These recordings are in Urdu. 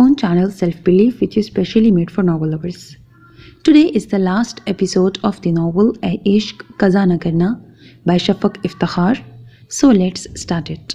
own channel Self Belief, which is specially made for novel lovers. Today is the last episode of the novel A Ishq Qaza Na Karna by Shafaq Iftikhar. So let's start it.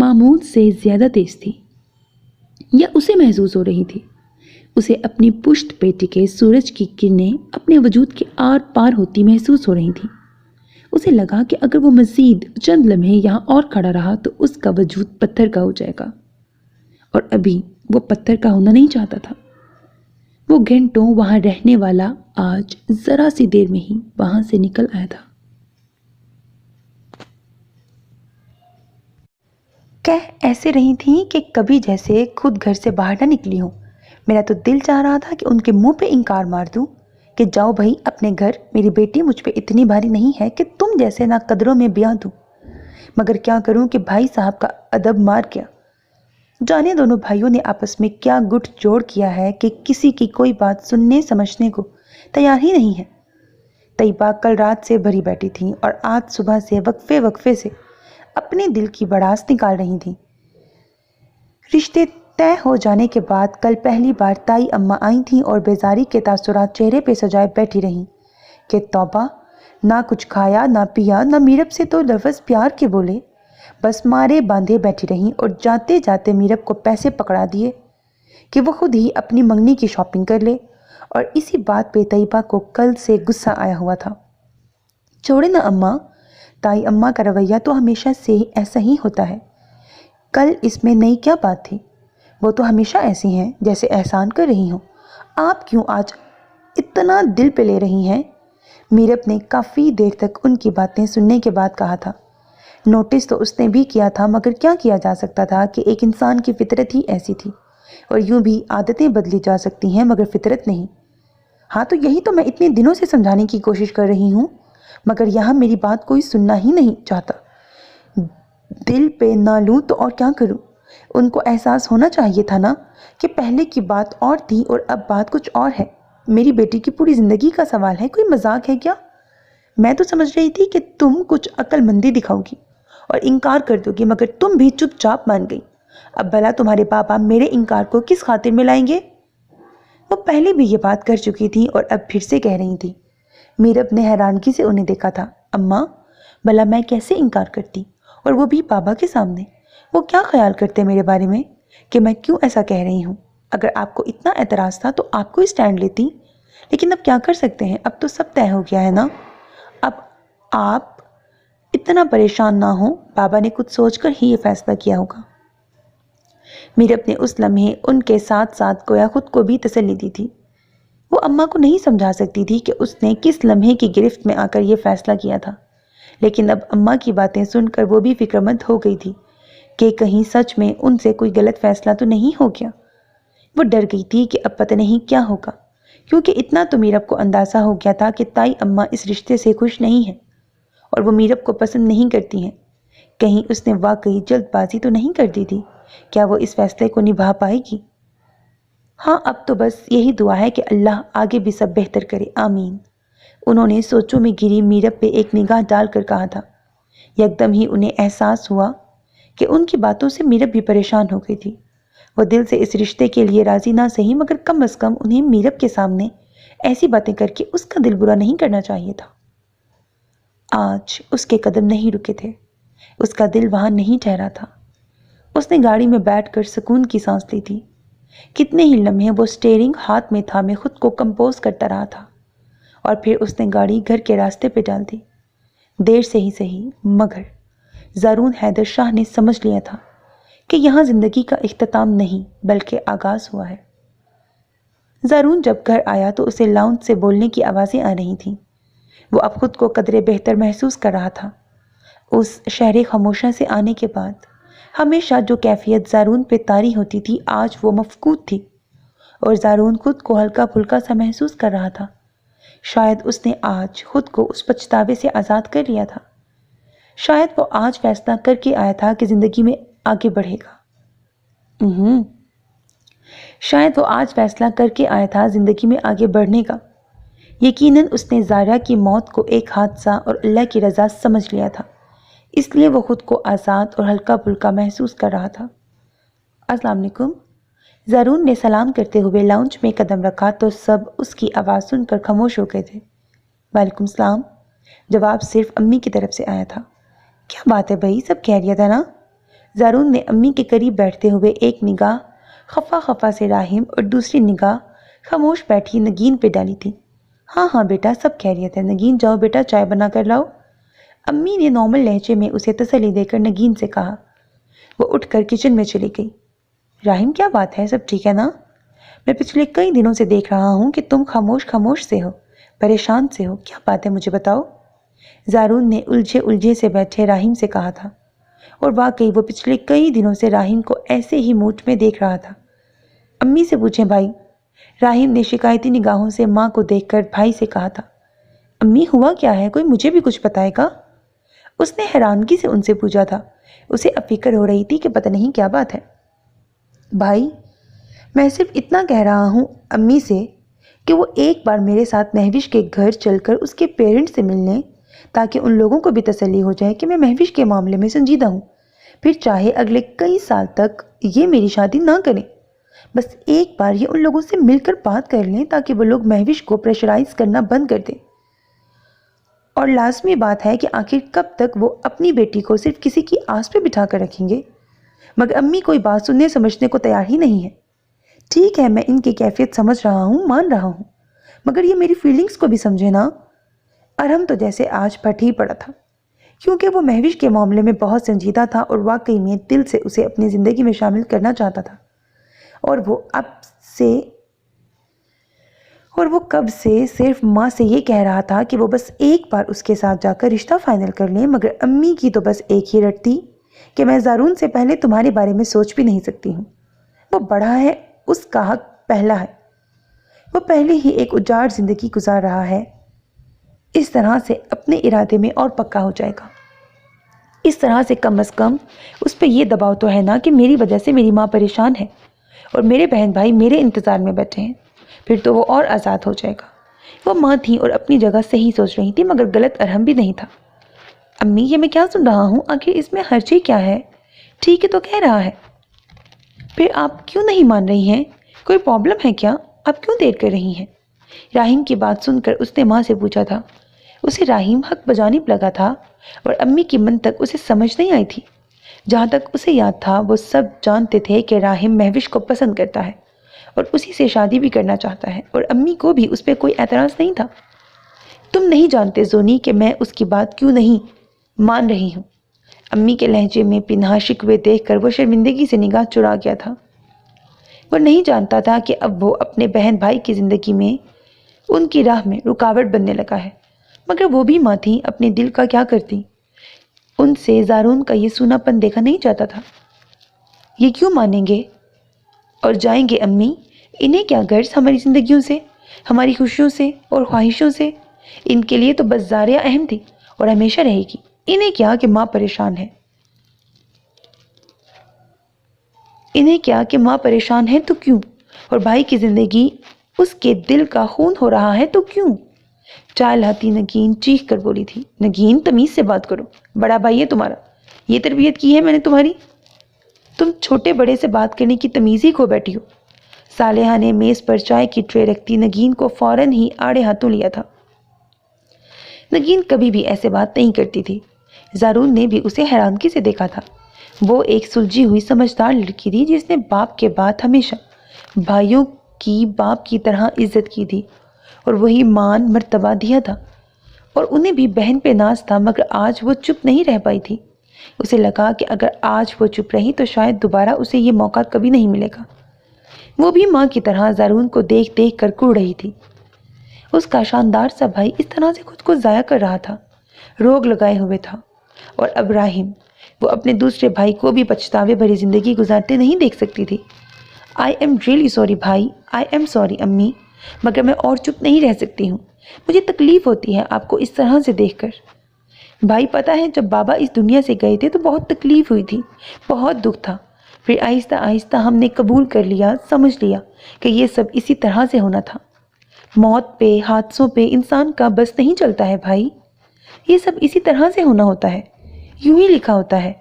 معمول سے زیادہ تیز تھی، یا اسے محسوس ہو رہی تھی۔ اسے اپنی پشت پہ ٹکے سورج کی کرنیں اپنے وجود کے آر پار ہوتی محسوس ہو رہی تھیں۔ اسے لگا کہ اگر وہ مزید چند لمحے یہاں اور کھڑا رہا تو اس کا وجود پتھر کا ہو جائے گا، اور ابھی وہ پتھر کا ہونا نہیں چاہتا تھا۔ وہ گھنٹوں وہاں رہنے والا آج ذرا سی دیر میں ہی وہاں سے نکل آیا تھا۔ کہہ ایسے رہی تھیں کہ کبھی جیسے خود گھر سے باہر نہ نکلی ہوں۔ میرا تو دل چاہ رہا تھا کہ ان کے منہ پہ انکار مار دوں کہ جاؤ بھائی اپنے گھر، میری بیٹی مجھ پہ اتنی بھاری نہیں ہے کہ تم جیسے نا قدروں میں بیاں دوں، مگر کیا کروں کہ بھائی صاحب کا ادب مار گیا۔ جانے دونوں بھائیوں نے آپس میں کیا گٹھ جوڑ کیا ہے کہ کسی کی کوئی بات سننے سمجھنے کو تیار ہی نہیں ہے۔ طیبہ کل رات سے بھری بیٹھی تھیں اور آج صبح سے وقفے وقفے سے اپنے دل کی بڑاس نکال رہی تھیں۔ رشتے طے ہو جانے کے بعد کل پہلی بار تائی اماں آئی تھیں اور بیزاری کے تاثرات چہرے پہ سجائے بیٹھی رہیں کہ توبہ، نہ کچھ کھایا نہ پیا، نہ میرب سے تو لفظ پیار کے بولے، بس مارے باندھے بیٹھی رہیں اور جاتے جاتے میرب کو پیسے پکڑا دیے کہ وہ خود ہی اپنی منگنی کی شاپنگ کر لے، اور اسی بات پہ طیبہ کو کل سے غصہ آیا ہوا تھا۔ چھوڑے نا اماں، تائی اماں کا رویہ تو ہمیشہ سے ایسا ہی ہوتا ہے، کل اس میں نئی کیا بات تھی؟ وہ تو ہمیشہ ایسی ہیں جیسے احسان کر رہی ہوں، آپ کیوں آج اتنا دل پہ لے رہی ہیں؟ میرب نے کافی دیر تک ان کی باتیں سننے کے بعد کہا تھا۔ نوٹس تو اس نے بھی کیا تھا، مگر کیا کیا جا سکتا تھا کہ ایک انسان کی فطرت ہی ایسی تھی، اور یوں بھی عادتیں بدلی جا سکتی ہیں مگر فطرت نہیں۔ ہاں تو یہی تو میں اتنے دنوں سے سمجھانے کی کوشش کر رہی ہوں، مگر یہاں میری بات کوئی سننا ہی نہیں چاہتا۔ دل پہ نہ لوں تو اور کیا کروں؟ ان کو احساس ہونا چاہیے تھا نا کہ پہلے کی بات اور تھی اور اب بات کچھ اور ہے۔ میری بیٹی کی پوری زندگی کا سوال ہے، کوئی مذاق ہے کیا؟ میں تو سمجھ رہی تھی کہ تم کچھ عقل مندی دکھاؤ گی اور انکار کر دو گی، مگر تم بھی چپ چاپ مان گئی۔ اب بھلا تمہارے پاپا میرے انکار کو کس خاطر میں لائیں گے؟ وہ پہلے بھی یہ بات کر چکی تھی اور اب پھر سے کہہ رہی تھی۔ میرب نے حیرانگی سے انہیں دیکھا تھا۔ اماں، بھلا میں کیسے انکار کرتی، اور وہ بھی بابا کے سامنے؟ وہ کیا خیال کرتے میرے بارے میں کہ میں کیوں ایسا کہہ رہی ہوں؟ اگر آپ کو اتنا اعتراض تھا تو آپ کو اسٹینڈ لیتی، لیکن اب کیا کر سکتے ہیں، اب تو سب طے ہو گیا ہے نا۔ اب آپ اتنا پریشان نہ ہوں، بابا نے کچھ سوچ کر ہی یہ فیصلہ کیا ہوگا۔ میرب نے اس لمحے ان کے ساتھ ساتھ گویا خود کو بھی تسلی دی تھی۔ وہ اماں کو نہیں سمجھا سکتی تھی کہ اس نے کس لمحے کی گرفت میں آ کر یہ فیصلہ کیا تھا، لیکن اب اماں کی باتیں سن کر وہ بھی فکر مند ہو گئی تھی کہ کہیں سچ میں ان سے کوئی غلط فیصلہ تو نہیں ہو گیا۔ وہ ڈر گئی تھی کہ اب پتہ نہیں کیا ہوگا، کیونکہ اتنا تو میرب کو اندازہ ہو گیا تھا کہ تائی اماں اس رشتے سے خوش نہیں ہیں اور وہ میرب کو پسند نہیں کرتی ہیں۔ کہیں اس نے واقعی جلد بازی تو نہیں کر دی تھی؟ کیا وہ اس فیصلے کو نبھا پائے گی؟ ہاں، اب تو بس یہی دعا ہے کہ اللہ آگے بھی سب بہتر کرے، آمین۔ انہوں نے سوچوں میں گری میرب پہ ایک نگاہ ڈال کر کہا تھا۔ یکدم ہی انہیں احساس ہوا کہ ان کی باتوں سے میرب بھی پریشان ہو گئی تھی۔ وہ دل سے اس رشتے کے لیے راضی نہ سہی، مگر کم از کم انہیں میرب کے سامنے ایسی باتیں کر کے اس کا دل برا نہیں کرنا چاہیے تھا۔ آج اس کے قدم نہیں رکے تھے، اس کا دل وہاں نہیں ٹھہرا تھا۔ اس نے گاڑی میں بیٹھ کر سکون کی سانس لی تھی۔ کتنے ہی لمحے وہ اسٹیئرنگ ہاتھ میں تھامے خود کو کمپوز کرتا رہا تھا، اور پھر اس نے گاڑی گھر کے راستے پہ ڈال دی۔ دیر سے ہی سہی، مگر زارون حیدر شاہ نے سمجھ لیا تھا کہ یہاں زندگی کا اختتام نہیں بلکہ آغاز ہوا ہے۔ زارون جب گھر آیا تو اسے لاؤنج سے بولنے کی آوازیں آ رہی تھیں۔ وہ اب خود کو قدرے بہتر محسوس کر رہا تھا۔ اس شہر خاموشہ سے آنے کے بعد ہمیشہ جو کیفیت زارون پہ طاری ہوتی تھی آج وہ مفقود تھی، اور زارون خود کو ہلکا پھلکا سا محسوس کر رہا تھا۔ شاید اس نے آج خود کو اس پچھتاوے سے آزاد کر لیا تھا۔ شاید وہ آج فیصلہ کر کے آیا تھا کہ زندگی میں آگے بڑھے گا۔ شاید وہ آج فیصلہ کر کے آیا تھا زندگی میں آگے بڑھنے کا۔ یقیناً اس نے زارا کی موت کو ایک حادثہ اور اللہ کی رضا سمجھ لیا تھا، اس لیے وہ خود کو آزاد اور ہلکا پھلکا محسوس کر رہا تھا۔ السلام علیکم۔ زارون نے سلام کرتے ہوئے لاؤنج میں قدم رکھا تو سب اس کی آواز سن کر خاموش ہو گئے تھے۔ وعلیکم السلام۔ جواب صرف امی کی طرف سے آیا تھا۔ کیا بات ہے بھائی، سب خیریت ہے نا؟ زارون نے امی کے قریب بیٹھتے ہوئے ایک نگاہ خفا خفا سے راہیم اور دوسری نگاہ خاموش بیٹھی نگین پہ ڈالی تھی۔ ہاں ہاں بیٹا، سب خیریت ہے۔ نگین جاؤ بیٹا، چائے بنا کر لاؤ، امی نے نارمل لہجے میں اسے تسلی دے کر نگین سے کہا۔ وہ اٹھ کر کچن میں چلی گئی۔ راہیم کیا بات ہے، سب ٹھیک ہے نا؟ میں پچھلے کئی دنوں سے دیکھ رہا ہوں کہ تم خاموش سے ہو، پریشان سے ہو، کیا بات ہے مجھے بتاؤ؟ زارون نے الجھے سے بیٹھے راہیم سے کہا تھا، اور واقعی وہ پچھلے کئی دنوں سے راہیم کو ایسے ہی موڈ میں دیکھ رہا تھا۔ امی سے پوچھیں بھائی، راہیم نے شکایتی نگاہوں سے ماں کو دیکھ کر بھائی سے کہا تھا۔ امی ہوا کیا ہے، کوئی مجھے بھی کچھ بتائے گا؟ اس نے حیرانگی سے ان سے پوچھا تھا۔ اسے اب فکر ہو رہی تھی کہ پتہ نہیں کیا بات ہے۔ بھائی، میں صرف اتنا کہہ رہا ہوں امی سے کہ وہ ایک بار میرے ساتھ مہوش کے گھر چل کر اس کے پیرنٹس سے مل لیں، تاکہ ان لوگوں کو بھی تسلی ہو جائے کہ میں مہوش کے معاملے میں سنجیدہ ہوں، پھر چاہے اگلے کئی سال تک یہ میری شادی نہ کریں، بس ایک بار یہ ان لوگوں سے مل کر بات کر لیں تاکہ وہ لوگ مہوش کو پریشرائز کرنا بند کر دیں۔ اور لازمی بات ہے کہ آخر کب تک وہ اپنی بیٹی کو صرف کسی کی آس پہ بٹھا کر رکھیں گے؟ مگر امی کوئی بات سننے سمجھنے کو تیار ہی نہیں ہے۔ ٹھیک ہے، میں ان کی کیفیت سمجھ رہا ہوں، مان رہا ہوں، مگر یہ میری فیلنگز کو بھی سمجھے نا۔ ارہم تو جیسے آج پھٹ ہی پڑا تھا، کیونکہ وہ مہوش کے معاملے میں بہت سنجیدہ تھا اور واقعی میں دل سے اسے اپنی زندگی میں شامل کرنا چاہتا تھا، اور وہ کب سے صرف ماں سے یہ کہہ رہا تھا کہ وہ بس ایک بار اس کے ساتھ جا کر رشتہ فائنل کر لیں، مگر امی کی تو بس ایک ہی رٹ تھی کہ میں زارون سے پہلے تمہارے بارے میں سوچ بھی نہیں سکتی ہوں۔ وہ بڑا ہے، اس کا حق پہلا ہے، وہ پہلے ہی ایک اجاڑ زندگی گزار رہا ہے، اس طرح سے اپنے ارادے میں اور پکا ہو جائے گا۔ اس طرح سے کم از کم اس پہ یہ دباؤ تو ہے نا کہ میری وجہ سے میری ماں پریشان ہے اور میرے بہن بھائی میرے انتظار میں بیٹھے ہیں، پھر تو وہ اور آزاد ہو جائے گا۔ وہ ماں تھی اور اپنی جگہ صحیح سوچ رہی تھی، مگر غلط ارہم بھی نہیں تھا۔ امی، یہ میں کیا سن رہا ہوں؟ آخر اس میں حرج کیا ہے؟ ٹھیک ہے تو کہہ رہا ہے، پھر آپ کیوں نہیں مان رہی ہیں؟ کوئی پرابلم ہے کیا؟ آپ کیوں دیر کر رہی ہیں؟ راہیم کی بات سن کر اس نے ماں سے پوچھا تھا۔ اسے راہیم حق بجانب لگا تھا اور امی کی منطق اسے سمجھ نہیں آئی تھی۔ جہاں تک اسے یاد تھا وہ سب جانتے تھے کہ راہیم مہوش کو پسند کرتا ہے اور اسی سے شادی بھی کرنا چاہتا ہے، اور امی کو بھی اس پہ کوئی اعتراض نہیں تھا۔ تم نہیں جانتے زونی کہ میں اس کی بات کیوں نہیں مان رہی ہوں۔ امی کے لہجے میں پنہا شکوے دیکھ کر وہ شرمندگی سے نگاہ چرا گیا تھا۔ وہ نہیں جانتا تھا کہ اب وہ اپنے بہن بھائی کی زندگی میں ان کی راہ میں رکاوٹ بننے لگا ہے، مگر وہ بھی ماں تھی، اپنے دل کا کیا کرتی؟ ان سے زارون کا یہ سونا پن دیکھا نہیں جاتا تھا۔ یہ کیوں مانیں گے اور جائیں گے امی؟ انہیں کیا غرض ہماری زندگیوں سے، ہماری خوشیوں سے اور خواہشوں سے؟ ان کے لیے تو بس زاریہ اہم تھی اور ہمیشہ رہے گی۔ انہیں کیا کہ ماں پریشان ہے، انہیں کیا کہ ماں پریشان ہے تو کیوں، اور بھائی کی زندگی اس کے دل کا خون ہو رہا ہے تو کیوں؟ چائے لاتی نگین چیخ کر بولی تھی۔ نگین، تمیز سے بات کرو، بڑا بھائی ہے تمہارا، یہ تربیت کی ہے میں نے تمہاری؟ تم چھوٹے بڑے سے بات کرنے کی تمیز ہی کھو بیٹھی ہو۔ صالحہ نے میز پر چائے کی ٹرے رکھتی نگین کو فوراً ہی آڑے ہاتھوں لیا تھا۔ نگین کبھی بھی ایسے بات نہیں کرتی تھی۔ زارون نے بھی اسے حیرانگی سے دیکھا تھا۔ وہ ایک سلجھی ہوئی سمجھدار لڑکی تھی جس نے باپ کے بعد ہمیشہ بھائیوں کی باپ کی طرح عزت کی تھی اور وہی مان مرتبہ دیا تھا، اور انہیں بھی بہن پہ ناز تھا، مگر آج وہ چپ نہیں رہ پائی تھی۔ اسے لگا کہ اگر آج وہ چپ رہی تو شاید دوبارہ اسے یہ موقع کبھی نہیں ملے گا۔ وہ بھی ماں کی طرح زارون کو دیکھ دیکھ کر کڑ رہی تھی۔ اس کا شاندار سا بھائی اس طرح سے خود کو ضائع کر رہا تھا، روگ لگائے ہوئے تھا، اور اب راہیم، وہ اپنے دوسرے بھائی کو بھی پچھتاوے بھری زندگی گزارتے نہیں دیکھ سکتی تھی۔ آئی ایم ریئلی سوری بھائی، آئی ایم سوری امی، مگر میں اور چپ نہیں رہ سکتی ہوں۔ مجھے تکلیف ہوتی ہے آپ کو اس طرح سے دیکھ کر۔ بھائی، پتہ ہے جب بابا اس دنیا سے گئے تھے تو بہت تکلیف ہوئی تھی، بہت دکھ تھا، پھر آہستہ آہستہ ہم نے قبول کر لیا، سمجھ لیا کہ یہ سب اسی طرح سے ہونا تھا۔ موت پہ، حادثوں پہ انسان کا بس نہیں چلتا ہے بھائی، یہ سب اسی طرح سے ہونا ہوتا ہے، یوں ہی لکھا ہوتا ہے۔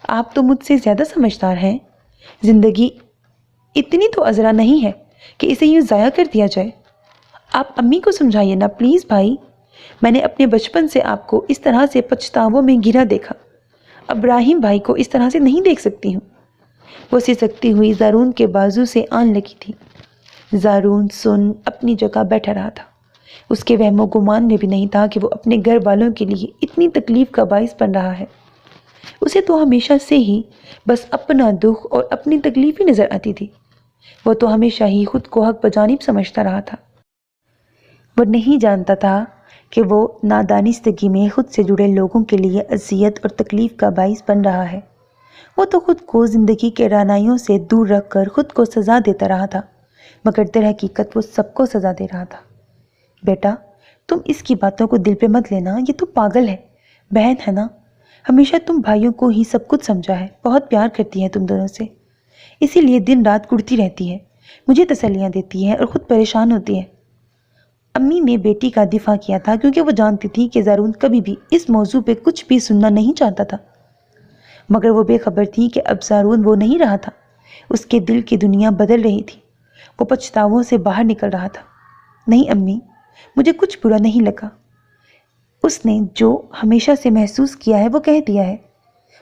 آپ تو مجھ سے زیادہ سمجھدار ہیں۔ زندگی اتنی تو عذرا نہیں ہے کہ اسے یوں ضائع کر دیا جائے۔ آپ امی کو سمجھائیے نا پلیز بھائی، میں نے اپنے بچپن سے آپ کو اس طرح سے پچھتاووں میں گھرا دیکھا۔ اب راہیم بھائی کو اس طرح سے نہیں دیکھ سکتی ہوں۔ وہ سسکتی ہوئی زارون کے بازو سے آن لگی تھی۔ زارون سن اپنی جگہ بیٹھا رہا تھا۔ اس کے وہم و گمان میں بھی نہیں تھا کہ وہ اپنے گھر والوں کے لیے اتنی تکلیف کا باعث بن رہا ہے۔ اسے تو ہمیشہ سے ہی بس اپنا دکھ اور اپنی تکلیف ہی نظر آتی تھی۔ وہ تو ہمیشہ ہی خود کو حق بجانب سمجھتا رہا تھا۔ وہ نہیں جانتا تھا کہ وہ نادانستگی میں خود سے جڑے لوگوں کے لیے اذیت اور تکلیف کا باعث بن رہا ہے۔ وہ تو خود کو زندگی کے رعنائیوں سے دور رکھ کر خود کو سزا دیتا رہا تھا، مگر در حقیقت وہ سب کو سزا دے رہا تھا۔ بیٹا، تم اس کی باتوں کو دل پہ مت لینا، یہ تو پاگل ہے، بہن ہے نا، ہمیشہ تم بھائیوں کو ہی سب کچھ سمجھا ہے، بہت پیار کرتی ہے تم دونوں سے، اسی لیے دن رات کڑتی رہتی ہے، مجھے تسلیاں دیتی ہے اور خود پریشان ہوتی ہے۔ امی نے بیٹی کا دفاع کیا تھا کیونکہ وہ جانتی تھی کہ زارون کبھی بھی اس موضوع پہ کچھ بھی سننا نہیں چاہتا تھا، مگر وہ بے خبر تھی کہ اب زارون وہ نہیں رہا تھا، اس کے دل کی دنیا بدل رہی تھی، وہ پچھتاووں سے باہر نکل رہا تھا۔ نہیں امی، مجھے کچھ برا نہیں لگا، اس نے جو ہمیشہ سے محسوس کیا ہے وہ کہہ دیا ہے،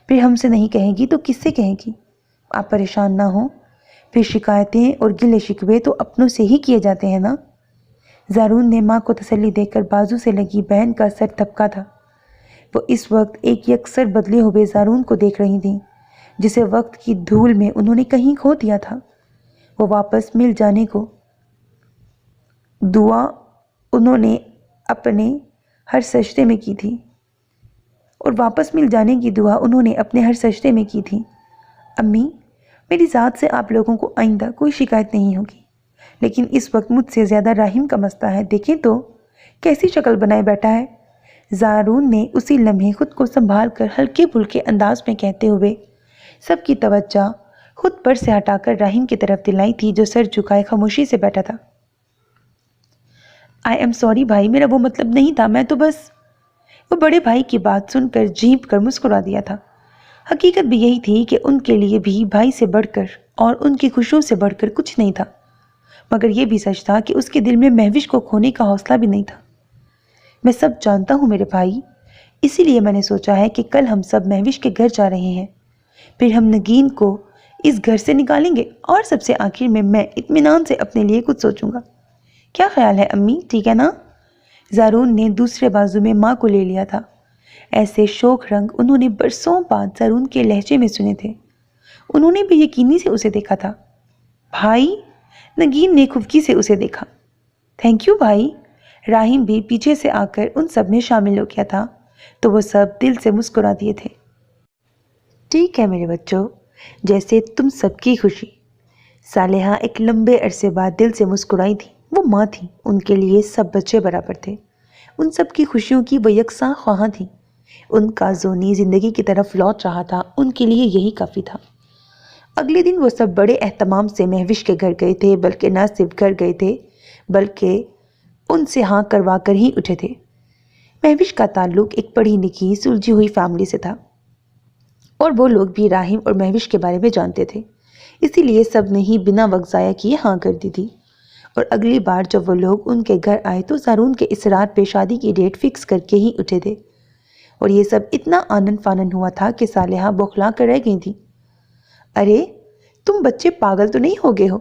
پھر ہم سے نہیں کہے گی تو کس سے کہے گی؟ آپ پریشان نہ ہوں، پھر شکایتیں اور گلے شکوے تو اپنوں سے ہی کیے جاتے ہیں نا۔ زارون نے ماں کو تسلی دے کر بازو سے لگی بہن کا سر تھپکا تھا۔ وہ اس وقت ایک یکسر بدلے ہوئے زارون کو دیکھ رہی تھیں، جسے وقت کی دھول میں انہوں نے کہیں کھو دیا تھا۔ وہ واپس مل جانے کو دعا انہوں نے اپنے ہر سجدے میں کی تھی، اور واپس مل جانے کی دعا انہوں نے اپنے ہر سجدے میں کی تھی۔ امی، میری ذات سے آپ لوگوں کو آئندہ کوئی شکایت نہیں ہوگی، لیکن اس وقت مجھ سے زیادہ راہیم کا مسئلہ ہے، دیکھیں تو کیسی شکل بنائے بیٹھا ہے۔ زارون نے اسی لمحے خود کو سنبھال کر ہلکے پھلکے انداز میں کہتے ہوئے سب کی توجہ خود پر سے ہٹا کر راہیم کی طرف دلائی تھی، جو سر جھکائے خاموشی سے بیٹھا تھا۔ آئی ایم سوری بھائی، میرا وہ مطلب نہیں تھا، میں تو بس… وہ بڑے بھائی کی بات سن کر جھینپ کر مسکرا دیا تھا۔ حقیقت بھی یہی تھی کہ ان کے لیے بھی بھائی سے بڑھ کر اور ان کی خوشیوں سے بڑھ کر کچھ نہیں تھا، مگر یہ بھی سچ تھا کہ اس کے دل میں مہوش کو کھونے کا حوصلہ بھی نہیں تھا۔ میں سب جانتا ہوں میرے بھائی، اسی لیے میں نے سوچا ہے کہ کل ہم سب مہوش کے گھر جا رہے ہیں، پھر ہم نگین کو اس گھر سے نکالیں گے، اور سب سے آخر میں اطمینان سے اپنے لیے کچھ سوچوں گا۔ کیا خیال ہے امی، ٹھیک ہے نا؟ زارون نے دوسرے بازو میں ماں کو لے لیا تھا۔ ایسے شوق رنگ انہوں نے برسوں بعد زارون کے لہجے میں سنے تھے۔ انہوں نے بھی یقینی سے اسے دیکھا تھا۔ بھائی، نگین نے خفگی سے اسے دیکھا۔ تھینک یو بھائی۔ راہیم بھی پیچھے سے آ کر ان سب میں شامل ہو گیا تھا، تو وہ سب دل سے مسکرا دیے تھے۔ ٹھیک ہے میرے بچوں، جیسے تم سب کی خوشی۔ صالحہ ایک لمبے عرصے بعد دل سے مسکرائی تھی۔ وہ ماں تھی، ان کے لیے سب بچے برابر تھے، ان سب کی خوشیوں کی وہ یکساں خواہاں تھیں۔ ان کا زونی زندگی کی طرف لوٹ رہا تھا، ان کے لیے یہی کافی تھا۔ اگلے دن وہ سب بڑے اہتمام سے مہوش کے گھر گئے تھے، بلکہ نہ صرف گھر گئے تھے بلکہ ان سے ہاں کروا کر ہی اٹھے تھے۔ مہوش کا تعلق ایک پڑھی لکھی سلجھی ہوئی فیملی سے تھا، اور وہ لوگ بھی راہیم اور مہوش کے بارے میں جانتے تھے، اسی لیے سب نے ہی بنا وقت ضائع کیے ہاں کر دی تھی۔ اور اگلی بار جب وہ لوگ ان کے گھر آئے تو زارون کے اصرار پہ شادی کی ڈیٹ فکس کر کے ہی اٹھے تھے، اور یہ سب اتنا آنن فانن ہوا تھا کہ صالحہ بوکھلا کر رہ گئی تھی۔ ارے تم بچے پاگل تو نہیں ہو گئے ہو؟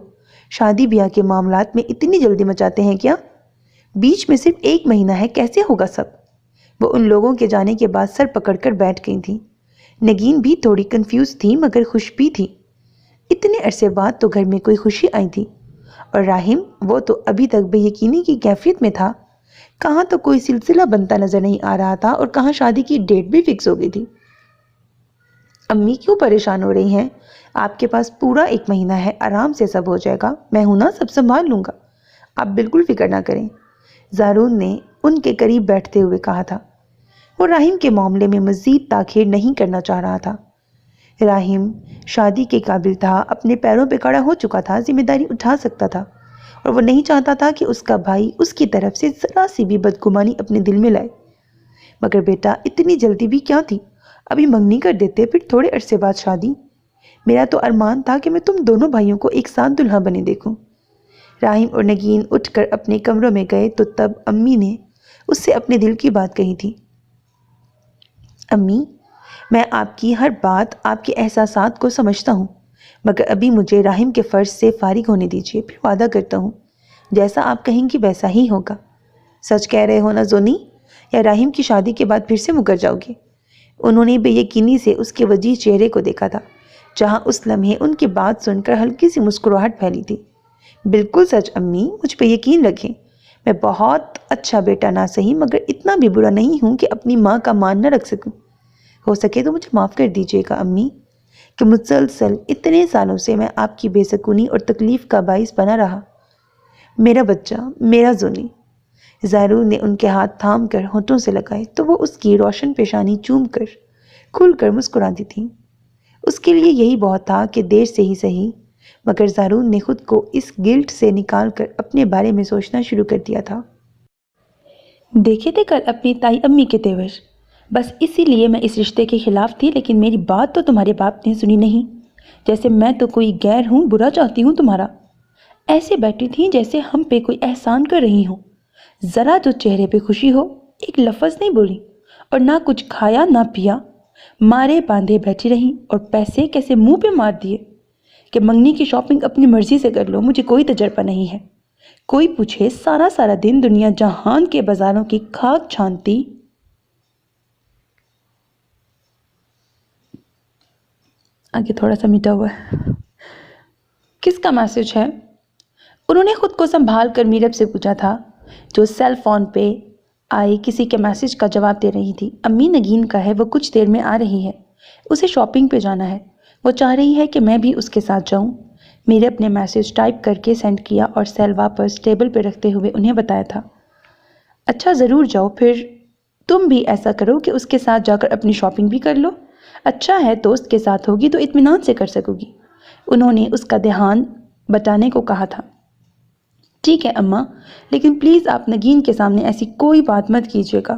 شادی بیاہ کے معاملات میں اتنی جلدی مچاتے ہیں کیا؟ بیچ میں صرف 1 مہینہ ہے، کیسے ہوگا سب؟ وہ ان لوگوں کے جانے کے بعد سر پکڑ کر بیٹھ گئی تھی۔ نگین بھی تھوڑی کنفیوز تھی مگر خوش بھی تھی، اتنے عرصے بعد تو گھر میں کوئی خوشی آئی تھی۔ اور راہیم، وہ تو ابھی تک بے یقینی کی کیفیت میں تھا، کہاں تو کوئی سلسلہ بنتا نظر نہیں آ رہا تھا، اور کہاں شادی کی ڈیٹ بھی فکس ہو گئی تھی۔ امی کیوں پریشان ہو رہی ہیں؟ آپ کے پاس پورا 1 مہینہ ہے، آرام سے سب ہو جائے گا، میں ہوں نا، سب سنبھال لوں گا، آپ بالکل فکر نہ کریں، زارون نے ان کے قریب بیٹھتے ہوئے کہا تھا۔ وہ راہیم کے معاملے میں مزید تاخیر نہیں کرنا چاہ رہا تھا۔ راہیم شادی کے قابل تھا، اپنے پیروں پہ کھڑا ہو چکا تھا، ذمہ داری اٹھا سکتا تھا، اور وہ نہیں چاہتا تھا کہ اس کا بھائی اس کی طرف سے ذرا سی بھی بدگمانی اپنے دل میں لائے۔ مگر بیٹا، اتنی جلدی بھی کیا تھی؟ ابھی منگنی کر دیتے، پھر تھوڑے عرصے بعد شادی۔ میرا تو ارمان تھا کہ میں تم دونوں بھائیوں کو ایک ساتھ دلہا بنے دیکھوں۔ راہیم اور نگین اٹھ کر اپنے کمروں میں گئے تو تب امی نے اس سے اپنے دل کی بات کہی تھی۔ امی، میں آپ کی ہر بات، آپ کے احساسات کو سمجھتا ہوں، مگر ابھی مجھے راہم کے فرض سے فارغ ہونے دیجیے، پھر وعدہ کرتا ہوں جیسا آپ کہیں گی ویسا ہی ہوگا۔ سچ کہہ رہے ہو نا زونی، یا راہم کی شادی کے بعد پھر سے مکر جاؤ گے؟ انہوں نے بے یقینی سے اس کے وجیح چہرے کو دیکھا تھا، جہاں اس لمحے ان کی بات سن کر ہلکی سی مسکراہٹ پھیلی تھی۔ بالکل سچ امی، مجھ پہ یقین رکھیں، میں بہت اچھا بیٹا نہ صحیح مگر اتنا بھی برا نہیں ہوں کہ اپنی ماں کا مان نہ رکھ سکوں۔ ہو سکے تو مجھے معاف کر دیجیے گا امی کہ مسلسل اتنے سالوں سے میں آپ کی بے سکونی اور تکلیف کا باعث بنا رہا۔ میرا بچہ، میرا زونی۔ زہرو نے ان کے ہاتھ تھام کر ہونٹوں سے لگائے تو وہ اس کی روشن پیشانی چوم کر کھل کر مسکراتی تھیں۔ اس کے لیے یہی بہت تھا کہ دیر سے ہی صحیح، مگر زارون نے خود کو اس گلٹ سے نکال کر اپنے بارے میں سوچنا شروع کر دیا تھا۔ دیکھے تھے کل اپنی تائی امی کے تیور، بس اسی لیے میں اس رشتے کے خلاف تھی، لیکن میری بات تو تمہارے باپ نے سنی نہیں، جیسے میں تو کوئی غیر ہوں، برا چاہتی ہوں تمہارا۔ ایسے بیٹھی تھی جیسے ہم پہ کوئی احسان کر رہی ہوں، ذرا تو چہرے پہ خوشی ہو۔ ایک لفظ نہیں بولی اور نہ کچھ کھایا نہ پیا، مارے باندھے بیٹھی رہیں، اور پیسے کیسے منہ پہ مار دیے کہ منگنی کی شاپنگ اپنی مرضی سے کر لو، مجھے کوئی تجربہ نہیں ہے۔ کوئی پوچھے سارا سارا دن دنیا جہان کے بازاروں کی کھاک چھانتی، آگے تھوڑا سا مٹا ہوا ہے، کس کا میسج ہے؟ انہوں نے خود کو سنبھال کر میرب سے پوچھا تھا، جو سیل فون پہ آئی کسی کے میسج کا جواب دے رہی تھی۔ امی نگین کا ہے، وہ کچھ دیر میں آ رہی ہے، اسے شاپنگ پہ جانا ہے، وہ چاہ رہی ہے کہ میں بھی اس کے ساتھ جاؤں۔ میرب نے میسج ٹائپ کر کے سینڈ کیا اور سیل واپس ٹیبل پہ رکھتے ہوئے انہیں بتایا تھا، اچھا ضرور جاؤ، پھر تم بھی ایسا کرو کہ اس کے ساتھ جا کر اپنی شاپنگ بھی کر لو، اچھا ہے دوست کے ساتھ ہوگی تو اطمینان سے کر سکو گی۔ انہوں نے اس کا دھیان بٹانے کو کہا تھا۔ ٹھیک ہے اماں، لیکن پلیز آپ نگین کے سامنے ایسی کوئی بات مت کیجیے گا۔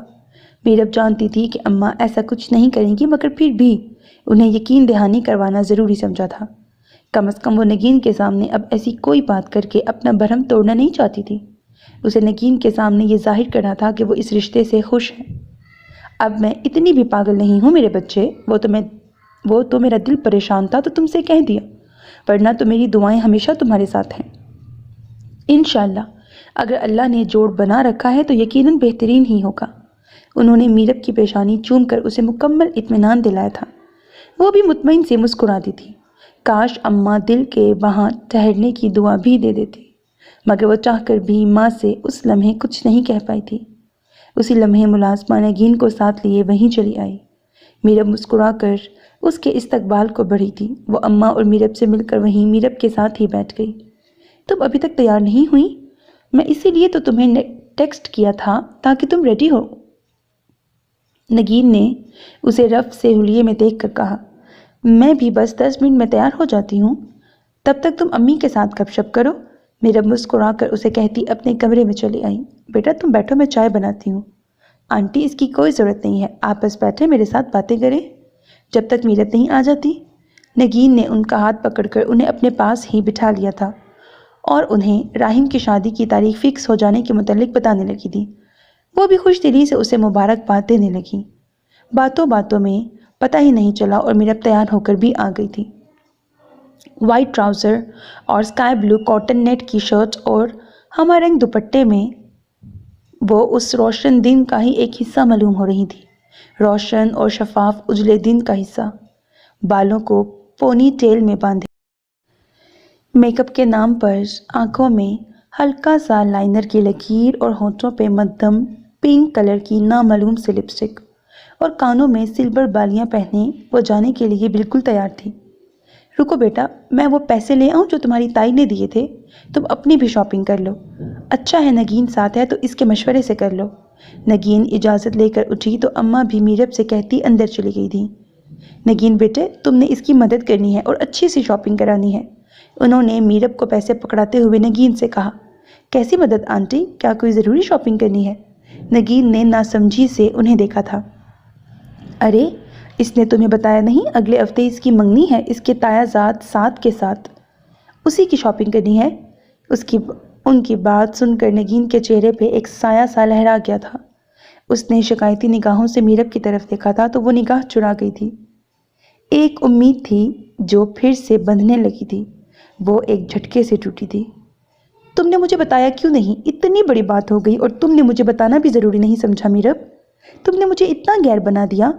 میرب جانتی تھی کہ اماں ایسا کچھ نہیں کریں گی، مگر پھر بھی انہیں یقین دہانی کروانا ضروری سمجھا تھا۔ کم از کم وہ نگین کے سامنے اب ایسی کوئی بات کر کے اپنا بھرم توڑنا نہیں چاہتی تھی۔ اسے نگین کے سامنے یہ ظاہر کرنا تھا کہ وہ اس رشتے سے خوش ہے۔ اب میں اتنی بھی پاگل نہیں ہوں میرے بچے، وہ تو میرا دل پریشان تھا تو تم سے کہہ دیا، ورنہ تو میری دعائیں ہمیشہ تمہارے ساتھ ہیں۔ انشاءاللہ اگر اللہ نے جوڑ بنا رکھا ہے تو یقیناً بہترین ہی ہوگا۔ انہوں نے میرب کی پیشانی چوم کر اسے مکمل اطمینان دلایا تھا۔ وہ بھی مطمئن سے مسکراتی تھی۔ کاش اماں دل کے وہاں ٹھہرنے کی دعا بھی دے دیتی، مگر وہ چاہ کر بھی ماں سے اس لمحے کچھ نہیں کہہ پائی تھی۔ اسی لمحے ملازمہ نگین کو ساتھ لیے وہیں چلی آئی۔ میرب مسکرا کر اس کے استقبال کو بڑھی تھی۔ وہ اماں اور میرب سے مل کر وہیں میرب کے ساتھ ہی بیٹھ گئی۔ تم ابھی تک تیار نہیں ہوئی؟ میں اسی لیے تو تمہیں ٹیکسٹ کیا تھا تاکہ تم ریڈی ہو۔ نگین نے اسے رف سے حلیے میں دیکھ کر کہا، میں بھی بس 10 منٹ میں تیار ہو جاتی ہوں، تب تک تم امی کے ساتھ گپ شپ کرو۔ میرب مسکرا کر اسے کہتی اپنے کمرے میں چلی آئی۔ بیٹا تم بیٹھو، میں چائے بناتی ہوں۔ آنٹی اس کی کوئی ضرورت نہیں ہے، آپ بس بیٹھے میرے ساتھ باتیں کریں جب تک میرب نہیں آ جاتی۔ نگین نے ان کا ہاتھ پکڑ کر انہیں اپنے پاس ہی بٹھا لیا تھا اور انہیں راہم کی شادی کی تاریخ فکس ہو جانے کے متعلق بتانے لگی تھی۔ وہ بھی خوش دلی سے اسے مبارکباد دینے لگی۔ باتوں باتوں میں پتہ ہی نہیں چلا اور میرب تیار ہو کر بھی آ گئی تھی۔ وائٹ ٹراؤزر اور اسکائی بلو کاٹن نیٹ کی شرٹ اور ہمہ رنگ دوپٹے میں وہ اس روشن دن کا ہی ایک حصہ معلوم ہو رہی تھی، روشن اور شفاف اجلے دن کا حصہ۔ بالوں کو پونی ٹیل میں باندھے، میک اپ کے نام پر آنکھوں میں ہلکا سا لائنر کی لکیر اور ہونٹوں پہ مدھم پنک کلر کی نامعلوم سی لپسٹک، اور کانوں میں سلور بالیاں پہنے وہ جانے کے لیے بالکل تیار تھی۔ رکو بیٹا، میں وہ پیسے لے آؤں جو تمہاری تائی نے دیے تھے، تم اپنی بھی شاپنگ کر لو۔ اچھا ہے نگین ساتھ ہے تو اس کے مشورے سے کر لو۔ نگین اجازت لے کر اٹھی تو اماں بھی میرب سے کہتی اندر چلی گئی تھی، نگین بیٹے تم نے اس کی مدد کرنی ہے اور اچھی سی شاپنگ کرانی ہے۔ انہوں نے میرب کو پیسے پکڑاتے ہوئے نگین سے کہا، کیسی مدد آنٹی، کیا کوئی ضروری شاپنگ کرنی ہے؟ نگین نے ناسمجھی سے انہیں دیکھا تھا۔ ارے اس نے تمہیں بتایا نہیں، اگلے ہفتے اس کی منگنی ہے، اس کے تایا زاد ساتھ کے ساتھ اسی کی شاپنگ کرنی ہے۔ ان کی بات سن کر نگین کے چہرے پہ ایک سایہ سا لہرا گیا تھا۔ اس نے شکایتی نگاہوں سے میرب کی طرف دیکھا تھا تو وہ نگاہ چرا گئی تھی۔ ایک امید تھی جو پھر سے بندھنے لگی تھی، وہ ایک جھٹکے سے ٹوٹی تھی۔ تم نے مجھے بتایا کیوں نہیں؟ اتنی بڑی بات ہو گئی اور تم نے مجھے بتانا بھی ضروری نہیں سمجھا میرب؟ تم نے مجھے اتنا غیر بنا دیا۔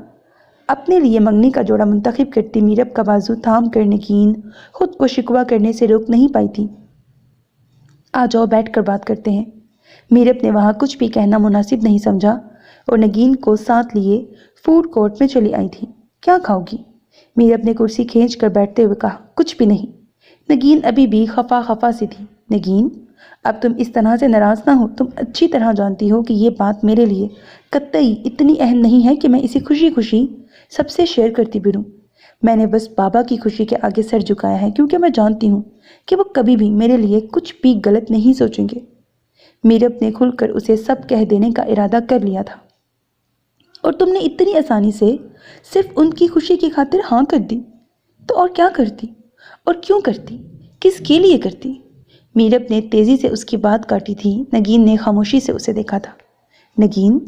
اپنے لیے منگنی کا جوڑا منتخب کرتی میرب کا بازو تھام کر نگین خود کو شکوہ کرنے سے روک نہیں پائی تھی۔ آ جاؤ بیٹھ کر بات کرتے ہیں۔ میرب نے وہاں کچھ بھی کہنا مناسب نہیں سمجھا اور نگین کو ساتھ لیے فوڈ کورٹ میں چلی آئی تھی۔ کیا کھاؤ گی؟ میرب نے کرسی کھینچ کر بیٹھتے ہوئے کہا۔ کچھ بھی نہیں۔ نگین ابھی بھی خفا خفا سی تھی۔ نگین، اب تم اس طرح سے ناراض نہ ہو۔ تم اچھی طرح جانتی ہو کہ یہ بات میرے لیے قطعی اتنی اہم نہیں ہے کہ میں اسے خوشی خوشی سب سے شیئر کرتی پھروں۔ میں نے بس بابا کی خوشی کے آگے سر جھکایا ہے کیونکہ میں جانتی ہوں کہ وہ کبھی بھی میرے لیے کچھ بھی غلط نہیں سوچیں گے۔ میرب نے کھل کر اسے سب کہہ دینے کا ارادہ کر لیا تھا، اور تم نے اتنی آسانی سے صرف ان کی خوشی کی خاطر ہاں کر دی تو اور کیا کرتی؟ اور کیوں کرتی؟ کس کے لیے کرتی؟ میرب نے تیزی سے اس کی بات کاٹی تھی۔ نگین نے خاموشی سے اسے دیکھا تھا۔ نگین،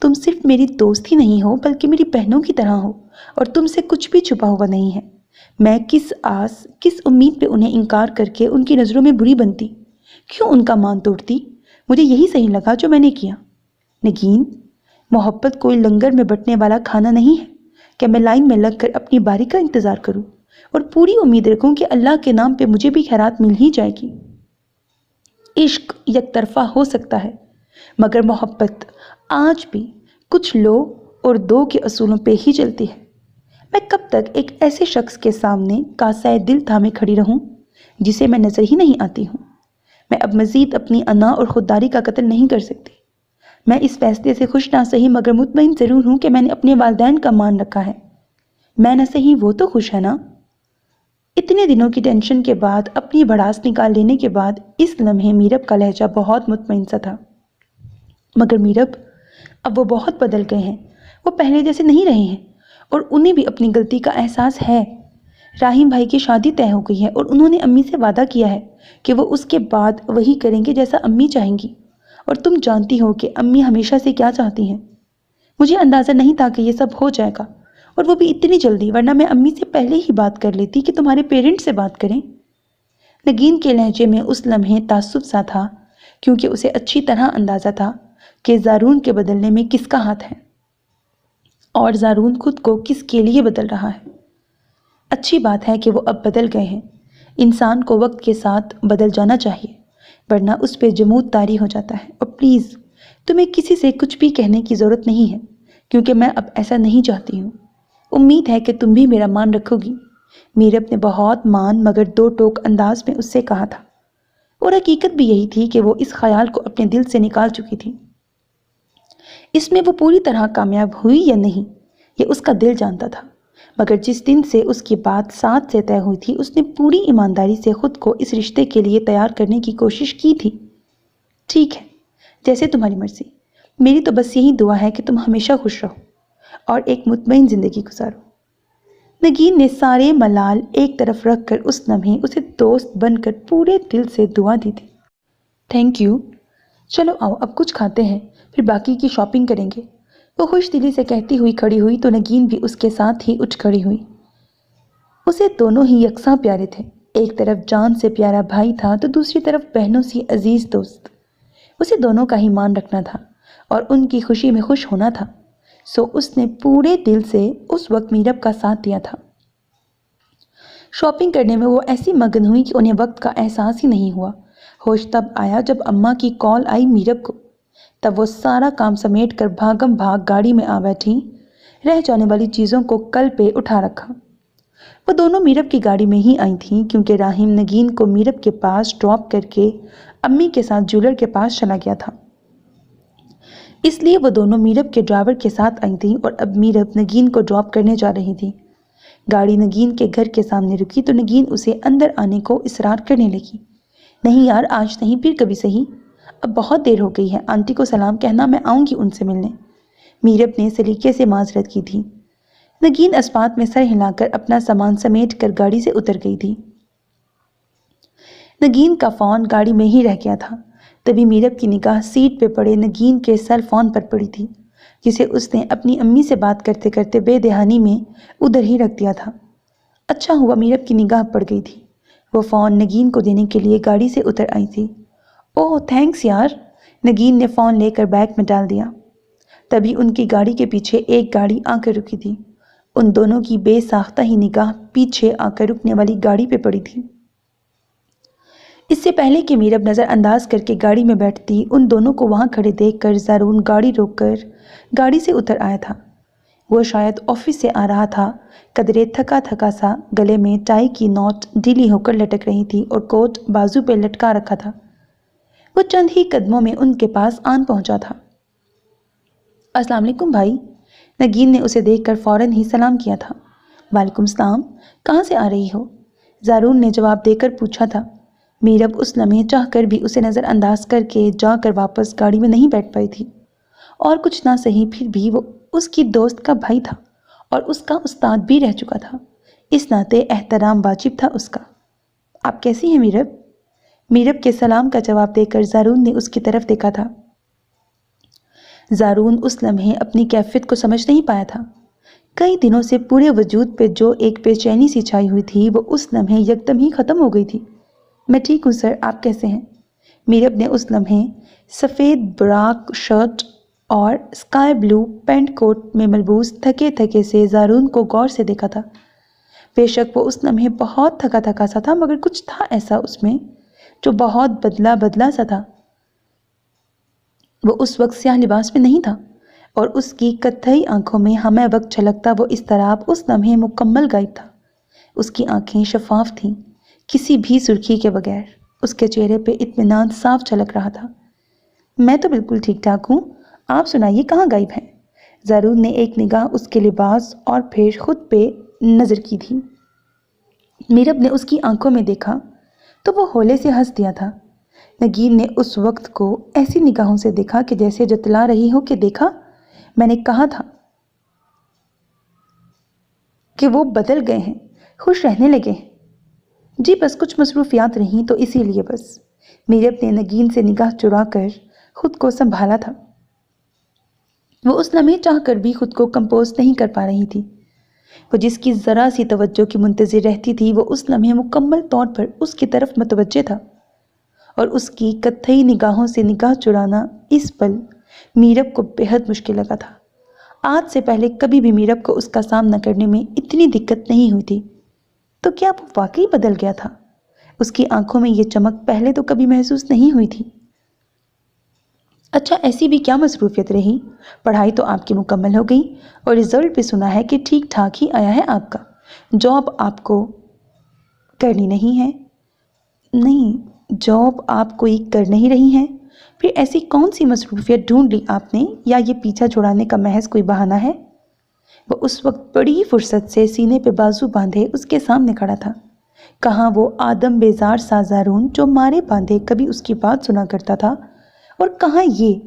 تم صرف میری دوست ہی نہیں ہو بلکہ میری بہنوں کی طرح ہو، اور تم سے کچھ بھی چھپا ہوا نہیں ہے۔ میں کس آس، کس امید پہ انہیں انکار کر کے ان کی نظروں میں بری بنتی؟ کیوں ان کا مان توڑتی؟ مجھے یہی صحیح لگا جو میں نے کیا۔ نگین، محبت کوئی لنگر میں بٹنے والا کھانا نہیں ہے کہ میں لائن میں لگ کر اپنی باری کا انتظار کروں اور پوری امید رکھوں کہ اللہ کے نام پہ مجھے بھی خیرات مل ہی جائے گی۔ عشق یک طرفہ ہو سکتا ہے، مگر محبت آج بھی کچھ لو اور دو کے اصولوں پہ ہی چلتی ہے۔ میں کب تک ایک ایسے شخص کے سامنے کاسہ دل تھامے کھڑی رہوں جسے میں نظر ہی نہیں آتی ہوں؟ میں اب مزید اپنی انا اور خودداری کا قتل نہیں کر سکتی۔ میں اس فیصلے سے خوش نہ سہی مگر مطمئن ضرور ہوں کہ میں نے اپنے والدین کا مان رکھا ہے۔ میں نہ سہی وہ تو خوش ہے نا؟ اتنے دنوں کی ٹینشن کے بعد، اپنی بھڑاس نکال لینے کے بعد، اس لمحے میرب کا لہجہ بہت مطمئن سا تھا۔ مگر میرب، اب وہ بہت بدل گئے ہیں۔ وہ پہلے جیسے نہیں رہے ہیں اور انہیں بھی اپنی غلطی کا احساس ہے۔ راہیم بھائی کی شادی طے ہو گئی ہے اور انہوں نے امی سے وعدہ کیا ہے کہ وہ اس کے بعد وہی کریں گے جیسا امی چاہیں گی، اور تم جانتی ہو کہ امی ہمیشہ سے کیا چاہتی ہیں۔ مجھے اندازہ نہیں تھا کہ یہ سب ہو جائے گا، اور وہ بھی اتنی جلدی، ورنہ میں امی سے پہلے ہی بات کر لیتی کہ تمہارے پیرنٹ سے بات کریں۔ نگین کے لہجے میں اس لمحے تعصب سا تھا، کیونکہ اسے اچھی طرح اندازہ تھا کہ زارون کے بدلنے میں کس کا ہاتھ ہے اور زارون خود کو کس کے لیے بدل رہا ہے۔ اچھی بات ہے کہ وہ اب بدل گئے ہیں۔ انسان کو وقت کے ساتھ بدل جانا چاہیے، ورنہ اس پہ جمود طاری ہو جاتا ہے۔ اور پلیز تمہیں کسی سے کچھ بھی کہنے کی ضرورت نہیں ہے، کیونکہ میں اب ایسا نہیں چاہتی ہوں۔ امید ہے کہ تم بھی میرا مان رکھو گی۔ میرب نے بہت مان مگر دو ٹوک انداز میں اس سے کہا تھا، اور حقیقت بھی یہی تھی کہ وہ اس خیال کو اپنے دل سے نکال چکی تھی۔ اس میں وہ پوری طرح کامیاب ہوئی یا نہیں، یہ اس کا دل جانتا تھا، مگر جس دن سے اس کی بات ساتھ سے طے ہوئی تھی، اس نے پوری ایمانداری سے خود کو اس رشتے کے لیے تیار کرنے کی کوشش کی تھی۔ ٹھیک ہے، جیسے تمہاری مرضی۔ میری تو بس یہی دعا ہے کہ تم ہمیشہ خوش رہو اور ایک مطمئن زندگی گزارو۔ نگین نے سارے ملال ایک طرف رکھ کر اس لمحے اسے دوست بن کر پورے دل سے دعا دی تھی۔ Thank you. چلو آؤ اب کچھ کھاتے ہیں، پھر باقی کی شاپنگ کریں گے۔ وہ خوش دلی سے کہتی ہوئی کھڑی ہوئی تو نگین بھی اس کے ساتھ ہی اٹھ کھڑی ہوئی۔ اسے دونوں ہی یکساں پیارے تھے۔ ایک طرف جان سے پیارا بھائی تھا تو دوسری طرف بہنوں سی عزیز دوست۔ اسے دونوں کا ہی مان رکھنا تھا اور ان کی خوشی میں خوش ہونا تھا، سو اس نے پورے دل سے اس وقت میرب کا ساتھ دیا تھا۔ شاپنگ کرنے میں وہ ایسی مگن ہوئی کہ انہیں وقت کا احساس ہی نہیں ہوا۔ ہوش تب آیا جب اماں کی کال آئی میرب کو، تب وہ سارا کام سمیٹ کر بھاگم بھاگ گاڑی میں آ بیٹھی، رہ جانے والی چیزوں کو کل پہ اٹھا رکھا۔ وہ دونوں میرب کی گاڑی میں ہی آئی تھیں کیونکہ راہیم نگین کو میرب کے پاس ڈراپ کر کے امی کے ساتھ جولر کے پاس چلا گیا تھا، اس لیے وہ دونوں میرب کے ڈرائیور کے ساتھ آئی تھیں اور اب میرب نگین کو ڈراپ کرنے جا رہی تھی۔ گاڑی نگین کے گھر کے سامنے رکی تو نگین اسے اندر آنے کو اصرار کرنے لگی۔ نہیں یار، آج نہیں، پھر کبھی صحیح، اب بہت دیر ہو گئی ہے، آنٹی کو سلام کہنا، میں آؤں گی ان سے ملنے۔ میرب نے سلیقے سے معذرت کی تھی۔ نگین اسپات میں سر ہلا کر اپنا سامان سمیٹ کر گاڑی سے اتر گئی تھی۔ نگین کا فون گاڑی میں ہی رہ گیا تھا، تبھی میرب کی نگاہ سیٹ پہ پڑے نگین کے سیل فون پر پڑی تھی۔ جسے اس نے اپنی امی سے بات کرتے کرتے بے دہانی میں ادھر ہی رکھ دیا تھا۔ اچھا ہوا میرب کی نگاہ پڑ گئی تھی۔ وہ فون نگین کو دینے کے لیے گاڑی سے اتر آئی تھی۔ اوہ تھینکس یار، نگین نے فون لے کر بیگ میں ڈال دیا۔ تبھی ان کی گاڑی کے پیچھے ایک گاڑی آ کر رکی تھی۔ ان دونوں کی بے ساختہ ہی نگاہ پیچھے آ کر رکنے والی گاڑی پہ پڑی تھی۔ اس سے پہلے کہ میرب نظر انداز کر کے گاڑی میں بیٹھتی، ان دونوں کو وہاں کھڑے دیکھ کر زارون گاڑی روک کر گاڑی سے اتر آیا تھا۔ وہ شاید آفس سے آ رہا تھا، قدرے تھکا تھکا سا، گلے میں ٹائی کی نوٹ ڈھیلی ہو کر لٹک رہی تھی اور کوٹ بازو پہ لٹکا رکھا تھا۔ وہ چند ہی قدموں میں ان کے پاس آن پہنچا تھا۔ السلام علیکم بھائی، نگین نے اسے دیکھ کر فوراً ہی سلام کیا تھا۔ وعلیکم السلام، کہاں سے آ رہی ہو؟ زارون نے جواب دے کر پوچھا تھا۔ میرب اس لمحے چاہ کر بھی اسے نظر انداز کر کے جا کر واپس گاڑی میں نہیں بیٹھ پائی تھی۔ اور کچھ نہ سہی پھر بھی وہ اس کی دوست کا بھائی تھا اور اس کا استاد بھی رہ چکا تھا، اس ناطے احترام واجب تھا اس کا۔ آپ کیسی ہیں میرب؟ میرب کے سلام کا جواب دے کر زارون نے اس کی طرف دیکھا تھا۔ زارون اس لمحے اپنی کیفیت کو سمجھ نہیں پایا تھا۔ کئی دنوں سے پورے وجود پہ جو ایک بے چینی سی چھائی ہوئی تھی وہ اس لمحے یکدم ہی ختم ہو گئی تھی۔ میں ٹھیک ہوں سر، آپ کیسے ہیں؟ میرب نے اس لمحے سفید براک شرٹ اور اسکائی بلو پینٹ کوٹ میں ملبوس تھکے تھکے سے زارون کو غور سے دیکھا تھا۔ بے شک وہ اس لمحے بہت تھکا تھکا سا تھا، مگر کچھ تھا ایسا اس میں جو بہت بدلا بدلا سا تھا۔ وہ اس وقت سیاہ لباس میں نہیں تھا اور اس کی کتھئی آنکھوں میں ہمہ وقت چھلکتا وہ اضطراب اس لمحے مکمل غائب تھا۔ اس کی آنکھیں شفاف تھیں، کسی بھی سرخی کے بغیر۔ اس کے چہرے پہ اطمینان صاف چھلک رہا تھا۔ میں تو بالکل ٹھیک ٹھاک ہوں، آپ سنائیے کہاں غائب ہیں؟ زارون نے ایک نگاہ اس کے لباس اور پھر خود پہ نظر کی تھی۔ میرب نے اس کی آنکھوں میں دیکھا تو وہ ہولے سے ہنس دیا تھا۔ نگین نے اس وقت کو ایسی نگاہوں سے دیکھا کہ جیسے جتلا رہی ہو کہ دیکھا، میں نے کہا تھا کہ وہ بدل گئے ہیں، خوش رہنے لگے ہیں۔ جی بس کچھ مصروفیات رہیں تو اسی لیے بس۔ میرب نے نگین سے نگاہ چرا کر خود کو سنبھالا تھا۔ وہ اس لمحے چاہ کر بھی خود کو کمپوز نہیں کر پا رہی تھی۔ وہ جس کی ذرا سی توجہ کی منتظر رہتی تھی وہ اس لمحے مکمل طور پر اس کی طرف متوجہ تھا، اور اس کی کتھئی نگاہوں سے نگاہ چرانا اس پل میرب کو بہت مشکل لگا تھا۔ آج سے پہلے کبھی بھی میرب کو اس کا سامنا کرنے میں اتنی دقت نہیں ہوئی تھی۔ تو کیا وہ واقعی بدل گیا تھا؟ اس کی آنکھوں میں یہ چمک پہلے تو کبھی محسوس نہیں ہوئی تھی۔ اچھا ایسی بھی کیا مصروفیت رہی؟ پڑھائی تو آپ کی مکمل ہو گئی اور رزلٹ بھی سنا ہے کہ ٹھیک ٹھاک ہی آیا ہے آپ کا۔ جاب آپ کو کرنی نہیں ہے؟ نہیں، جاب آپ کوئی کر نہیں رہی ہیں؟ پھر ایسی کون سی مصروفیت ڈھونڈ لی آپ نے، یا یہ پیچھا چھڑانے کا محض کوئی بہانہ ہے؟ وہ اس وقت بڑی فرصت سے سینے پہ بازو باندھے اس کے سامنے کھڑا تھا۔ کہاں وہ آدم بیزار سا زارون جو مارے باندھے کبھی اس کی بات سنا کرتا تھا، اور کہاں یہ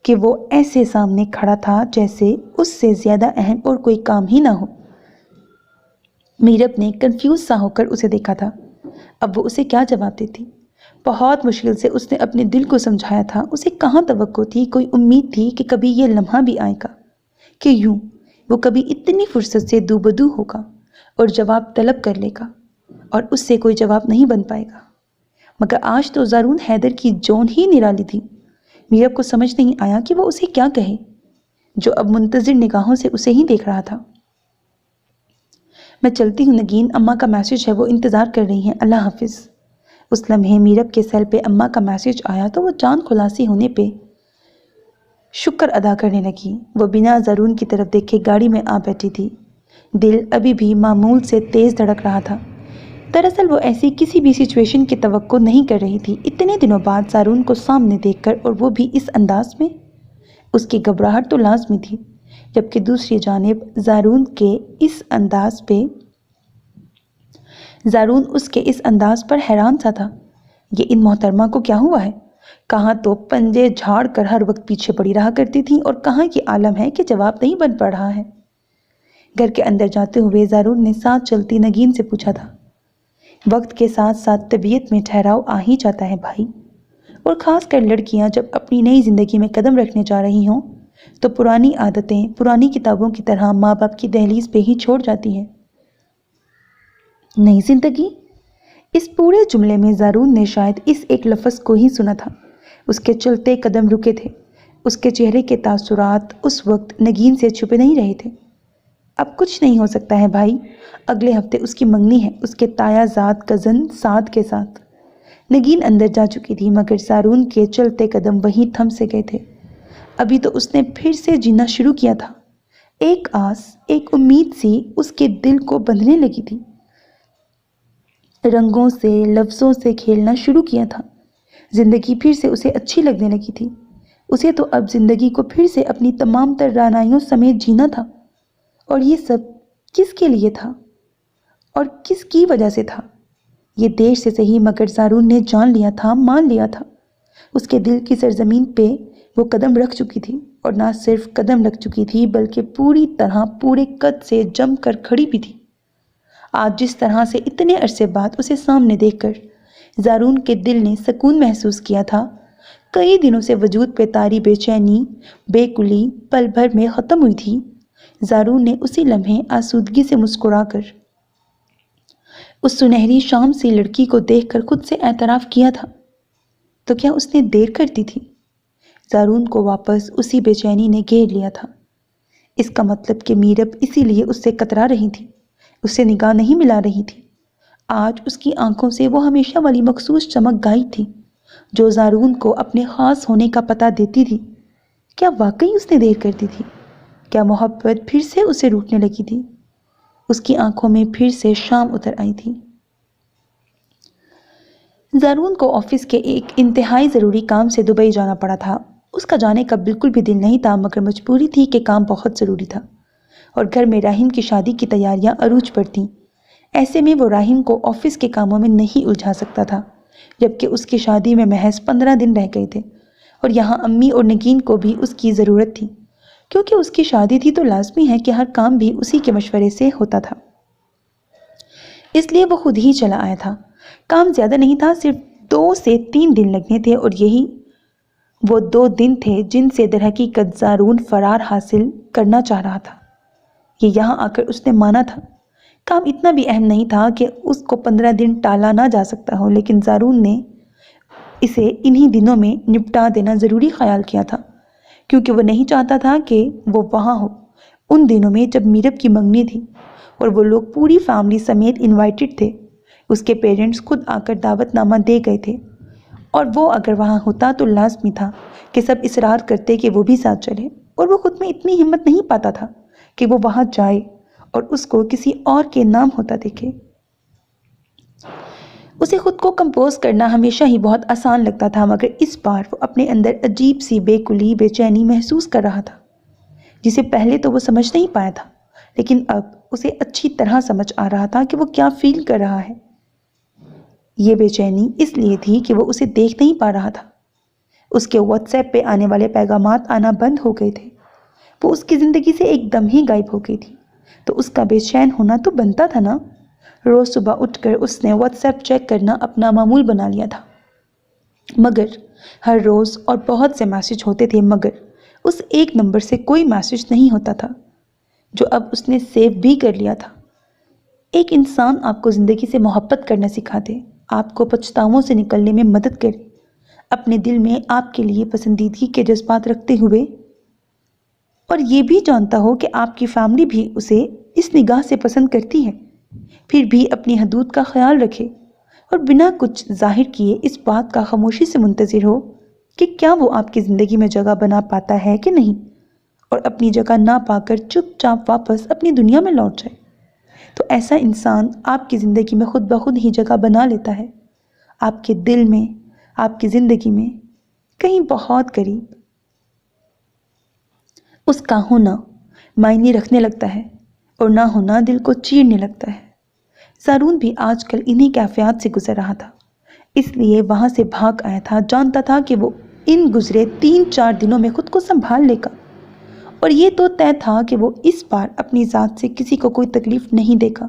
کہ وہ ایسے سامنے کھڑا تھا جیسے اس سے زیادہ اہم اور کوئی کام ہی نہ ہو۔ میرب نے کنفیوز سا ہو کر اسے دیکھا تھا۔ اب وہ اسے کیا جواب دیتی؟ بہت مشکل سے اس نے اپنے دل کو سمجھایا تھا۔ اسے کہاں توقع تھی، کوئی امید تھی کہ کبھی یہ لمحہ بھی آئے گا کہ یوں وہ کبھی اتنی فرصت سے دو بدو ہوگا اور جواب طلب کر لے گا، اور اس سے کوئی جواب نہیں بن پائے گا۔ مگر آج تو زارون حیدر کی جون ہی نرالی تھی۔ میرب کو سمجھ نہیں آیا کہ وہ اسے کیا کہے، جو اب منتظر نگاہوں سے اسے ہی دیکھ رہا تھا۔ میں چلتی ہوں نگین، اماں کا میسج ہے، وہ انتظار کر رہی ہیں، اللہ حافظ۔ اس لمحے میرب کے سیل پہ اماں کا میسج آیا تو وہ چاند خلاصی ہونے پہ شکر ادا کرنے لگی۔ وہ بنا زارون کی طرف دیکھے گاڑی میں آ بیٹھی تھی۔ دل ابھی بھی معمول سے تیز دھڑک رہا تھا۔ دراصل وہ ایسی کسی بھی سچویشن کی توقع نہیں کر رہی تھی۔ اتنے دنوں بعد زارون کو سامنے دیکھ کر، اور وہ بھی اس انداز میں، اس کی گھبراہٹ تو لازمی تھی، جبکہ دوسری جانب زارون اس کے اس انداز پر حیران سا تھا۔ یہ ان محترمہ کو کیا ہوا ہے؟ کہاں تو پنجے جھاڑ کر ہر وقت پیچھے پڑی رہا کرتی تھی، اور کہاں یہ عالم ہے کہ جواب نہیں بن پڑ رہا ہے۔ گھر کے اندر جاتے ہوئے زارون نے ساتھ چلتی نگین سے پوچھا تھا، وقت کے ساتھ ساتھ طبیعت میں ٹھہراؤ آ ہی جاتا ہے بھائی، اور خاص کر لڑکیاں جب اپنی نئی زندگی میں قدم رکھنے جا رہی ہوں تو پرانی عادتیں پرانی کتابوں کی طرح ماں باپ کی دہلیز پہ ہی چھوڑ جاتی ہیں۔ نئی زندگی؟ اس پورے جملے میں زارون نے شاید اس ایک لفظ کو ہی سنا تھا۔ اس کے چلتے قدم رکے تھے، اس کے چہرے کے تاثرات اس وقت نگین سے چھپے نہیں رہے تھے۔ اب کچھ نہیں ہو سکتا ہے بھائی، اگلے ہفتے اس کی منگنی ہے، اس کے تایا زاد کزن سعد کے ساتھ۔ نگین اندر جا چکی تھی مگر زارون کے چلتے قدم وہیں تھم سے گئے تھے۔ ابھی تو اس نے پھر سے جینا شروع کیا تھا۔ ایک آس، ایک امید سی اس کے دل کو بندھنے لگی تھی۔ رنگوں سے، لفظوں سے کھیلنا شروع کیا تھا۔ زندگی پھر سے اسے اچھی لگنے لگی تھی۔ اسے تو اب زندگی کو پھر سے اپنی تمام تر رعنائیوں سمیت جینا تھا۔ اور یہ سب کس کے لیے تھا اور کس کی وجہ سے تھا؟ یہ دیر سے صحیح مگر زارون نے جان لیا تھا، مان لیا تھا۔ اس کے دل کی سرزمین پہ وہ قدم رکھ چکی تھی، اور نہ صرف قدم رکھ چکی تھی بلکہ پوری طرح پورے قد سے جم کر کھڑی بھی تھی۔ آج جس طرح سے اتنے عرصے بعد اسے سامنے دیکھ کر زارون کے دل نے سکون محسوس کیا تھا، کئی دنوں سے وجود پہ طاری بے چینی، بے کلی پل بھر میں ختم ہوئی تھی۔ زارون نے اسی لمحے آسودگی سے مسکرا کر اس سنہری شام سی لڑکی کو دیکھ کر خود سے اعتراف کیا تھا۔ تو کیا اس نے دیر کر دی تھی؟ زارون کو واپس اسی بے چینی نے گھیر لیا تھا۔ اس کا مطلب کہ میرب اسی لیے اس سے کترا رہی تھی، اس سے نگاہ نہیں ملا رہی تھی۔ آج اس کی آنکھوں سے وہ ہمیشہ والی مخصوص چمک غائب تھی جو زارون کو اپنے خاص ہونے کا پتہ دیتی تھی۔ کیا واقعی اس نے دیر کر دی تھی؟ کیا محبت پھر سے اسے روٹنے لگی تھی؟ اس کی آنکھوں میں پھر سے شام اتر آئی تھی۔ زارون کو آفس کے ایک انتہائی ضروری کام سے دبئی جانا پڑا تھا۔ اس کا جانے کا بالکل بھی دل نہیں تھا مگر مجبوری تھی کہ کام بہت ضروری تھا، اور گھر میں راہیم کی شادی کی تیاریاں عروج پر تھیں۔ ایسے میں وہ راہیم کو آفس کے کاموں میں نہیں الجھا سکتا تھا، جبکہ اس کی شادی میں محض 15 دن رہ گئے تھے، اور یہاں امی اور نگین کو بھی اس کی ضرورت تھی۔ کیونکہ اس کی شادی تھی تو لازمی ہے کہ ہر کام بھی اسی کے مشورے سے ہوتا تھا، اس لیے وہ خود ہی چلا آیا تھا۔ کام زیادہ نہیں تھا، صرف 2 سے 3 دن لگنے تھے، اور یہی وہ 2 دن تھے جن سے در حقیقت زارون فرار حاصل کرنا چاہ رہا تھا۔ یہ یہاں آ کر اس نے مانا تھا۔ کام اتنا بھی اہم نہیں تھا کہ اس کو 15 دن ٹالا نہ جا سکتا ہو، لیکن زارون نے اسے انہی دنوں میں نپٹا دینا ضروری خیال کیا تھا، کیونکہ وہ نہیں چاہتا تھا کہ وہ وہاں ہو ان دنوں میں جب میرب کی منگنی تھی، اور وہ لوگ پوری فیملی سمیت انوائٹڈ تھے۔ اس کے پیرنٹس خود آ کر دعوت نامہ دے گئے تھے، اور وہ اگر وہاں ہوتا تو لازمی تھا کہ سب اصرار کرتے کہ وہ بھی ساتھ چلے، اور وہ خود میں اتنی ہمت نہیں پاتا تھا کہ وہ وہاں جائے اور اس کو کسی اور کے نام ہوتا دیکھے۔ اسے خود کو کمپوز کرنا ہمیشہ ہی بہت آسان لگتا تھا، مگر اس بار وہ اپنے اندر عجیب سی بے کلی، بے چینی محسوس کر رہا تھا، جسے پہلے تو وہ سمجھ نہیں پایا تھا، لیکن اب اسے اچھی طرح سمجھ آ رہا تھا کہ وہ کیا فیل کر رہا ہے۔ یہ بے چینی اس لیے تھی کہ وہ اسے دیکھ نہیں پا رہا تھا۔ اس کے واٹس ایپ پہ آنے والے پیغامات آنا بند ہو گئے تھے، وہ اس کی زندگی سے ایک دم ہی غائب ہو گئی تھی، تو اس کا بے چین ہونا تو بنتا تھا نا۔ روز صبح اٹھ کر اس نے واٹس ایپ چیک کرنا اپنا معمول بنا لیا تھا، مگر ہر روز اور بہت سے میسج ہوتے تھے، مگر اس ایک نمبر سے کوئی میسج نہیں ہوتا تھا جو اب اس نے سیو بھی کر لیا تھا۔ ایک انسان آپ کو زندگی سے محبت کرنا سکھا دے، آپ کو پچھتاووں سے نکلنے میں مدد کرے، اپنے دل میں آپ کے لیے پسندیدگی کے جذبات رکھتے ہوئے، اور یہ بھی جانتا ہو کہ آپ کی فیملی بھی اسے اس نگاہ سے پسند کرتی ہے، پھر بھی اپنی حدود کا خیال رکھے، اور بنا کچھ ظاہر کیے اس بات کا خاموشی سے منتظر ہو کہ کیا وہ آپ کی زندگی میں جگہ بنا پاتا ہے کہ نہیں، اور اپنی جگہ نہ پا کر چپ چاپ واپس اپنی دنیا میں لوٹ جائے، تو ایسا انسان آپ کی زندگی میں خود بخود ہی جگہ بنا لیتا ہے، آپ کے دل میں، آپ کی زندگی میں، کہیں بہت قریب۔ اس کا ہونا معنی رکھنے لگتا ہے، اور نہ ہونا دل کو چیرنے لگتا ہے۔ زارون بھی آج کل انہی کیفیات سے گزر رہا تھا، اس لیے وہاں سے بھاگ آیا تھا۔ جانتا تھا کہ وہ ان گزرے 3-4 دنوں میں خود کو سنبھال لے گا، اور یہ تو طے تھا کہ وہ اس بار اپنی ذات سے کسی کو کوئی تکلیف نہیں دے گا۔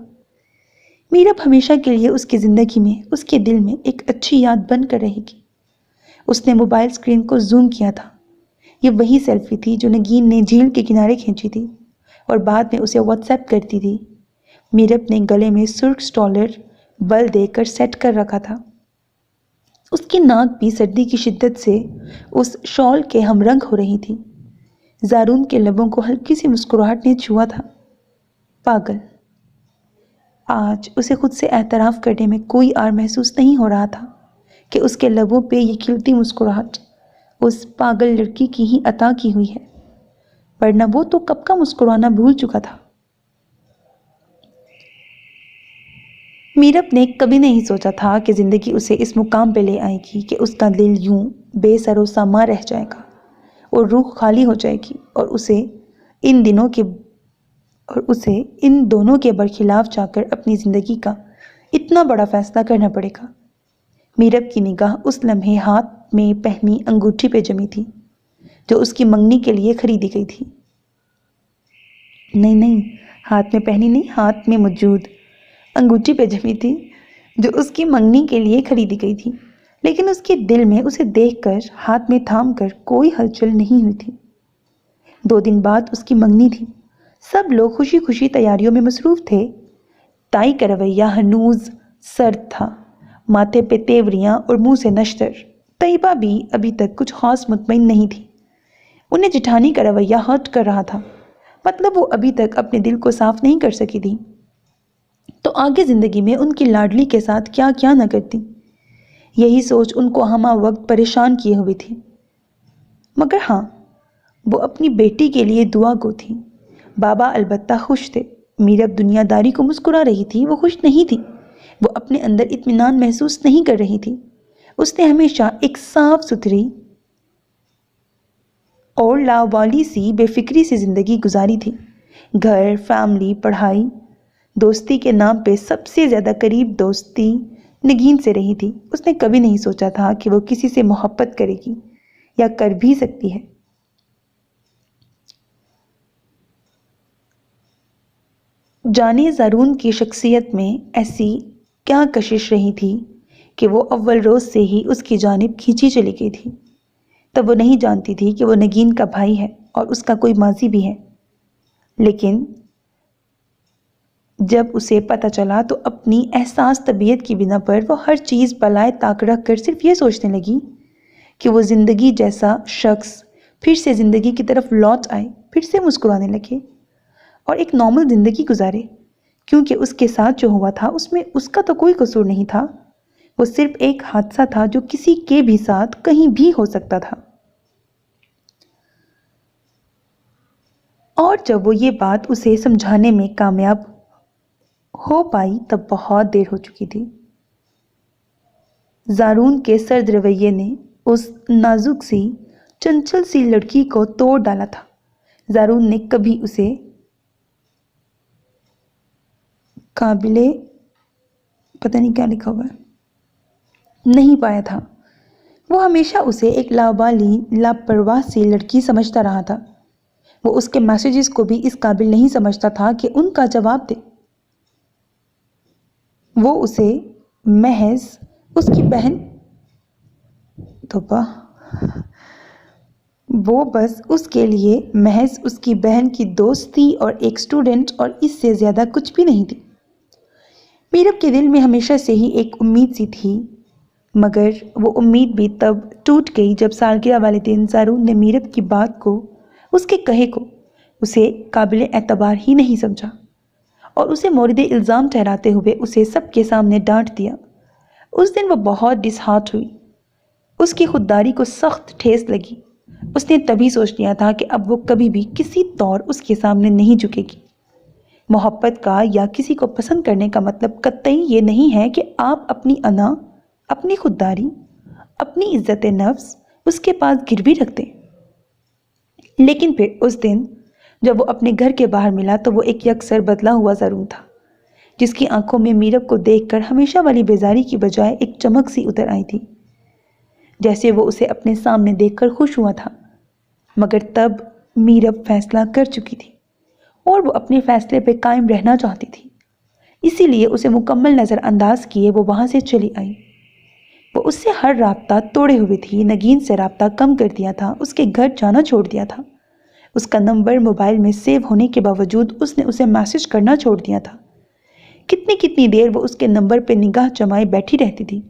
میرب ہمیشہ کے لیے اس کی زندگی میں، اس کے دل میں ایک اچھی یاد بن کر رہے گی۔ اس نے موبائل اسکرین کو زوم کیا تھا۔ یہ وہی سیلفی تھی جو نگین نے جھیل کے کنارے کھینچی تھی اور بعد میں اسے واٹس ایپ کرتی تھی۔ میرب نے گلے میں سرخ سٹالر بل دے کر سیٹ کر رکھا تھا۔ اس کی ناک بھی سردی کی شدت سے اس شال کے ہم رنگ ہو رہی تھی۔ زارون کے لبوں کو ہلکی سی مسکراہٹ نے چھوا تھا۔ پاگل۔ آج اسے خود سے اعتراف کرنے میں کوئی عار محسوس نہیں ہو رہا تھا کہ اس کے لبوں پہ یہ کھلتی مسکراہٹ اس پاگل لڑکی کی ہی عطا کی ہوئی ہے، ورنہ وہ تو کب کا مسکرانا بھول چکا تھا۔ میرب نے کبھی نہیں سوچا تھا کہ زندگی اسے اس مقام پہ لے آئے گی کہ اس کا دل یوں بے سر و سامان رہ جائے گا اور روح خالی ہو جائے گی اور اسے ان دونوں کے برخلاف جا کر اپنی زندگی کا اتنا بڑا فیصلہ کرنا پڑے گا۔ میرب کی نگاہ اس لمحے ہاتھ میں پہنی انگوٹھی پہ جمی تھی جو اس کی منگنی کے لیے خریدی گئی تھی۔ نہیں، ہاتھ میں پہنی نہیں، ہاتھ میں موجود انگوٹھی پہ جمی تھی جو اس کی منگنی کے لیے خریدی گئی تھی، لیکن اس کے دل میں اسے دیکھ کر ہاتھ میں تھام کر کوئی ہلچل نہیں ہوئی تھی۔ 2 دن بعد اس کی منگنی تھی۔ سب لوگ خوشی خوشی تیاریوں میں مصروف تھے۔ تائی کا رویہ ہنوز سرد تھا، ماتھے پہ تیوریاں اور منہ سے نشتر۔ طیبہ بھی ابھی تک کچھ خاص مطمئن نہیں تھی۔ انہیں جٹھانی کا رویہ ہرٹ کر رہا تھا، مطلب وہ ابھی تک اپنے دل کو صاف نہیں کر سکی تھی، تو آگے زندگی میں ان کی لاڈلی کے ساتھ کیا کیا نہ کرتی۔ یہی سوچ ان کو ہمہ وقت پریشان کیے ہوئے تھی۔ مگر ہاں، وہ اپنی بیٹی کے لیے دعا گو تھی۔ بابا البتہ خوش تھے۔ میرب دنیا داری کو مسکرا رہی تھی، وہ خوش نہیں تھی۔ وہ اپنے اندر اطمینان محسوس نہیں کر رہی تھی۔ اس نے ہمیشہ ایک صاف ستھری اور لاوالی سی بے فکری سی زندگی گزاری تھی۔ گھر، فیملی، پڑھائی، دوستی کے نام پہ سب سے زیادہ قریب دوستی نگین سے رہی تھی۔ اس نے کبھی نہیں سوچا تھا کہ وہ کسی سے محبت کرے گی یا کر بھی سکتی ہے۔ جانے زارون کی شخصیت میں ایسی کیا کشش رہی تھی کہ وہ اول روز سے ہی اس کی جانب کھینچی چلی گئی تھی۔ تب وہ نہیں جانتی تھی کہ وہ نگین کا بھائی ہے اور اس کا کوئی ماضی بھی ہے، لیکن جب اسے پتہ چلا تو اپنی احساس طبیعت کی بنا پر وہ ہر چیز بالائے طاق رکھ کر صرف یہ سوچنے لگی کہ وہ زندگی جیسا شخص پھر سے زندگی کی طرف لوٹ آئے، پھر سے مسکرانے لگے اور ایک نارمل زندگی گزارے، کیونکہ اس کے ساتھ جو ہوا تھا اس میں اس کا تو کوئی قصور نہیں تھا۔ وہ صرف ایک حادثہ تھا جو کسی کے بھی ساتھ کہیں بھی ہو سکتا تھا۔ اور جب وہ یہ بات اسے سمجھانے میں کامیاب ہو پائی تب بہت دیر ہو چکی تھی۔ زارون کے سرد رویے نے اس نازک سی چنچل سی لڑکی کو توڑ ڈالا تھا۔ زارون نے کبھی اسے قابل پتہ نہیں کیا لکھا ہوا ہے نہیں پایا تھا۔ وہ ہمیشہ اسے ایک لابالی لاپرواہ سی لڑکی سمجھتا رہا تھا۔ وہ اس کے میسیجز کو بھی اس قابل نہیں سمجھتا تھا کہ ان کا جواب دے۔ وہ اسے محض اس کی بہن وہ بس اس کے لیے محض اس کی بہن کی دوست تھی اور ایک اسٹوڈنٹ، اور اس سے زیادہ کچھ بھی نہیں تھی۔ میرب کے دل میں ہمیشہ سے ہی ایک امید سی تھی، مگر وہ امید بھی تب ٹوٹ گئی جب سالگرہ والے دن زارون نے میرب کی بات کو، اس کے کہے کو، اسے قابل اعتبار ہی نہیں سمجھا اور اسے مورد الزام ٹھہراتے ہوئے اسے سب کے سامنے ڈانٹ دیا۔ اس دن وہ بہت ڈس ہارٹ ہوئی۔ اس کی خودداری کو سخت ٹھیس لگی۔ اس نے تبھی سوچ لیا تھا کہ اب وہ کبھی بھی کسی طور اس کے سامنے نہیں جھکے گی۔ محبت کا یا کسی کو پسند کرنے کا مطلب قطعی یہ نہیں ہے کہ آپ اپنی انا، اپنی خودداری، اپنی عزت نفس اس کے پاس گروی رکھ دیں۔ لیکن پھر اس دن جب وہ اپنے گھر کے باہر ملا تو وہ ایک یکسر بدلا ہوا زارون تھا، جس کی آنکھوں میں میرب کو دیکھ کر ہمیشہ والی بیزاری کی بجائے ایک چمک سی اتر آئی تھی، جیسے وہ اسے اپنے سامنے دیکھ کر خوش ہوا تھا۔ مگر تب میرب فیصلہ کر چکی تھی اور وہ اپنے فیصلے پہ قائم رہنا چاہتی تھی، اسی لیے اسے مکمل نظر انداز کیے وہ وہاں سے چلی آئی۔ وہ اس سے ہر رابطہ توڑے ہوئے تھی، نگین سے رابطہ کم کر دیا تھا، اس کے گھر جانا چھوڑ دیا تھا۔ اس کا نمبر موبائل میں سیو ہونے کے باوجود اس نے اسے میسج کرنا چھوڑ دیا تھا۔ کتنی دیر وہ اس کے نمبر پہ نگاہ جمائے بیٹھی رہتی تھی۔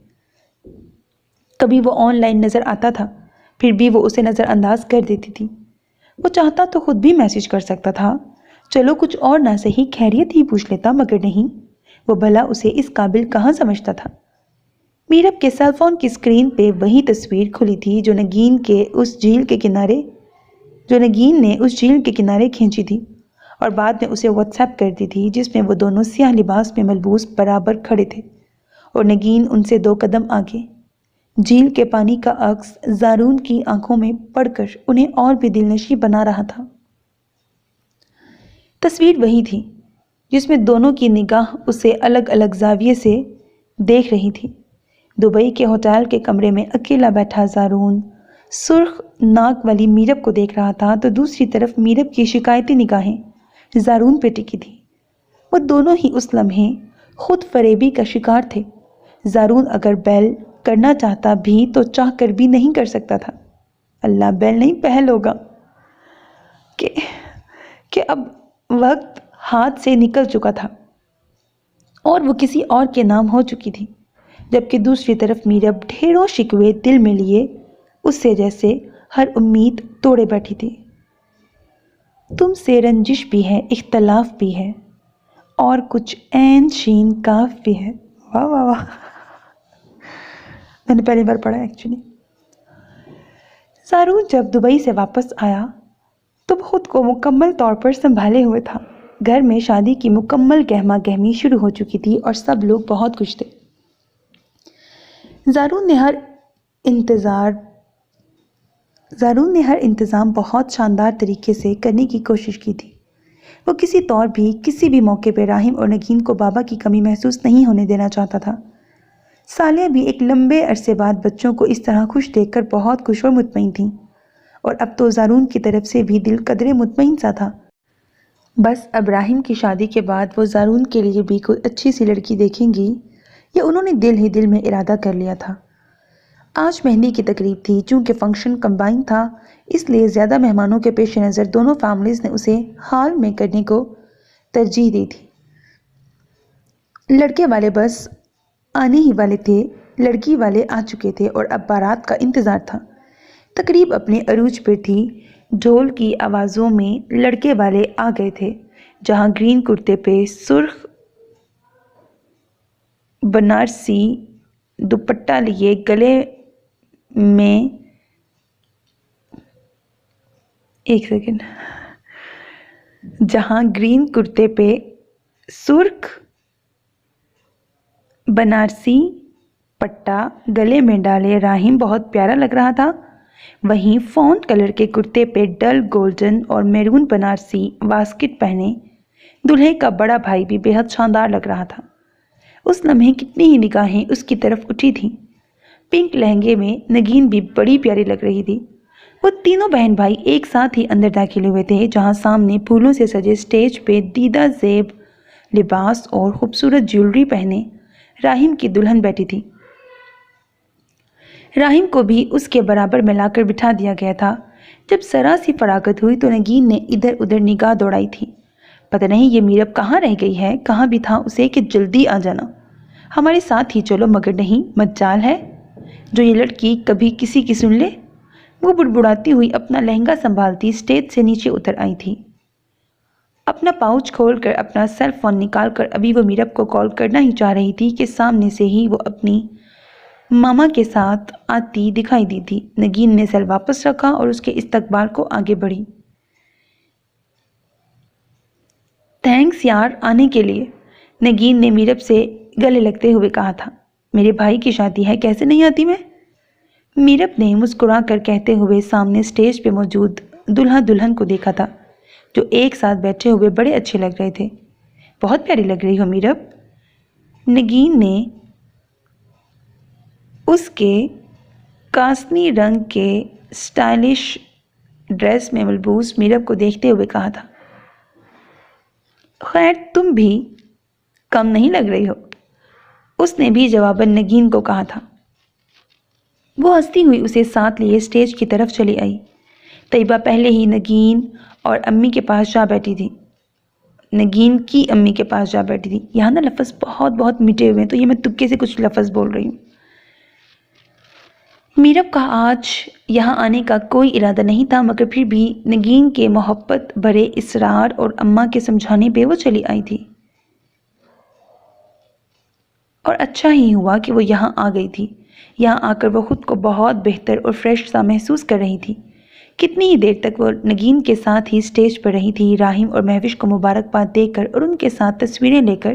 کبھی وہ آن لائن نظر آتا تھا، پھر بھی وہ اسے نظر انداز کر دیتی تھی۔ وہ چاہتا تو خود بھی میسج کر سکتا تھا، چلو کچھ اور نہ صحیح خیریت ہی پوچھ لیتا، مگر نہیں، وہ بھلا اسے اس قابل کہاں سمجھتا تھا۔ میرب کے سیل فون کی سکرین پہ وہی تصویر کھلی تھی جو نگین نے اس جھیل کے کنارے کھینچی تھی اور بعد میں اسے واٹس ایپ کر دی تھی، جس میں وہ دونوں سیاہ لباس میں ملبوس برابر کھڑے تھے اور نگین ان سے 2 قدم آگے۔ جھیل کے پانی کا عکس زارون کی آنکھوں میں پڑ کر انہیں اور بھی دلنشیں بنا رہا تھا۔ تصویر وہی تھی جس میں دونوں کی نگاہ اسے الگ الگ زاویے سے دیکھ رہی تھی۔ دبئی کے ہوٹل کے کمرے میں اکیلا بیٹھا زارون سرخ ناک والی میرب کو دیکھ رہا تھا تو دوسری طرف میرب کی شکایتی نگاہیں زارون پہ ٹکی تھی۔ وہ دونوں ہی اس لمحے خود فریبی کا شکار تھے۔ زارون اگر بیل کرنا چاہتا بھی تو چاہ کر بھی نہیں کر سکتا تھا۔ اللہ، بیل نہیں پہل ہوگا کہ اب وقت ہاتھ سے نکل چکا تھا اور وہ کسی اور کے نام ہو چکی تھی، جبکہ دوسری طرف میرب ڈھیروں شکوے دل میں لیے اس سے جیسے ہر امید توڑے بیٹھی تھی۔ تم سے رنجش بھی ہے، اختلاف بھی ہے اور کچھ عین شین کاف بھی ہے۔ واہ واہ واہ، میں نے پہلی بار پڑھا ایکچولی۔ زارون جب دبئی سے واپس آیا تو خود کو مکمل طور پر سنبھالے ہوئے تھا۔ گھر میں شادی کی مکمل گہما گہمی شروع ہو چکی تھی اور سب لوگ بہت خوش تھے۔ زارون نے ہر انتظام بہت شاندار طریقے سے کرنے کی کوشش کی تھی۔ وہ کسی طور بھی کسی بھی موقع پہ راہیم اور نگین کو بابا کی کمی محسوس نہیں ہونے دینا چاہتا تھا۔ سالیہ بھی ایک لمبے عرصے بعد بچوں کو اس طرح خوش دیکھ کر بہت خوش اور مطمئن تھیں، اور اب تو زارون کی طرف سے بھی دل قدرے مطمئن سا تھا۔ بس اب راہیم کی شادی کے بعد وہ زارون کے لیے بھی کوئی اچھی سی لڑکی دیکھیں گی، یہ انہوں نے دل ہی دل میں ارادہ کر لیا تھا۔ آج مہندی کی تقریب تھی، چونکہ فنکشن کمبائن تھا اس لیے زیادہ مہمانوں کے پیش نظر دونوں فیملیز نے اسے ہال میں کرنے کو ترجیح دی تھی۔ لڑکے والے بس آنے ہی والے تھے، لڑکی والے آ چکے تھے اور اب بارات کا انتظار تھا۔ تقریب اپنے عروج پر تھی، ڈھول کی آوازوں میں لڑکے والے آ گئے تھے، جہاں گرین کرتے پہ سرخ بنارسی دوپٹہ لیے گلے میں بنارسی پٹا گلے میں ڈالے راہیم بہت پیارا لگ رہا تھا۔ وہیں فونٹ کلر کے کرتے پہ ڈل گولڈن اور میرون بنارسی واسکٹ پہنے دلہے کا بڑا بھائی بھی بے حد شاندار لگ رہا تھا۔ اس لمحے کتنی ہی نگاہیں اس کی طرف اٹھی تھیں۔ پنک لہنگے میں نگین بھی بڑی پیاری لگ رہی تھی۔ وہ تینوں بہن بھائی ایک ساتھ ہی اندر داخل ہوئے تھے، جہاں سامنے پھولوں سے سجے سٹیج پہ دیدہ زیب لباس اور خوبصورت جیولری پہنے راہیم کی دلہن بیٹھی تھی۔ راہیم کو بھی اس کے برابر میں لا کر بٹھا دیا گیا تھا۔ جب ذرا سی فراغت ہوئی تو نگین نے ادھر ادھر نگاہ دوڑائی تھی۔ پتہ نہیں یہ میرب کہاں رہ گئی ہے، کہا بھی تھا اسے کہ جلدی آ جانا، ہمارے ساتھ ہی چلو، مگر نہیں، مجال ہے جو یہ لڑکی کبھی کسی کی سن لے۔ وہ بڑبڑاتی ہوئی اپنا لہنگا سنبھالتی اسٹیج سے نیچے اتر آئی تھی۔ اپنا پاؤچ کھول کر اپنا سیل فون نکال کر ابھی وہ میرب کو کال کرنا ہی چاہ رہی تھی کہ سامنے سے ہی وہ اپنی ماما کے ساتھ آتی دکھائی دی تھی۔ نگین نے سیل واپس رکھا اور اس کے استقبال کو آگے بڑھی۔ تھینکس یار آنے کے لیے، نگین نے میرب سے گلے لگتے ہوئے کہا تھا۔ میرے بھائی کی شادی ہے، کیسے نہیں آتی میں؟ میرب نے مسکرا کر کہتے ہوئے سامنے سٹیج پہ موجود دلہا دلہن کو دیکھا تھا، جو ایک ساتھ بیٹھے ہوئے بڑے اچھے لگ رہے تھے۔ بہت پیاری لگ رہی ہو میرب، نگین نے اس کے کاسنی رنگ کے سٹائلش ڈریس میں ملبوس میرب کو دیکھتے ہوئے کہا تھا۔ خیر تم بھی کم نہیں لگ رہی ہو، اس نے بھی جواباً نگین کو کہا تھا۔ وہ ہنستی ہوئی اسے ساتھ لیے اسٹیج کی طرف چلی آئی۔ طیبہ پہلے ہی نگین اور امی کے پاس جا بیٹھی تھی۔ نگین کی امی کے پاس جا بیٹھی تھی۔ یہاں نا لفظ بہت بہت مٹے ہوئے ہیں تو یہ میں تکے سے کچھ لفظ بول رہی ہوں۔ میرب کا آج یہاں آنے کا کوئی ارادہ نہیں تھا، مگر پھر بھی نگین کے محبت بھرے اصرار اور اماں کے سمجھانے پہ وہ چلی آئی تھی، اور اچھا ہی ہوا کہ وہ یہاں آ گئی تھی۔ یہاں آ کر وہ خود کو بہت بہتر اور فریش سا محسوس کر رہی تھی۔ کتنی ہی دیر تک وہ نگین کے ساتھ ہی اسٹیج پر رہی تھی، راحم اور مہوش کو مبارکباد دے کر اور ان کے ساتھ تصویریں لے کر۔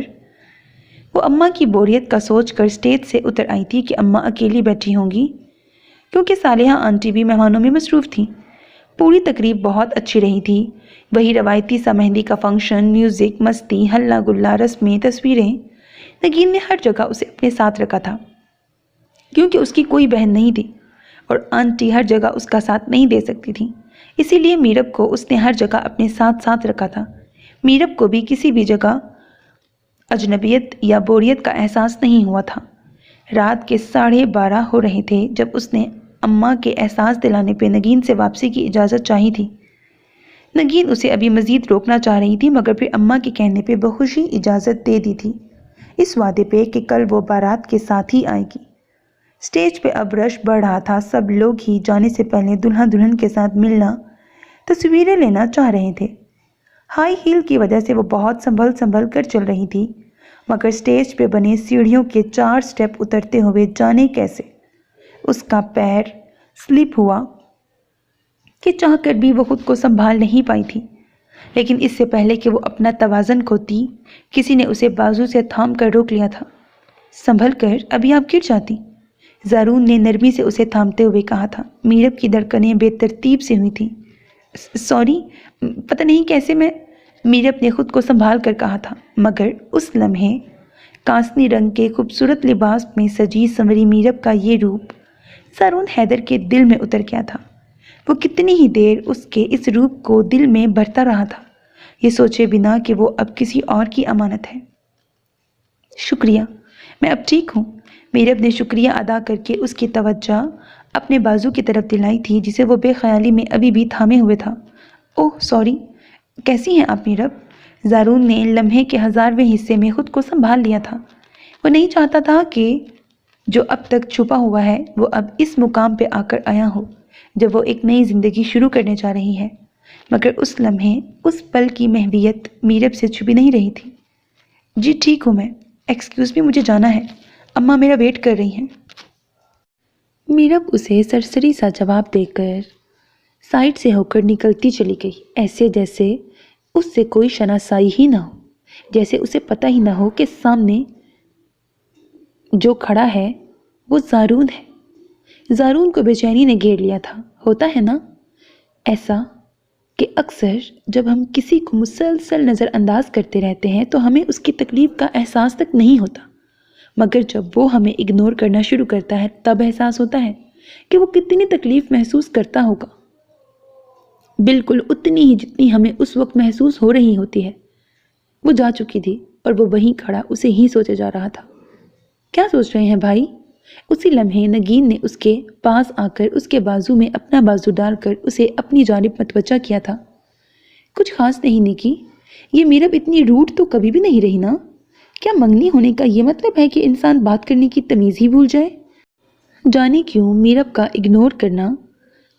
وہ اماں کی بوریت کا سوچ کر اسٹیج سے اتر آئی تھی کہ اماں اکیلی بیٹھی ہوں گی، کیونکہ صالحہ آنٹی بھی مہمانوں میں مصروف تھیں۔ پوری تقریب بہت اچھی رہی تھی۔ وہی روایتی سا مہندی کا فنکشن، میوزک، مستی، ہلا گلا، رسمیں، تصویریں۔ نگین نے ہر جگہ اسے اپنے ساتھ رکھا تھا، کیونکہ اس کی کوئی بہن نہیں تھی اور آنٹی ہر جگہ اس کا ساتھ نہیں دے سکتی تھی، اسی لیے میرب کو اس نے ہر جگہ اپنے ساتھ ساتھ رکھا تھا۔ میرب کو بھی کسی بھی جگہ اجنبیت یا بوریت کا احساس نہیں ہوا تھا۔ رات کے 12:30 ہو رہے تھے جب اس نے اماں کے احساس دلانے پہ نگین سے واپسی کی اجازت چاہی تھی۔ نگین اسے ابھی مزید روکنا چاہ رہی تھی، مگر پھر اماں کے کہنے پہ بخوشی اجازت دے دی تھی، اس وعدے پہ کہ کل وہ بارات کے ساتھ ہی آئے گی۔ اسٹیج پہ اب رش بڑھ رہا تھا۔ سب لوگ ہی جانے سے پہلے دلہا دلہن کے ساتھ ملنا، تصویریں لینا چاہ رہے تھے۔ ہائی ہیل کی وجہ سے وہ بہت سنبھل کر چل رہی تھی، مگر اسٹیج پہ بنے سیڑھیوں کے 4 سٹیپ اترتے ہوئے جانے کیسے اس کا پیر سلپ ہوا کہ چاہ کر بھی وہ خود کو سنبھال نہیں پائی تھی۔ لیکن اس سے پہلے کہ وہ اپنا توازن کھوتی، کسی نے اسے بازو سے تھام کر روک لیا تھا۔ سنبھل کر، ابھی آپ گر جاتی، زارون نے نرمی سے اسے تھامتے ہوئے کہا تھا۔ میرب کی دھڑکنیں بے ترتیب سے ہوئی تھیں۔ سوری، پتہ نہیں کیسے میرب نے خود کو سنبھال کر کہا تھا، مگر اس لمحے کاسنی رنگ کے خوبصورت لباس میں سجی سنوری میرب کا یہ روپ زارون حیدر کے دل میں اتر گیا تھا۔ وہ کتنی ہی دیر اس کے اس روپ کو دل میں بھرتا رہا تھا، یہ سوچے بنا کہ وہ اب کسی اور کی امانت ہے۔ شکریہ، میں اب ٹھیک ہوں۔ میرب نے شکریہ ادا کر کے اس کی توجہ اپنے بازو کی طرف دلائی تھی، جسے وہ بے خیالی میں ابھی بھی تھامے ہوئے تھا۔ اوہ سوری، کیسی ہیں آپ میرب؟ زارون نے لمحے کے 1000ویں حصے میں خود کو سنبھال لیا تھا۔ وہ نہیں چاہتا تھا کہ جو اب تک چھپا ہوا ہے وہ اب اس مقام پہ آ کر آیا ہو جب وہ ایک نئی زندگی شروع کرنے جا رہی ہے، مگر اس لمحے، اس پل کی محویت میرب سے چھپی نہیں رہی تھی۔ جی ٹھیک ہوں میں، ایکسکیوز می، مجھے جانا ہے، اماں میرا ویٹ کر رہی ہیں۔ میرب اسے سرسری سا جواب دے کر سائڈ سے ہو کر نکلتی چلی گئی، ایسے جیسے اس سے کوئی شناسائی ہی نہ ہو، جیسے اسے پتہ ہی نہ ہو کہ سامنے جو کھڑا ہے وہ زارون ہے۔ زارون کو بے چینی نے گھیر لیا تھا۔ ہوتا ہے نا ایسا کہ اکثر جب ہم کسی کو مسلسل نظر انداز کرتے رہتے ہیں تو ہمیں اس کی تکلیف کا احساس تک نہیں ہوتا، مگر جب وہ ہمیں اگنور کرنا شروع کرتا ہے تب احساس ہوتا ہے کہ وہ کتنی تکلیف محسوس کرتا ہوگا، بالکل اتنی ہی جتنی ہمیں اس وقت محسوس ہو رہی ہوتی ہے۔ وہ جا چکی تھی اور وہ وہیں کھڑا اسے ہی سوچے جا رہا تھا۔ کیا سوچ رہے ہیں بھائی؟ اسی لمحے نگین نے اس کے پاس آ کر اس کے بازو میں اپنا بازو ڈال کر اسے اپنی جانب متوجہ کیا تھا۔ کچھ خاص نہیں نکی، یہ میرب اتنی روٹ تو کبھی بھی نہیں رہی نا۔ کیا منگنی ہونے کا یہ مطلب ہے کہ انسان بات کرنے کی تمیز ہی بھول جائے؟ جانے کیوں میرب کا اگنور کرنا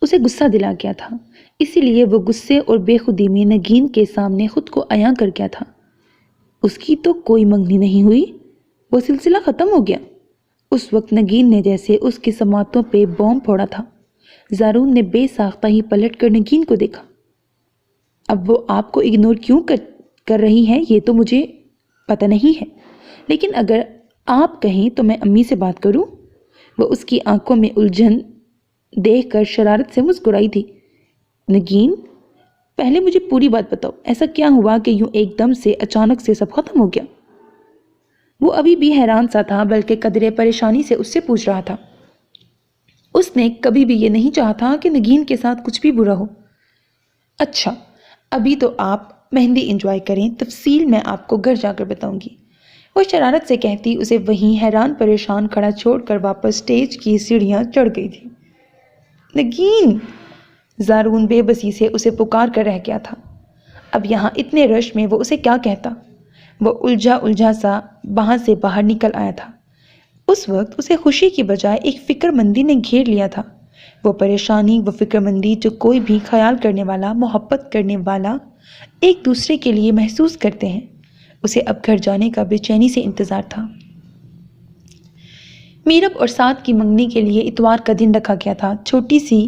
اسے غصہ دلا گیا تھا، اسی لیے وہ غصے اور بے خودی میں نگین کے سامنے خود کو عیاں کر گیا تھا۔ اس کی تو کوئی منگنی نہیں ہوئی، وہ سلسلہ ختم ہو گیا۔ اس وقت نگین نے جیسے اس کی سماعتوں پہ بوم پھوڑا تھا۔ زارون نے بے ساختہ ہی پلٹ کر نگین کو دیکھا۔ اب وہ آپ کو اگنور کیوں کر رہی ہے یہ تو مجھے پتہ نہیں ہے، لیکن اگر آپ کہیں تو میں امی سے بات کروں۔ وہ اس کی آنکھوں میں الجھن دیکھ کر شرارت سے مسکرائی تھی۔ نگین، پہلے مجھے پوری بات بتاؤ، ایسا کیا ہوا کہ یوں ایک دم سے اچانک سے سب ختم ہو گیا؟ وہ ابھی بھی حیران سا تھا، بلکہ قدرے پریشانی سے اس سے پوچھ رہا تھا۔ اس نے کبھی بھی یہ نہیں چاہا تھا کہ نگین کے ساتھ کچھ بھی برا ہو۔ اچھا، ابھی تو آپ مہندی انجوائے کریں، تفصیل میں آپ کو گھر جا کر بتاؤں گی۔ وہ شرارت سے کہتی اسے وہیں حیران پریشان کھڑا چھوڑ کر واپس اسٹیج کی سیڑھیاں چڑھ گئی تھی۔ نگین! زارون بے بسی سے اسے پکار کر رہ گیا تھا۔ اب یہاں اتنے رش میں وہ اسے کیا کہتا؟ وہ الجھا سا وہاں سے باہر نکل آیا تھا۔ اس وقت اسے خوشی کی بجائے ایک فکر مندی نے گھیر لیا تھا۔ وہ پریشانی، وہ فکر مندی جو کوئی بھی خیال کرنے والا، محبت کرنے والا ایک دوسرے کے لیے محسوس کرتے ہیں۔ اسے اب گھر جانے کا بے چینی سے انتظار تھا۔ میرب اور سعد کی منگنی کے لیے اتوار کا دن رکھا گیا تھا۔ چھوٹی سی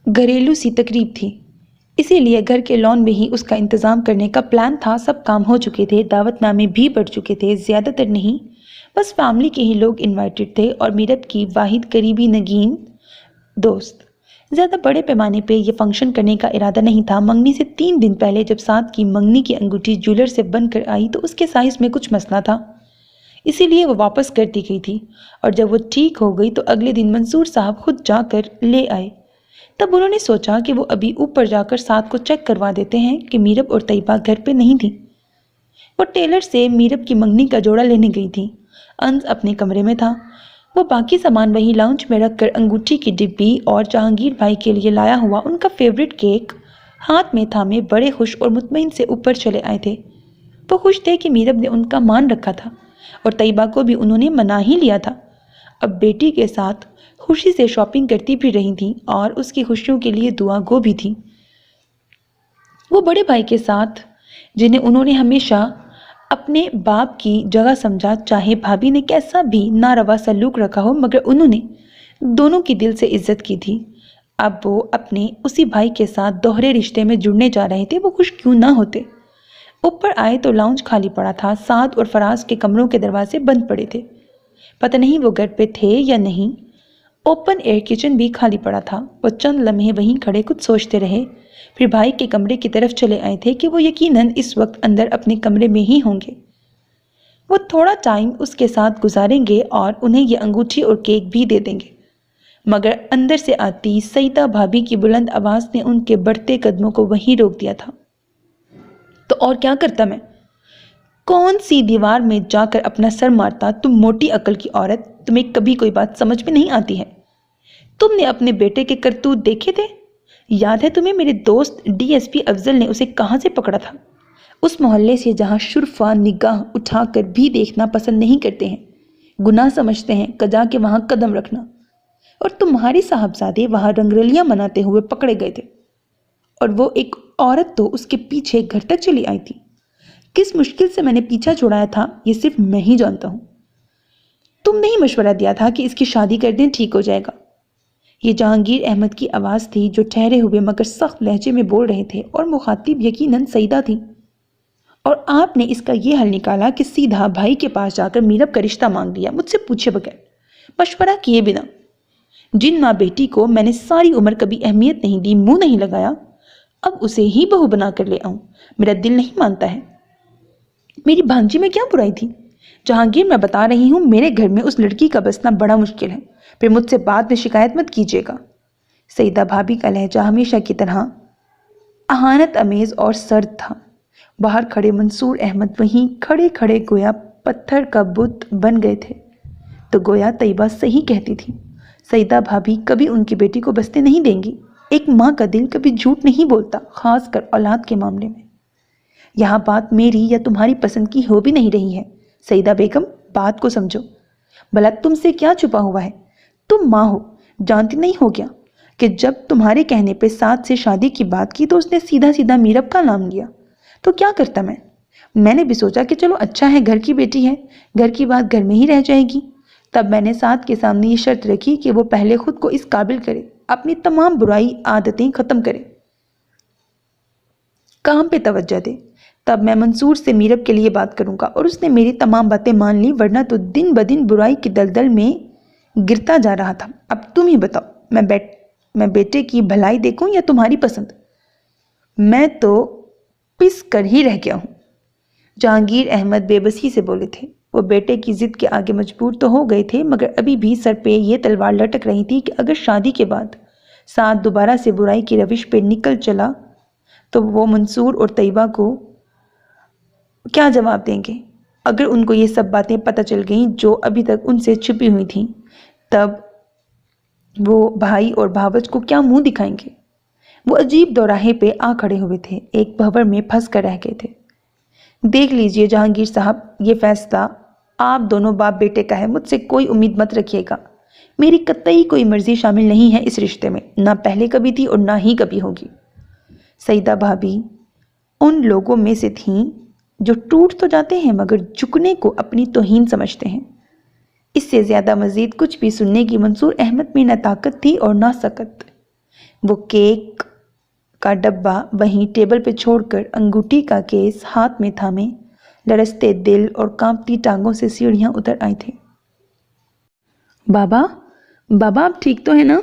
گھریلو سی تقریب تھی، اسی لیے گھر کے لان میں ہی اس کا انتظام کرنے کا پلان تھا۔ سب کام ہو چکے تھے، دعوت نامے بھی بڑھ چکے تھے، زیادہ تر نہیں، بس فیملی کے ہی لوگ انوائٹڈ تھے اور میرب کی واحد قریبی نگین دوست۔ زیادہ بڑے پیمانے پہ یہ فنکشن کرنے کا ارادہ نہیں تھا۔ منگنی سے 3 دن پہلے جب سعد کی منگنی کی انگوٹھی جولر سے بن کر آئی تو اس کے سائز میں کچھ مسئلہ تھا، اسی لیے وہ واپس کر دی گئی تھی، اور جب وہ ٹھیک ہو گئی تو اگلے دن منصور صاحب خود جا کر لے آئے۔ تب انہوں نے سوچا کہ وہ ابھی اوپر جا کر سعد کو چیک کروا دیتے ہیں کہ میرب اور طیبہ گھر پہ نہیں تھی۔ وہ ٹیلر سے میرب کی منگنی کا جوڑا لینے گئی تھی۔ انس اپنے کمرے میں تھا۔ وہ باقی سامان وہیں لاؤنج میں رکھ کر انگوٹھی کی ڈبی اور جہانگیر بھائی کے لیے لایا ہوا ان کا فیوریٹ کیک ہاتھ میں تھامے بڑے خوش اور مطمئن سے اوپر چلے آئے تھے۔ وہ خوش تھے کہ میرب نے ان کا مان رکھا تھا اور طیبہ کو بھی انہوں نے منا ہی لیا تھا۔ اب بیٹی کے ساتھ خوشی سے شاپنگ کرتی بھی رہی تھیں اور اس کی خوشیوں کے لیے دعا گو بھی تھیں۔ وہ بڑے بھائی کے ساتھ جنہیں انہوں نے ہمیشہ اپنے باپ کی جگہ سمجھا، چاہے بھابھی نے کیسا بھی ناروا سلوک رکھا ہو، مگر انہوں نے دونوں کی دل سے عزت کی تھی۔ اب وہ اپنے اسی بھائی کے ساتھ دوہرے رشتے میں جڑنے جا رہے تھے، وہ خوش کیوں نہ ہوتے۔ اوپر آئے تو لاؤنج خالی پڑا تھا۔ سعد اور فراز کے کمروں کے دروازے بند پڑے تھے، پتہ نہیں وہ گھر پہ تھے یا نہیں۔ اوپن ایئر کچن بھی خالی پڑا تھا۔ وہ چند لمحے وہیں کھڑے کچھ سوچتے رہے، پھر بھائی کے کمرے کی طرف چلے آئے تھے کہ وہ یقیناً اس وقت اندر اپنے کمرے میں ہی ہوں گے۔ وہ تھوڑا ٹائم اس کے ساتھ گزاریں گے اور انہیں یہ انگوٹھی اور کیک بھی دے دیں گے، مگر اندر سے آتی سعیدہ بھابھی کی بلند آواز نے ان کے بڑھتے قدموں کو وہیں روک دیا تھا۔ تو اور کیا کرتا میں؟ کون سی دیوار میں جا کر اپنا سر مارتا؟ تم موٹی عقل کی عورت، تمہیں کبھی کوئی بات سمجھ میں نہیں آتی ہے؟ تم نے اپنے بیٹے کے کرتوت دیکھے تھے؟ یاد ہے تمہیں میرے دوست ڈی ایس پی افضل نے اسے کہاں سے پکڑا تھا؟ اس محلے سے جہاں شرفا نگاہ اٹھا کر بھی دیکھنا پسند نہیں کرتے ہیں، گناہ سمجھتے ہیں کجا کے وہاں قدم رکھنا، اور تمہاری صاحبزادے وہاں رنگرلیاں مناتے ہوئے پکڑے گئے تھے، اور وہ ایک عورت تو اس کے پیچھے گھر تک چلی آئی تھی۔ کس مشکل سے میں نے پیچھا چھڑایا تھا یہ صرف میں ہی جانتا ہوں۔ تم نے ہی مشورہ دیا تھا کہ اس کی شادی کر دیں، ٹھیک ہو جائے گا۔ یہ جہانگیر احمد کی آواز تھی جو ٹھہرے ہوئے مگر سخت لہجے میں بول رہے تھے، اور مخاطب یقیناً سعیدہ تھی۔ اور آپ نے اس کا یہ حل نکالا کہ سیدھا بھائی کے پاس جا کر میرب کا رشتہ مانگ لیا، مجھ سے پوچھے بغیر، مشورہ کیے بنا۔ جن ماں بیٹی کو میں نے ساری عمر کبھی اہمیت نہیں دی، منہ نہیں لگایا، اب اسے ہی بہو بنا کر لے آؤں؟ میرا دل نہیں مانتا ہے۔ میری بھانجی میں کیا برائی تھی؟ جہانگیر، میں بتا رہی ہوں، میرے گھر میں اس لڑکی کا بسنا بڑا مشکل ہے، پھر مجھ سے بعد میں شکایت مت کیجیے گا۔ سعیدہ بھابھی کا لہجہ ہمیشہ کی طرح اہانت امیز اور سرد تھا۔ باہر کھڑے منصور احمد وہیں کھڑے کھڑے گویا پتھر کا بت بن گئے تھے۔ تو گویا طیبہ صحیح کہتی تھی، سعیدہ بھابھی کبھی ان کی بیٹی کو بستے نہیں دیں گی۔ ایک ماں کا دل کبھی جھوٹ نہیں بولتا، خاص کر اولاد کے معاملے میں۔ یہاں بات میری یا تمہاری پسند کی ہو بھی نہیں رہی ہے۔ سعیدہ بیگم، بات کو سمجھو۔ بھلا تم سے کیا چھپا ہوا ہے؟ تم ماں ہو، جانتی نہیں ہو کیا کہ جب تمہارے کہنے پہ سعد سے شادی کی بات کی تو اس نے سیدھا سیدھا میرب کا نام لیا؟ تو کیا کرتا میں نے بھی سوچا کہ چلو اچھا ہے، گھر کی بیٹی ہے، گھر کی بات گھر میں ہی رہ جائے گی۔ تب میں نے سعد کے سامنے یہ شرط رکھی کہ وہ پہلے خود کو اس قابل کرے، اپنی تمام برائی عادتیں ختم کرے، کام پہ توجہ دے، تب میں منصور سے میرب کے لیے بات کروں گا۔ اور اس نے میری تمام باتیں مان لی، ورنہ تو دن بدن برائی کی دلدل میں گرتا جا رہا تھا۔ اب تم ہی بتاؤ، میں بیٹے کی بھلائی دیکھوں یا تمہاری پسند؟ میں تو پس کر ہی رہ گیا ہوں۔ جہانگیر احمد بے بسی سے بولے تھے۔ وہ بیٹے کی ضد کے آگے مجبور تو ہو گئے تھے، مگر ابھی بھی سر پہ یہ تلوار لٹک رہی تھی کہ اگر شادی کے بعد سعد دوبارہ سے برائی کی روش پہ نکل چلا تو وہ منصور اور طیبہ کو کیا جواب دیں گے؟ اگر ان کو یہ سب باتیں پتہ چل گئیں جو ابھی تک ان سے چھپی ہوئی تھیں، تب وہ بھائی اور بھاوج کو کیا منہ دکھائیں گے؟ وہ عجیب دوراہے پہ آ کھڑے ہوئے تھے، ایک بھنور میں پھنس کر رہ گئے تھے۔ دیکھ لیجئے جہانگیر صاحب، یہ فیصلہ آپ دونوں باپ بیٹے کا ہے، مجھ سے کوئی امید مت رکھیے گا۔ میری قطعی کوئی مرضی شامل نہیں ہے اس رشتے میں، نہ پہلے کبھی تھی اور نہ ہی کبھی ہوگی۔ سعیدہ بھابی ان لوگوں میں سے تھیں جو ٹوٹ تو جاتے ہیں مگر جھکنے کو اپنی توہین سمجھتے ہیں۔ اس سے زیادہ مزید کچھ بھی سننے کی منصور احمد میں نہ طاقت تھی اور نہ سکت۔ وہ کیک کا ڈبہ وہیں ٹیبل پہ چھوڑ کر انگوٹھی کا کیس ہاتھ میں تھامے لرزتے دل اور کانپتی ٹانگوں سے سیڑھیاں اتر آئے تھے۔ بابا آپ ٹھیک تو ہے نا؟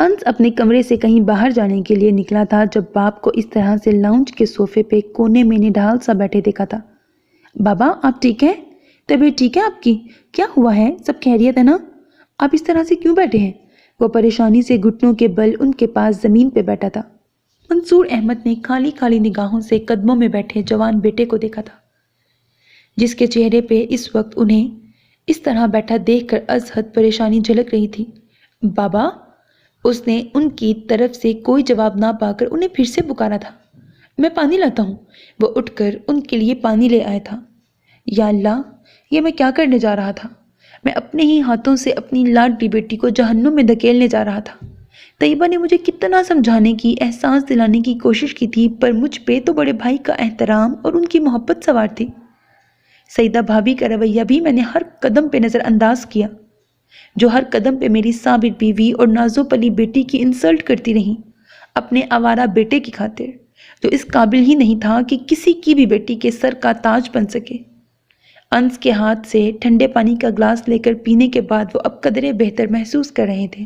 انس اپنے کمرے سے کہیں باہر جانے کے لیے نکلا تھا جب باپ کو اس طرح سے لاؤنج کے صوفے پہ کونے میں نڈھال سا بیٹھے دیکھا تھا۔ بابا آپ ٹھیک ہیں؟ طبیعت ٹھیک ہے آپ کی؟ کیا ہوا ہے؟ سب خیریت ہے نا؟ آپ اس طرح سے کیوں بیٹھے ہیں؟ وہ پریشانی سے گھٹنوں کے بل ان کے پاس زمین پہ بیٹھا تھا۔ منصور احمد نے کھالی کھالی نگاہوں سے قدموں میں بیٹھے جوان بیٹے کو دیکھا تھا، جس کے چہرے پہ اس وقت انہیں اس طرح بیٹھا دیکھ کر از حد پریشانی جھلک رہی تھی۔ بابا، اس نے ان کی طرف سے کوئی جواب نہ پا کر انہیں پھر سے پکارا تھا۔ میں پانی لاتا ہوں۔ وہ اٹھ کر ان کے لیے پانی لے آیا تھا۔ یا اللہ، یہ میں کیا کرنے جا رہا تھا؟ میں اپنے ہی ہاتھوں سے اپنی لاڈلی بیٹی کو جہنم میں دھکیلنے جا رہا تھا۔ طیبہ نے مجھے کتنا سمجھانے کی، احساس دلانے کی کوشش کی تھی، پر مجھ پہ تو بڑے بھائی کا احترام اور ان کی محبت سوار تھی۔ سعیدہ بھابی کا رویہ بھی میں نے ہر قدم پہ نظر انداز کیا، جو ہر قدم پہ میری صابر بیوی اور نازو پلی بیٹی کی انسلٹ کرتی رہیں، اپنے آوارہ بیٹے کی خاطر، جو اس قابل ہی نہیں تھا کہ کسی کی بھی بیٹی کے سر کا تاج بن سکے۔ انس کے ہاتھ سے ٹھنڈے پانی کا گلاس لے کر پینے کے بعد وہ اب قدرے بہتر محسوس کر رہے تھے۔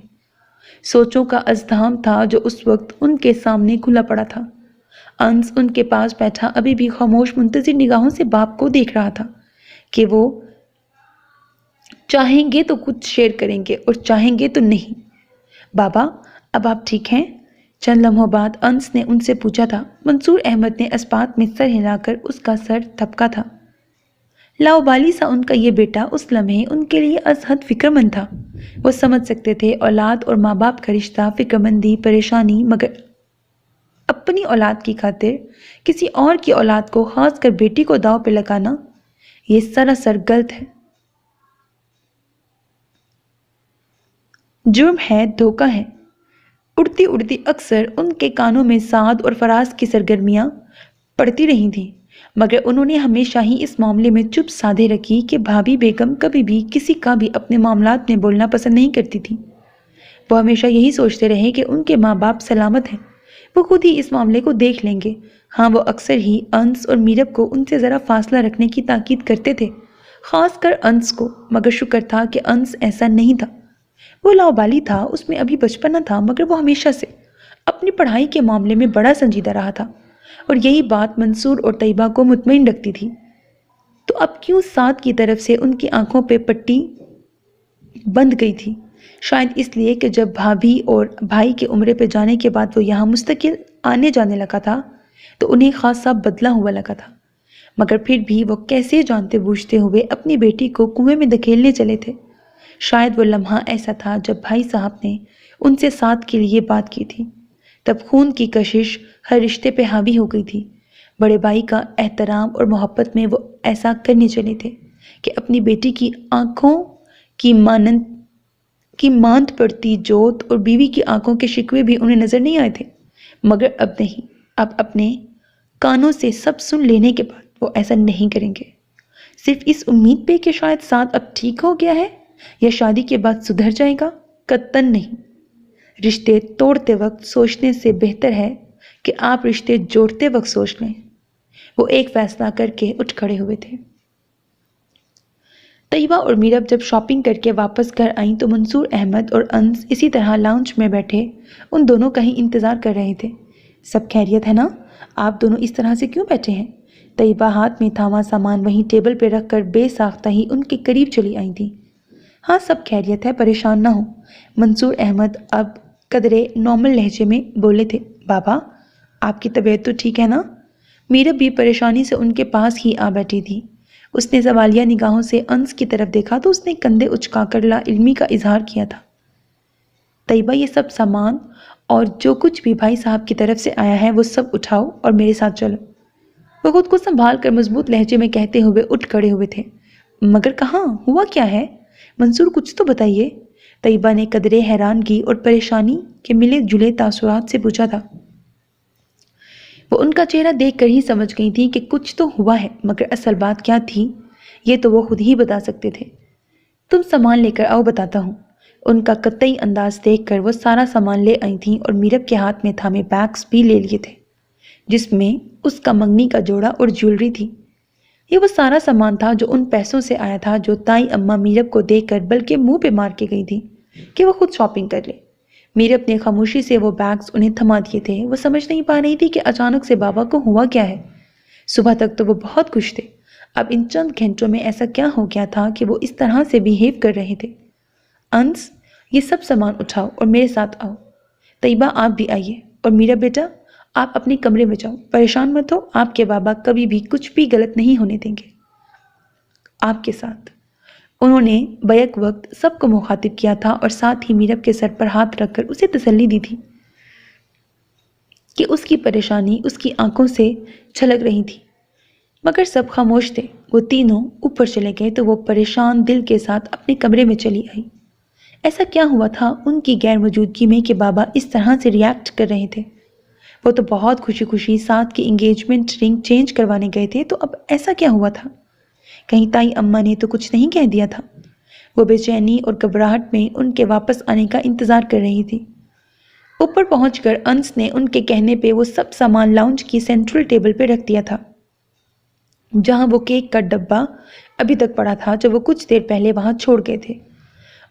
سوچوں کا ازدحام تھا جو اس وقت ان کے سامنے کھلا پڑا تھا۔ انس ان کے پاس بیٹھا ابھی بھی خاموش منتظر نگاہوں سے باپ کو دیکھ رہا تھا کہ وہ چاہیں گے تو کچھ شیئر کریں گے اور چاہیں گے تو نہیں۔ بابا، اب آپ ٹھیک ہیں؟ چند لمحوں بعد انس نے ان سے پوچھا تھا۔ منصور احمد نے اسپات میں سر ہلا کر اس کا سر تھپکا تھا۔ لاؤبالی سا ان کا یہ بیٹا اس لمحے ان کے لیے از حد فکر مند تھا۔ وہ سمجھ سکتے تھے اولاد اور ماں باپ کا رشتہ، فکر مندی، پریشانی، مگر اپنی اولاد کی خاطر کسی اور کی اولاد کو، خاص کر بیٹی کو داؤ پہ لگانا، یہ سراسر غلط ہے، جرم ہے، دھوکہ ہے۔ اڑتی اڑتی اکثر ان کے کانوں میں سعد اور فراز کی سرگرمیاں پڑتی رہی تھیں، مگر انہوں نے ہمیشہ ہی اس معاملے میں چپ سادھے رکھی کہ بھابی بیگم کبھی بھی کسی کا بھی اپنے معاملات میں بولنا پسند نہیں کرتی تھی۔ وہ ہمیشہ یہی سوچتے رہے کہ ان کے ماں باپ سلامت ہیں، وہ خود ہی اس معاملے کو دیکھ لیں گے۔ ہاں، وہ اکثر ہی انس اور میرب کو ان سے ذرا فاصلہ رکھنے کی تاکید کرتے تھے، خاص کر انس کو، مگر شکر تھا کہ انس ایسا نہیں تھا۔ وہ لاؤبالی تھا، اس میں ابھی بچپنا تھا، مگر وہ ہمیشہ سے اپنی پڑھائی کے معاملے میں بڑا سنجیدہ رہا تھا، اور یہی بات منصور اور طیبہ کو مطمئن رکھتی تھی۔ تو اب کیوں سعد کی طرف سے ان کی آنکھوں پہ پٹی بند گئی تھی؟ شاید اس لیے کہ جب بھابھی اور بھائی کے عمرے پہ جانے کے بعد وہ یہاں مستقل آنے جانے لگا تھا تو انہیں خاصا بدلا ہوا لگا تھا، مگر پھر بھی وہ کیسے جانتے بوجھتے ہوئے اپنی بیٹی کو کنویں میں دھکیلنے چلے تھے۔ شاید وہ لمحہ ایسا تھا جب بھائی صاحب نے ان سے سعد کے لیے بات کی تھی، تب خون کی کشش ہر رشتے پہ حاوی ہو گئی تھی۔ بڑے بھائی کا احترام اور محبت میں وہ ایسا کرنے چلے تھے کہ اپنی بیٹی کی آنکھوں کی ماند پڑتی جوت اور بیوی کی آنکھوں کے شکوے بھی انہیں نظر نہیں آئے تھے، مگر اب نہیں، اب اپنے کانوں سے سب سن لینے کے بعد وہ ایسا نہیں کریں گے، صرف اس امید پہ کہ شاید سعد اب ٹھیک ہو گیا ہے یا شادی کے بعد سدھر جائے گا۔ قطعاً نہیں۔ رشتے توڑتے وقت سوچنے سے بہتر ہے کہ آپ رشتے جوڑتے وقت سوچ لیں۔ وہ ایک فیصلہ کر کے اٹھ کھڑے ہوئے تھے۔ طیبہ اور میرب جب شاپنگ کر کے واپس گھر آئیں تو منصور احمد اور انس اسی طرح لاؤنج میں بیٹھے ان دونوں کا ہی انتظار کر رہے تھے۔ سب خیریت ہے نا؟ آپ دونوں اس طرح سے کیوں بیٹھے ہیں؟ طیبہ ہاتھ میں تھاما سامان وہیں ٹیبل پہ رکھ کر بے ساختہ ہی ان کے قریب چلی آئی تھی۔ ہاں، سب خیریت ہے، پریشان نہ ہو، منصور احمد اب قدرے نارمل لہجے میں بولے تھے۔ بابا، آپ کی طبیعت تو ٹھیک ہے نا؟ میرب بھی پریشانی سے ان کے پاس ہی آ بیٹھی تھی۔ اس نے سوالیہ نگاہوں سے انس کی طرف دیکھا تو اس نے کندھے اچکا کر لا علمی کا اظہار کیا تھا۔ طیبہ، یہ سب سامان اور جو کچھ بھی بھائی صاحب کی طرف سے آیا ہے وہ سب اٹھاؤ اور میرے ساتھ چلو۔ وہ خود کو سنبھال کر مضبوط لہجے میں کہتے ہوئے اٹھ کھڑے ہوئے تھے۔ مگر کہاں؟ ہوا کیا ہے؟ منصور، کچھ تو بتائیے۔ طیبہ نے قدرے حیرانگی اور پریشانی کے ملے جلے تاثرات سے پوچھا تھا۔ وہ ان کا چہرہ دیکھ کر ہی سمجھ گئی تھی کہ کچھ تو ہوا ہے، مگر اصل بات کیا تھی یہ تو وہ خود ہی بتا سکتے تھے۔ تم سامان لے کر آؤ، بتاتا ہوں۔ ان کا قطعی انداز دیکھ کر وہ سارا سامان لے آئی تھیں اور میرب کے ہاتھ میں تھامے بیگز بھی لے لیے تھے جس میں اس کا منگنی کا جوڑا اور جیولری تھی۔ یہ وہ سارا سامان تھا جو ان پیسوں سے آیا تھا جو تائی اماں میرب کو دے کر بلکہ منہ پہ مار کے گئی تھی کہ وہ خود شاپنگ کر لے۔ میرب نے خاموشی سے وہ بیگز انہیں تھما دیے تھے۔ وہ سمجھ نہیں پا رہی تھی کہ اچانک سے بابا کو ہوا کیا ہے۔ صبح تک تو وہ بہت خوش تھے، اب ان چند گھنٹوں میں ایسا کیا ہو گیا تھا کہ وہ اس طرح سے بیہیو کر رہے تھے۔ انس، یہ سب سامان اٹھاؤ اور میرے ساتھ آؤ۔ طیبہ، آپ بھی آئیے۔ اور میرا بیٹا، آپ اپنے کمرے میں جاؤ، پریشان مت ہو، آپ کے بابا کبھی بھی کچھ بھی غلط نہیں ہونے دیں گے آپ کے ساتھ۔ انہوں نے بیک وقت سب کو مخاطب کیا تھا اور ساتھ ہی میرب کے سر پر ہاتھ رکھ کر اسے تسلی دی تھی کہ اس کی پریشانی اس کی آنکھوں سے چھلک رہی تھی۔ مگر سب خاموش تھے۔ وہ تینوں اوپر چلے گئے تو وہ پریشان دل کے ساتھ اپنے کمرے میں چلی آئی۔ ایسا کیا ہوا تھا ان کی غیر موجودگی میں کہ بابا اس طرح سے ریاکٹ کر رہے تھے؟ وہ تو بہت خوشی خوشی ساتھ کی انگیجمنٹ رنگ چینج کروانے گئے تھے، تو اب ایسا کیا ہوا تھا؟ کہیں تائی اماں نے تو کچھ نہیں کہہ دیا تھا؟ وہ بے چینی اور گھبراہٹ میں ان کے واپس آنے کا انتظار کر رہی تھی۔ اوپر پہنچ کر انس نے ان کے کہنے پہ وہ سب سامان لاؤنج کی سینٹرل ٹیبل پہ رکھ دیا تھا جہاں وہ کیک کا ڈبہ ابھی تک پڑا تھا جو وہ کچھ دیر پہلے وہاں چھوڑ گئے تھے،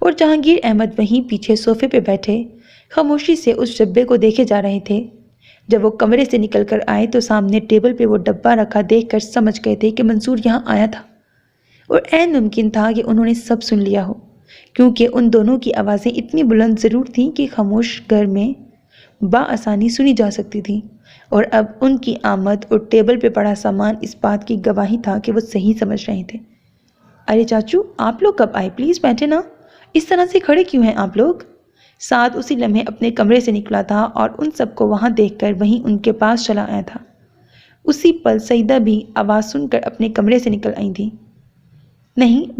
اور جہانگیر احمد وہیں پیچھے صوفے پہ بیٹھے خاموشی سے اس ڈبے کو دیکھے جا رہے تھے۔ جب وہ کمرے سے نکل کر آئے تو سامنے ٹیبل پہ وہ ڈبہ رکھا دیکھ کر سمجھ گئے تھے کہ منصور یہاں آیا تھا، اور عین ممکن تھا کہ انہوں نے سب سن لیا ہو، کیونکہ ان دونوں کی آوازیں اتنی بلند ضرور تھیں کہ خاموش گھر میں بآسانی سنی جا سکتی تھیں، اور اب ان کی آمد اور ٹیبل پہ پڑا سامان اس بات کی گواہی تھا کہ وہ صحیح سمجھ رہے تھے۔ ارے چاچو، آپ لوگ کب آئے؟ پلیز بیٹھے نا، اس طرح سے کھڑے کیوں ہیں آپ لوگ؟ سعد اسی لمحے اپنے کمرے سے نکلا تھا اور ان سب کو وہاں دیکھ کر وہیں ان کے پاس چلا آیا تھا۔ اسی پل سعیدہ بھی آواز سن کر اپنے کمرے سے نکل آئی تھی۔ نہیں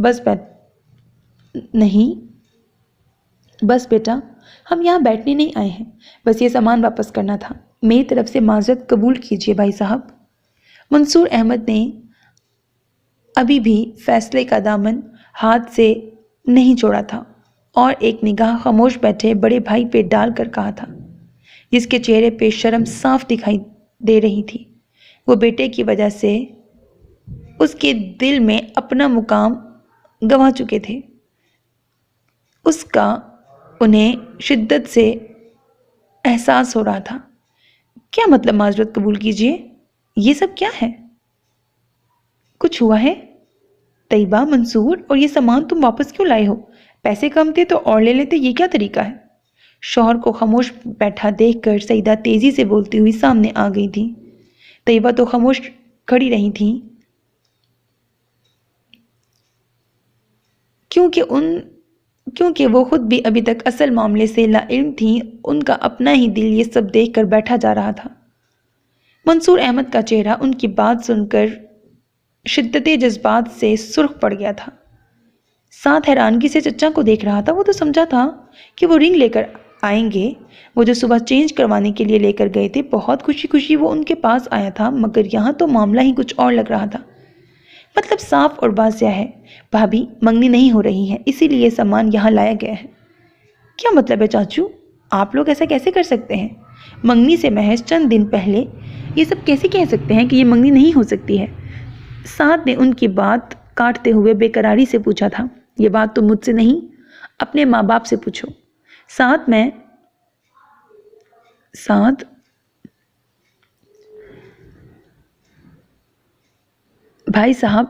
بس بیٹا، ہم یہاں بیٹھنے نہیں آئے ہیں، بس یہ سامان واپس کرنا تھا۔ میری طرف سے معذرت قبول کیجیے بھائی صاحب۔ منصور احمد نے ابھی بھی فیصلے کا دامن ہاتھ سے نہیں چھوڑا تھا اور ایک نگاہ خاموش بیٹھے بڑے بھائی پہ ڈال کر کہا تھا، جس کے چہرے پہ شرم صاف دکھائی دے رہی تھی۔ وہ بیٹے کی وجہ سے اس کے دل میں اپنا مقام گنوا چکے تھے۔ اس کا انہیں شدت سے احساس ہو رہا تھا۔ کیا مطلب معذرت قبول کیجیے؟ یہ سب کیا ہے؟ کچھ ہوا ہے؟ طیبہ، منصور، اور یہ سامان تم واپس کیوں لائے ہو؟ پیسے کم تھے تو اور لے لیتے، یہ کیا طریقہ ہے؟ شوہر کو خاموش بیٹھا دیکھ کر سعیدہ تیزی سے بولتی ہوئی سامنے آ گئی تھی۔ طیبہ تو خاموش کھڑی رہی تھیں کیونکہ وہ خود بھی ابھی تک اصل معاملے سے لا علم تھیں۔ ان کا اپنا ہی دل یہ سب دیکھ کر بیٹھا جا رہا تھا۔ منصور احمد کا چہرہ ان کی بات سن کر شدت جذبات سے سرخ پڑ گیا تھا۔ ساتھ حیرانگی سے چچا کو دیکھ رہا تھا۔ وہ تو سمجھا تھا کہ وہ رنگ لے کر آئیں گے، وہ جو صبح چینج کروانے کے لیے لے کر گئے تھے۔ بہت خوشی خوشی وہ ان کے پاس آیا تھا، مگر یہاں تو معاملہ ہی کچھ اور لگ رہا تھا۔ مطلب صاف اور واضح ہے، بھابھی منگنی نہیں ہو رہی ہے، اسی لیے سامان یہاں لایا گیا ہے۔ کیا مطلب ہے چاچو؟ آپ لوگ ایسا کیسے کر سکتے ہیں؟ منگنی سے محض چند دن پہلے یہ سب کیسے کہہ سکتے ہیں کہ یہ منگنی نہیں ہو سکتی ہے؟ سعد نے ان کی بات کاٹتے ہوئے بے قراری سے پوچھا تھا۔ یہ بات تم مجھ سے نہیں، اپنے ماں باپ سے پوچھو۔ سعد بھائی صاحب،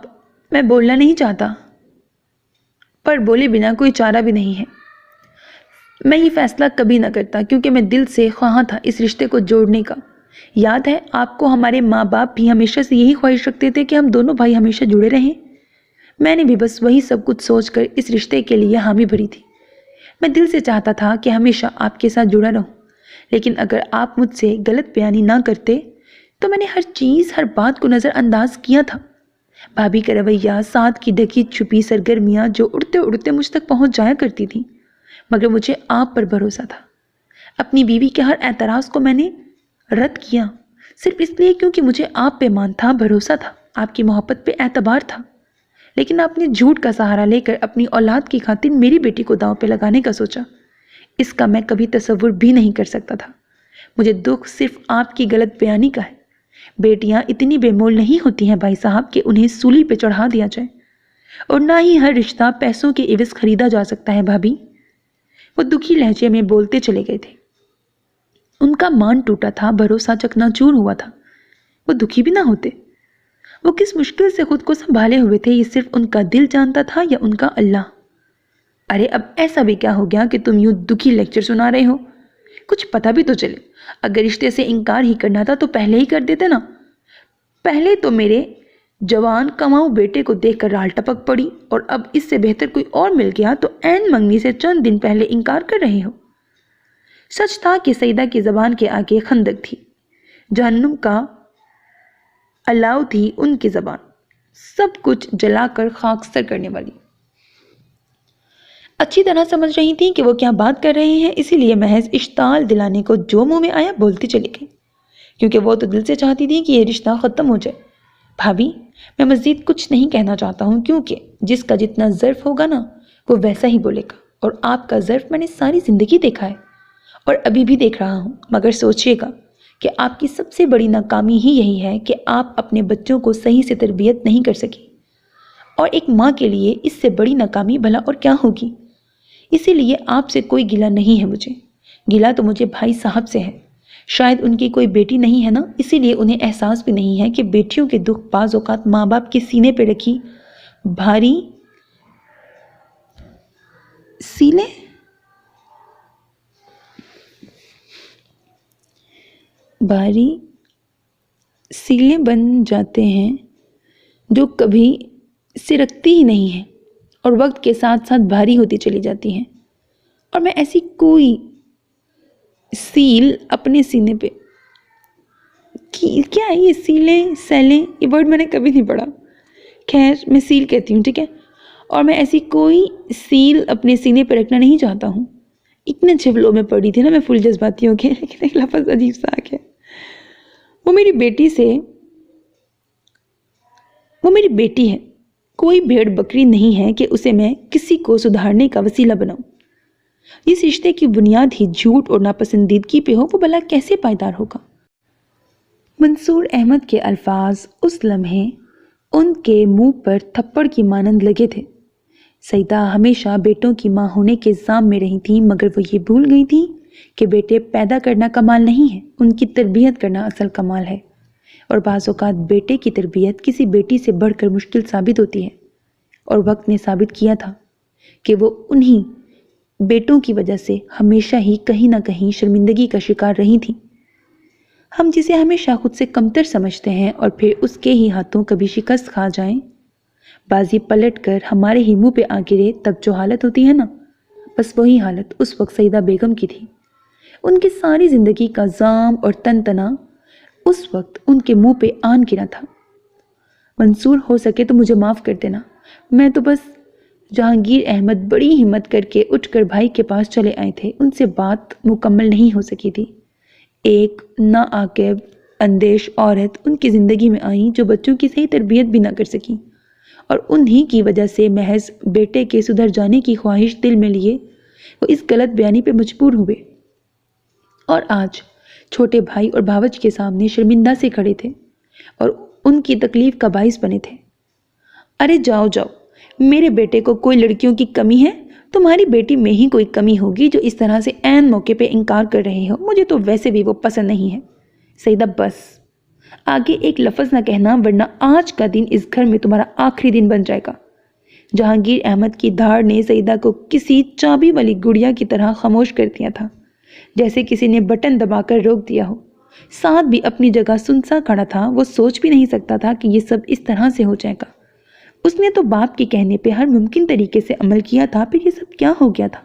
میں بولنا نہیں چاہتا، پر بولے بنا کوئی چارہ بھی نہیں ہے۔ میں یہ فیصلہ کبھی نہ کرتا، کیونکہ میں دل سے خواہاں تھا اس رشتے کو جوڑنے کا۔ یاد ہے آپ کو، ہمارے ماں باپ بھی ہمیشہ سے یہی خواہش رکھتے تھے کہ ہم دونوں بھائی ہمیشہ جڑے رہیں۔ میں نے بھی بس وہی سب کچھ سوچ کر اس رشتے کے لیے حامی بھری تھی۔ میں دل سے چاہتا تھا کہ ہمیشہ آپ کے ساتھ جڑا رہوں، لیکن اگر آپ مجھ سے غلط بیانی نہ کرتے تو میں نے ہر چیز، ہر بات کو نظر انداز کیا تھا۔ بھابھی کا رویہ، ساتھ کی ڈھکی چھپی سرگرمیاں جو اڑتے اڑتے مجھ تک پہنچ جایا کرتی تھیں، مگر مجھے آپ پر بھروسہ تھا۔ اپنی بیوی کے ہر اعتراض کو میں نے رد کیا، صرف اس لیے کیونکہ مجھے آپ پہ مان تھا، بھروسہ تھا، آپ کی محبت پہ اعتبار تھا۔ لیکن آپ نے جھوٹ کا سہارا لے کر اپنی اولاد کی خاطر میری بیٹی کو داؤ پہ لگانے کا سوچا۔ اس کا میں کبھی تصور بھی نہیں کر سکتا تھا۔ مجھے دکھ صرف آپ کی غلط بیانی کا ہے۔ بیٹیاں اتنی بے مول نہیں ہوتی ہیں بھائی صاحب کہ انہیں سولی پہ چڑھا دیا جائے، اور نہ ہی ہر رشتہ پیسوں کے عوض خریدا جا سکتا ہے بھابھی۔ وہ دکھی لہجے میں بولتے چلے گئے تھے۔ ان کا مان ٹوٹا تھا، بھروسہ چکنا چور ہوا تھا۔ وہ دکھی بھی نہ ہوتے۔ وہ کس مشکل سے خود کو سنبھالے ہوئے تھے، یہ صرف ان کا دل جانتا تھا یا ان کا اللہ۔ ارے اب ایسا بھی کیا ہو گیا کہ تم یوں دکھی لیکچر سنا رہے ہو؟ کچھ پتہ بھی تو چلے۔ اگر رشتے سے انکار ہی کرنا تھا تو پہلے ہی کر دیتے نا۔ پہلے تو میرے جوان کماؤ بیٹے کو دیکھ کر رال ٹپک پڑی، اور اب اس سے بہتر کوئی اور مل گیا تو عین منگنی سے چند دن پہلے انکار کر رہے ہو۔ سچ تھا کہ سیدہ کی زبان کے آگے خندق تھی، جہنم کا الاؤ تھی ان کی زبان، سب کچھ جلا کر خاکستر کرنے والی۔ اچھی طرح سمجھ رہی تھی کہ وہ کیا بات کر رہے ہیں، اسی لیے محض اشتعال دلانے کو جو منہ میں آیا بولتی چلی گئی، کیونکہ وہ تو دل سے چاہتی تھی کہ یہ رشتہ ختم ہو جائے۔ بھابھی، میں مزید کچھ نہیں کہنا چاہتا ہوں، کیونکہ جس کا جتنا ظرف ہوگا نا وہ ویسا ہی بولے گا، اور آپ کا ظرف میں نے ساری زندگی دیکھا ہے اور ابھی بھی دیکھ رہا ہوں۔ مگر سوچئے گا کہ آپ کی سب سے بڑی ناکامی ہی یہی ہے کہ آپ اپنے بچوں کو صحیح سے تربیت نہیں کر سکی، اور ایک ماں کے لیے اس سے بڑی ناکامی بھلا اور کیا ہوگی۔ اسی لیے آپ سے کوئی گلہ نہیں ہے مجھے، گلہ تو مجھے بھائی صاحب سے ہے۔ شاید ان کی کوئی بیٹی نہیں ہے نا، اسی لیے انہیں احساس بھی نہیں ہے کہ بیٹیوں کے دکھ بعض اوقات ماں باپ کے سینے پہ رکھی بھاری سیلیں بن جاتے ہیں جو کبھی سرکتی ہی نہیں ہیں اور وقت کے ساتھ ساتھ بھاری ہوتی چلی جاتی ہیں، اور میں ایسی کوئی سیل اپنے سینے پہ، کیا ہے یہ سیلیں سیلیں، یہ ورڈ میں نے کبھی نہیں پڑھا، خیر میں سیل کہتی ہوں، ٹھیک ہے، اور میں ایسی کوئی سیل اپنے سینے پہ رکھنا نہیں چاہتا ہوں۔ اتنے اچھے فلو میں پڑھی تھی نا میں، فل جذباتی ہو کے، لیکن ایک لفظ عجیب سا آ گیا۔ وہ میری بیٹی ہے، کوئی بھیڑ بکری نہیں ہے کہ اسے میں کسی کو سدھارنے کا وسیلہ بناؤں۔ جس رشتے کی بنیاد ہی جھوٹ اور ناپسندیدگی پہ ہو وہ بھلا کیسے پائیدار ہوگا؟ منصور احمد کے الفاظ اس لمحے ان کے منہ پر تھپڑ کی مانند لگے تھے۔ سیدہ ہمیشہ بیٹوں کی ماں ہونے کے الزام میں رہی تھیں، مگر وہ یہ بھول گئی تھیں کہ بیٹے پیدا کرنا کمال نہیں ہے، ان کی تربیت کرنا اصل کمال ہے، اور بعض اوقات بیٹے کی تربیت کسی بیٹی سے بڑھ کر مشکل ثابت ہوتی ہے، اور وقت نے ثابت کیا تھا کہ وہ انہی بیٹوں کی وجہ سے ہمیشہ ہی کہیں نہ کہیں شرمندگی کا شکار رہی تھیں۔ ہم جسے ہمیشہ خود سے کمتر سمجھتے ہیں اور پھر اس کے ہی ہاتھوں کبھی شکست کھا جائیں، بازی پلٹ کر ہمارے ہی منہ پہ آ گرے، تب جو حالت ہوتی ہے نا، بس وہی حالت اس وقت سیدہ بیگم کی تھی۔ ان کی ساری زندگی کا زام اور تن تنا اس وقت ان کے منہ پہ آن گرا تھا۔ منصور، ہو سکے تو مجھے معاف کر دینا، میں تو بس جہانگیر احمد بڑی ہمت کر کے اٹھ کر بھائی کے پاس چلے آئے تھے، ان سے بات مکمل نہیں ہو سکی تھی۔ ایک ناعاقب اندیش عورت ان کی زندگی میں آئی جو بچوں کی صحیح تربیت بھی نہ کر سکی، اور انہی کی وجہ سے محض بیٹے کے سدھر جانے کی خواہش دل میں لیے وہ اس غلط بیانی پہ مجبور ہوئے، اور آج چھوٹے بھائی اور بھاوج کے سامنے شرمندہ سے کھڑے تھے اور ان کی تکلیف کا باعث بنے تھے۔ ارے جاؤ جاؤ، میرے بیٹے کو کوئی لڑکیوں کی کمی ہے؟ تمہاری بیٹی میں ہی کوئی کمی ہوگی جو اس طرح سے عین موقع پہ انکار کر رہے ہو، مجھے تو ویسے بھی وہ پسند نہیں ہے۔ سیدہ بس، آگے ایک لفظ نہ کہنا، ورنہ آج کا دن اس گھر میں تمہارا آخری دن بن جائے گا۔ جہانگیر احمد کی دھاڑ نے سیدہ کو کسی چابی والی گڑیا کی طرح خاموش کر دیا تھا، جیسے کسی نے بٹن دبا کر روک دیا ہو۔ ساتھ بھی اپنی جگہ سنسا کھڑا تھا، وہ سوچ بھی نہیں سکتا تھا کہ یہ سب اس طرح سے ہو جائے گا۔ اس نے تو باپ کے کہنے پہ ہر ممکن طریقے سے عمل کیا تھا، پھر یہ سب کیا ہو گیا تھا؟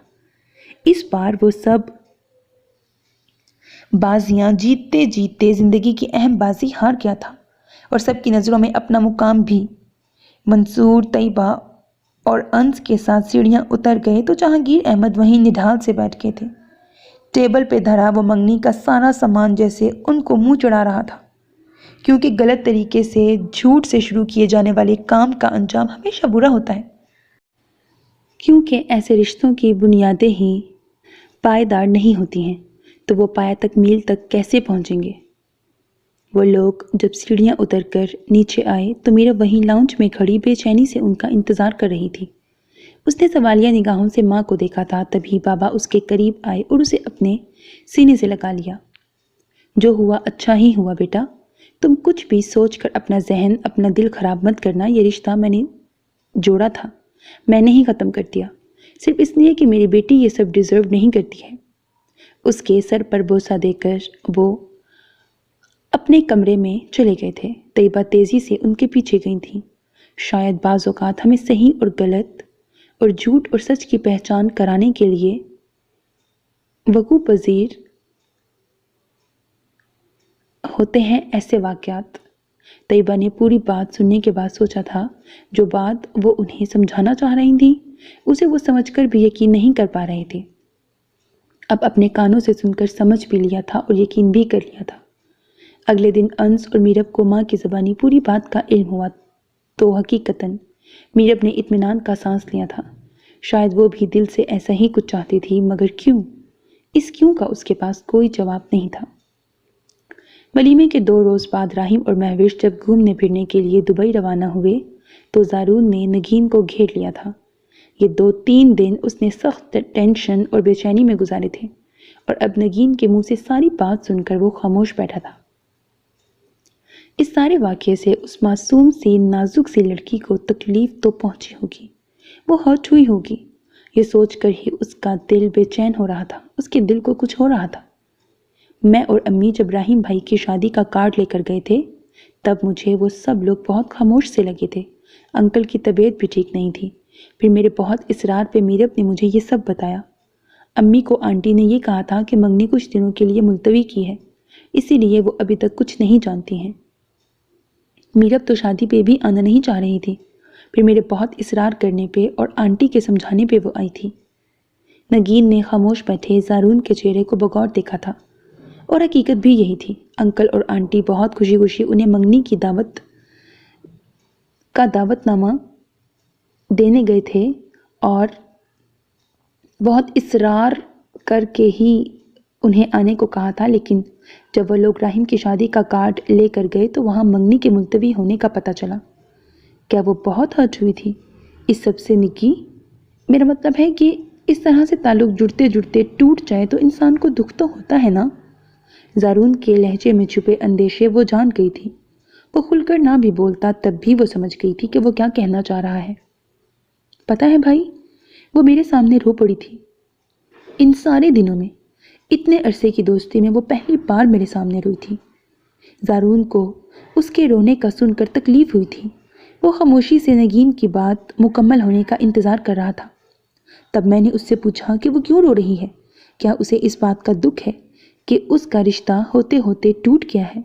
اس بار وہ سب بازیاں جیتتے جیتتے زندگی کی اہم بازی ہار گیا تھا، اور سب کی نظروں میں اپنا مقام بھی۔ منصور، طیبہ اور انس کے ساتھ سیڑھیاں اتر گئے تو جہانگیر احمد وہیں نڈھال سے بیٹھ گئے تھے۔ ٹیبل پہ دھرا وہ منگنی کا سارا سامان جیسے ان کو منہ چڑھا رہا تھا، کیونکہ غلط طریقے سے جھوٹ سے شروع کیے جانے والے کام کا انجام ہمیشہ برا ہوتا ہے، کیونکہ ایسے رشتوں کی بنیادیں ہی پائیدار نہیں ہوتی ہیں، تو وہ پایہ تکمیل تک کیسے پہنچیں گے؟ وہ لوگ جب سیڑھیاں اتر کر نیچے آئے تو میرا وہیں لاؤنج میں کھڑی بے چینی سے ان کا انتظار کر رہی تھی۔ اس نے سوالیہ نگاہوں سے ماں کو دیکھا تھا، تبھی بابا اس کے قریب آئے اور اسے اپنے سینے سے لگا لیا۔ جو ہوا اچھا ہی ہوا بیٹا، تم کچھ بھی سوچ کر اپنا ذہن، اپنا دل خراب مت کرنا۔ یہ رشتہ میں نے جوڑا تھا، میں نے ہی ختم کر دیا، صرف اس لیے کہ میری بیٹی یہ سب ڈیزرو نہیں کرتی ہے۔ اس کے سر پر بوسہ دے کر وہ اپنے کمرے میں چلے گئے تھے۔ طیبہ تیزی سے ان کے پیچھے گئی تھیں۔ شاید بعض اوقات ہمیں صحیح اور غلط اور جھوٹ اور سچ کی پہچان کرانے کے لیے وقوع پذیر ہوتے ہیں ایسے واقعات۔ طیبہ نے پوری بات سننے کے بعد سوچا تھا جو بات وہ انہیں سمجھانا چاہ رہی تھیں اسے وہ سمجھ کر بھی یقین نہیں کر پا رہے تھے۔ اب اپنے کانوں سے سن کر سمجھ بھی لیا تھا اور یقین بھی کر لیا تھا۔ اگلے دن انس اور میرب کو ماں کی زبانی پوری بات کا علم ہوا تو حقیقتاً میرب نے اطمینان کا سانس لیا تھا۔ شاید وہ بھی دل سے ایسا ہی کچھ چاہتی تھی، مگر کیوں؟ اس کیوں کا اس کے پاس کوئی جواب نہیں تھا۔ ولیمے کے 2 روز بعد راہیم اور مہوش جب گھومنے پھرنے کے لیے دبئی روانہ ہوئے تو زارون نے نگین کو گھیر لیا تھا۔ یہ 2-3 دن اس نے سخت ٹینشن اور بے چینی میں گزارے تھے، اور اب نگین کے منہ سے ساری بات سن کر وہ خاموش بیٹھا تھا۔ اس سارے واقعے سے اس معصوم سی نازک سی لڑکی کو تکلیف تو پہنچی ہوگی، وہ ہرٹ ہوئی ہوگی۔ یہ سوچ کر ہی اس کا دل بے چین ہو رہا تھا، اس کے دل کو کچھ ہو رہا تھا۔ میں اور امی جب راہیم بھائی کی شادی کا کارڈ لے کر گئے تھے تب مجھے وہ سب لوگ بہت خاموش سے لگے تھے۔ انکل کی طبیعت بھی ٹھیک نہیں تھی۔ پھر میرے بہت اصرار پہ میرب نے مجھے یہ سب بتایا۔ امی کو آنٹی نے یہ کہا تھا کہ منگنی کچھ دنوں کے لیے ملتوی کی ہے، اسی لیے وہ ابھی تک کچھ نہیں جانتی ہیں۔ میرب تو شادی پہ بھی آنا نہیں چاہ رہی تھی، پھر میرے بہت اصرار کرنے پہ اور آنٹی کے سمجھانے پہ وہ آئی تھی۔ نگین نے خاموش بیٹھے زارون کے چہرے کو بغور دیکھا تھا، اور حقیقت بھی یہی تھی۔ انکل اور آنٹی بہت خوشی خوشی انہیں منگنی کی دعوت نامہ دینے گئے تھے، اور بہت اصرار کر کے ہی انہیں آنے کو کہا تھا، لیکن جب وہ لوگ راہیم کی شادی کا کارڈ لے کر گئے تو وہاں منگنی کے ملتوی ہونے کا پتہ چلا۔ کیا وہ بہت ہرٹ ہوئی تھی اس سب سے نکی؟ میرا مطلب ہے کہ اس طرح سے تعلق جڑتے جڑتے ٹوٹ جائے تو انسان کو دکھ تو ہوتا ہے نا۔ زارون کے لہجے میں چھپے اندیشے وہ جان گئی تھی۔ وہ کھل کر نہ بھی بولتا تب بھی وہ سمجھ گئی تھی کہ وہ کیا کہنا چاہ رہا ہے۔ پتہ ہے بھائی، وہ میرے سامنے رو پڑی تھی۔ ان سارے دنوں میں، اتنے عرصے کی دوستی میں وہ پہلی بار میرے سامنے روئی تھی۔ زارون کو اس کے رونے کا سن کر تکلیف ہوئی تھی۔ وہ خاموشی سے نگین کی بات مکمل ہونے کا انتظار کر رہا تھا۔ تب میں نے اس سے پوچھا کہ وہ کیوں رو رہی ہے، کیا اسے اس بات کا دکھ ہے کہ اس کا رشتہ ہوتے ہوتے ٹوٹ گیا ہے؟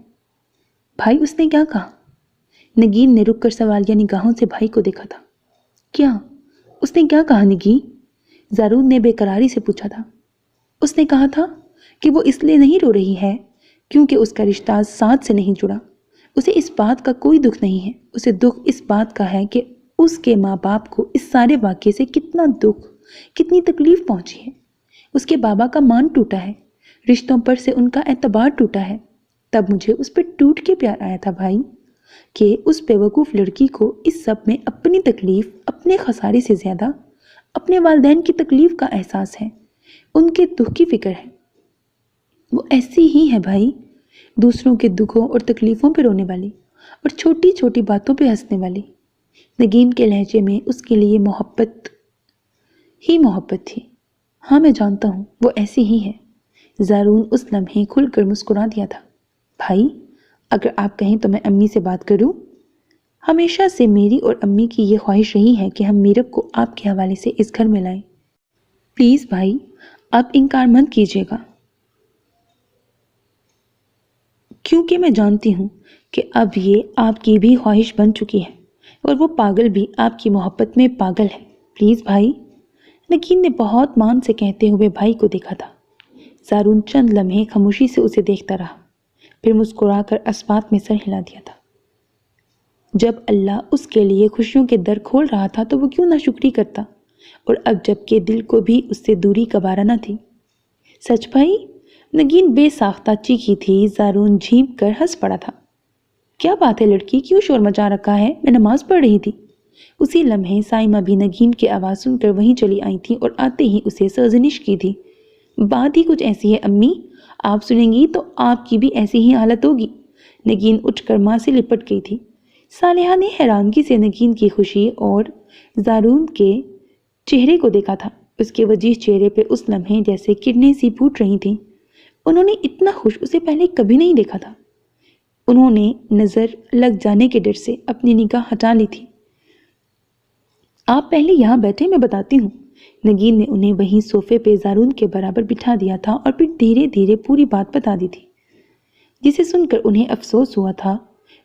بھائی اس نے کیا کہا؟ نگین نے رک کر سوالیہ نگاہوں سے بھائی کو دیکھا تھا۔ کیا؟ اس نے کیا کہا نگی؟ زارون نے بے قراری سے پوچھا تھا۔ اس نے کہا تھا کہ وہ اس لیے نہیں رو رہی ہے کیونکہ اس کا رشتہ ساتھ سے نہیں جڑا۔ اسے اس بات کا کوئی دکھ نہیں ہے، اسے دکھ اس بات کا ہے کہ اس کے ماں باپ کو اس سارے واقعے سے کتنا دکھ، کتنی تکلیف پہنچی ہے۔ اس کے بابا کا مان ٹوٹا ہے، رشتوں پر سے ان کا اعتبار ٹوٹا ہے۔ تب مجھے اس پہ ٹوٹ کے پیار آیا تھا بھائی، کہ اس بیوقوف لڑکی کو اس سب میں اپنی تکلیف، اپنے خسارے سے زیادہ اپنے والدین کی تکلیف کا احساس ہے، ان کے دکھ کی فکر ہے۔ وہ ایسی ہی ہے بھائی، دوسروں کے دکھوں اور تکلیفوں پہ رونے والی اور چھوٹی چھوٹی باتوں پہ ہنسنے والی۔ نگین کے لہجے میں اس کے لیے محبت ہی محبت تھی۔ ہاں میں جانتا ہوں وہ ایسی ہی ہے۔ زارون اس لمحے کھل کر مسکرا دیا تھا۔ بھائی اگر آپ کہیں تو میں امی سے بات کروں؟ ہمیشہ سے میری اور امی کی یہ خواہش رہی ہے کہ ہم میرب کو آپ کے حوالے سے اس گھر میں لائیں۔ پلیز بھائی، آپ انکار مت کیجیے گا، کیونکہ میں جانتی ہوں کہ اب یہ آپ کی بھی خواہش بن چکی ہے اور وہ پاگل بھی آپ کی محبت میں پاگل ہے۔ پلیز بھائی۔ نگین نے بہت مان سے کہتے ہوئے بھائی کو دیکھا تھا۔ زارون چند لمحے خاموشی سے اسے دیکھتا رہا، پھر مسکرا کر اسبات میں سر ہلا دیا تھا۔ جب اللہ اس کے لیے خوشیوں کے در کھول رہا تھا تو وہ کیوں نہ شکری کرتا، اور اب جب کہ دل کو بھی اس سے دوری کا بارہ نہ تھی۔ سچ بھائی؟ نگین بے ساختہ چیخی تھی۔ زارون جھینک کر ہنس پڑا تھا۔ کیا بات ہے لڑکی، کیوں شور مچا رکھا ہے؟ میں نماز پڑھ رہی تھی۔ اسی لمحے سائمہ بھی نگین کی آواز سن کر وہیں چلی آئی تھی اور آتے ہی اسے سرزنش کی تھی۔ بات ہی کچھ ایسی ہے امی، آپ سنیں گی تو آپ کی بھی ایسی ہی حالت ہوگی۔ نگین اٹھ کر ماں سے لپٹ گئی تھی۔ صالحہ نے حیرانگی سے نگین کی خوشی اور زارون کے چہرے کو دیکھا تھا۔ اس کے وجیح چہرے پہ اس لمحے جیسے کرنیں سی پھوٹ رہی تھیں۔ انہوں نے اتنا خوش اسے پہلے کبھی نہیں دیکھا تھا۔ انہوں نے نظر لگ جانے کے ڈر سے اپنی نگاہ ہٹا لی تھی۔ آپ پہلے یہاں بیٹھے، میں بتاتی ہوں۔ نگین نے انہیں وہیں صوفے پہ زارون کے برابر بٹھا دیا تھا اور پھر دھیرے دھیرے پوری بات بتا دی تھی، جسے سن کر انہیں افسوس ہوا تھا۔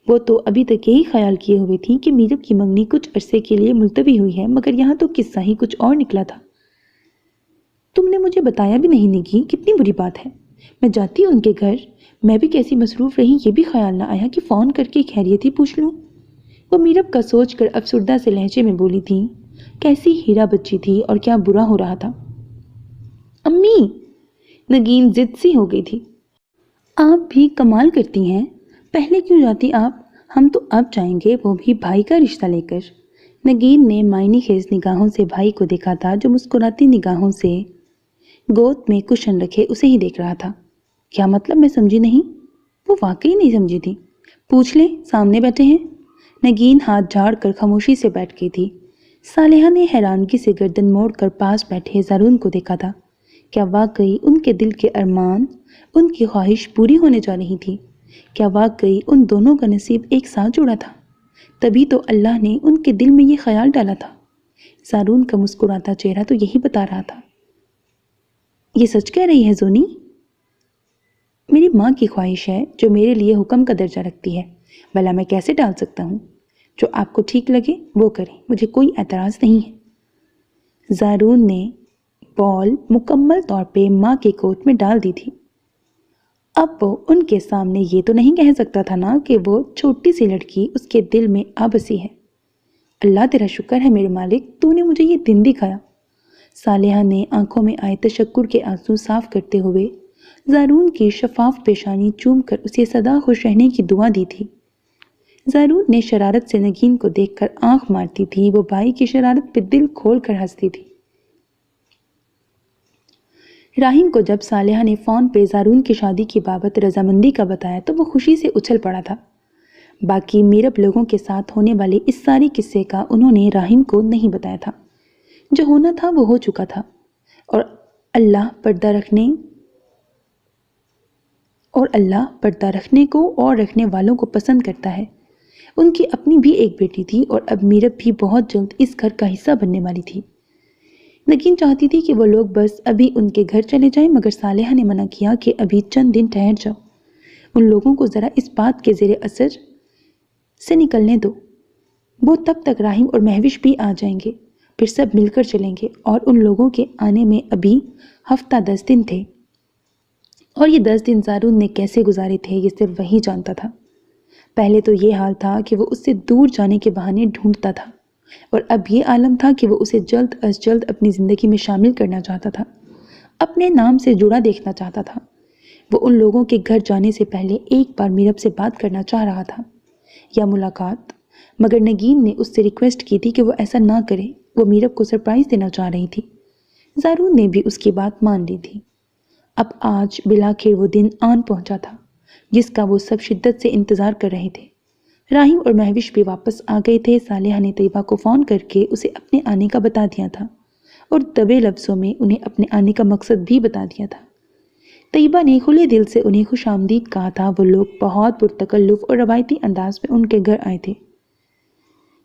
وہ تو ابھی تک یہی خیال کیے ہوئے تھی کہ میرب کی منگنی کچھ عرصے کے لیے ملتوی ہوئی ہے، مگر یہاں تو قصہ ہی کچھ اور نکلا تھا۔ تم نے مجھے بتایا بھی نہیں نگین، کتنی بری بات ہے۔ میں جاتی ہوں ان کے گھر، میں بھی کیسی مصروف رہی یہ بھی خیال نہ آیا کہ فون کر کے خیریت ہی پوچھ لوں۔ وہ میرب کا سوچ کر افسردہ سے لہجے میں بولی تھی۔ کیسی ہیرا بچی تھی اور کیا برا ہو رہا تھا۔ امی، نگین ضد سی ہو گئی تھی۔ آپ بھی کمال کرتی ہیں، پہلے کیوں جاتی آپ؟ ہم تو اب جائیں گے، وہ بھی بھائی کا رشتہ لے کر۔ نگین نے معنی خیز نگاہوں سے بھائی کو دیکھا تھا، جو مسکراتی نگاہوں سے گود میں کشن رکھے اسے ہی دیکھ رہا تھا۔ کیا مطلب؟ میں سمجھی نہیں۔ وہ واقعی نہیں سمجھی تھی۔ پوچھ لیں، سامنے بیٹھے ہیں۔ نگین ہاتھ جھاڑ کر خاموشی سے بیٹھ گئی تھی۔ صالحہ نے حیرانگی سے گردن موڑ کر پاس بیٹھے زارون کو دیکھا تھا۔ کیا واقعی ان کے دل کے ارمان، ان کی خواہش پوری ہونے جا رہی تھی؟ کیا واقعی ان دونوں کا نصیب ایک ساتھ جڑا تھا؟ تبھی تو اللہ نے ان کے دل میں یہ خیال ڈالا تھا۔ زارون کا مسکراتا چہرہ تو یہی بتا رہا تھا۔ یہ سچ کہہ رہی ہے زونی؟ میری ماں کی خواہش ہے جو میرے لیے حکم کا درجہ رکھتی ہے، بھلا میں کیسے ڈال سکتا ہوں؟ جو آپ کو ٹھیک لگے وہ کریں، مجھے کوئی اعتراض نہیں ہے۔ زارون نے بال مکمل طور پہ ماں کے کوٹ میں ڈال دی تھی۔ اب وہ ان کے سامنے یہ تو نہیں کہہ سکتا تھا نا کہ وہ چھوٹی سی لڑکی اس کے دل میں آ بسی ہے۔ اللہ تیرا شکر ہے میرے مالک، تو نے مجھے یہ دن دکھایا۔ صالحہ نے آنکھوں میں آئے تشکر کے آنسو صاف کرتے ہوئے زارون کی شفاف پیشانی چوم کر اسے سدا خوش رہنے کی دعا دی تھی۔ زارون نے شرارت سے نگین کو دیکھ کر آنکھ مارتی تھی۔ وہ بھائی کی شرارت پہ دل کھول کر ہنستی تھی۔ راہیم کو جب صالحہ نے فون پہ زارون کی شادی کی بابت رضامندی کا بتایا تو وہ خوشی سے اچھل پڑا تھا۔ باقی میرب لوگوں کے ساتھ ہونے والے اس ساری قصے کا انہوں نے راہیم کو نہیں بتایا تھا۔ جو ہونا تھا وہ ہو چکا تھا، اور اللہ پردہ رکھنے کو اور رکھنے والوں کو پسند کرتا ہے۔ ان کی اپنی بھی ایک بیٹی تھی اور اب میرب بھی بہت جلد اس گھر کا حصہ بننے والی تھی۔ نگین چاہتی تھی کہ وہ لوگ بس ابھی ان کے گھر چلے جائیں، مگر صالحہ نے منع کیا کہ ابھی چند دن ٹھہر جاؤ، ان لوگوں کو ذرا اس بات کے زیر اثر سے نکلنے دو۔ وہ تب تک راہیم اور مہوش بھی آ جائیں گے، پھر سب مل کر چلیں گے، اور ان لوگوں کے آنے میں ابھی ہفتہ 10 دن تھے، اور یہ 10 دن زارون نے کیسے گزارے تھے یہ صرف وہی جانتا تھا۔ پہلے تو یہ حال تھا کہ وہ اس سے دور جانے کے بہانے ڈھونڈتا تھا، اور اب یہ عالم تھا کہ وہ اسے جلد از جلد اپنی زندگی میں شامل کرنا چاہتا تھا، اپنے نام سے جڑا دیکھنا چاہتا تھا۔ وہ ان لوگوں کے گھر جانے سے پہلے ایک بار میرب سے بات کرنا چاہ رہا تھا، یا ملاقات، مگر نگین نے اس سے ریکویسٹ کی تھی کہ وہ ایسا نہ کرے۔ وہ میرب کو سرپرائز دینا چاہ رہی تھی۔ زارون نے بھی اس کی بات مان لی تھی۔ اب آج بلاخر وہ دن آن پہنچا تھا جس کا وہ سب شدت سے انتظار کر رہے تھے۔ راہیم اور مہوش بھی واپس آ گئے تھے۔ صالحہ نے طیبہ کو فون کر کے اسے اپنے آنے کا بتا دیا تھا، اور دبے لفظوں میں انہیں اپنے آنے کا مقصد بھی بتا دیا تھا۔ طیبہ نے کھلے دل سے انہیں خوش آمدید کہا تھا۔ وہ لوگ بہت پرتکلف اور روایتی انداز میں ان کے گھر آئے تھے۔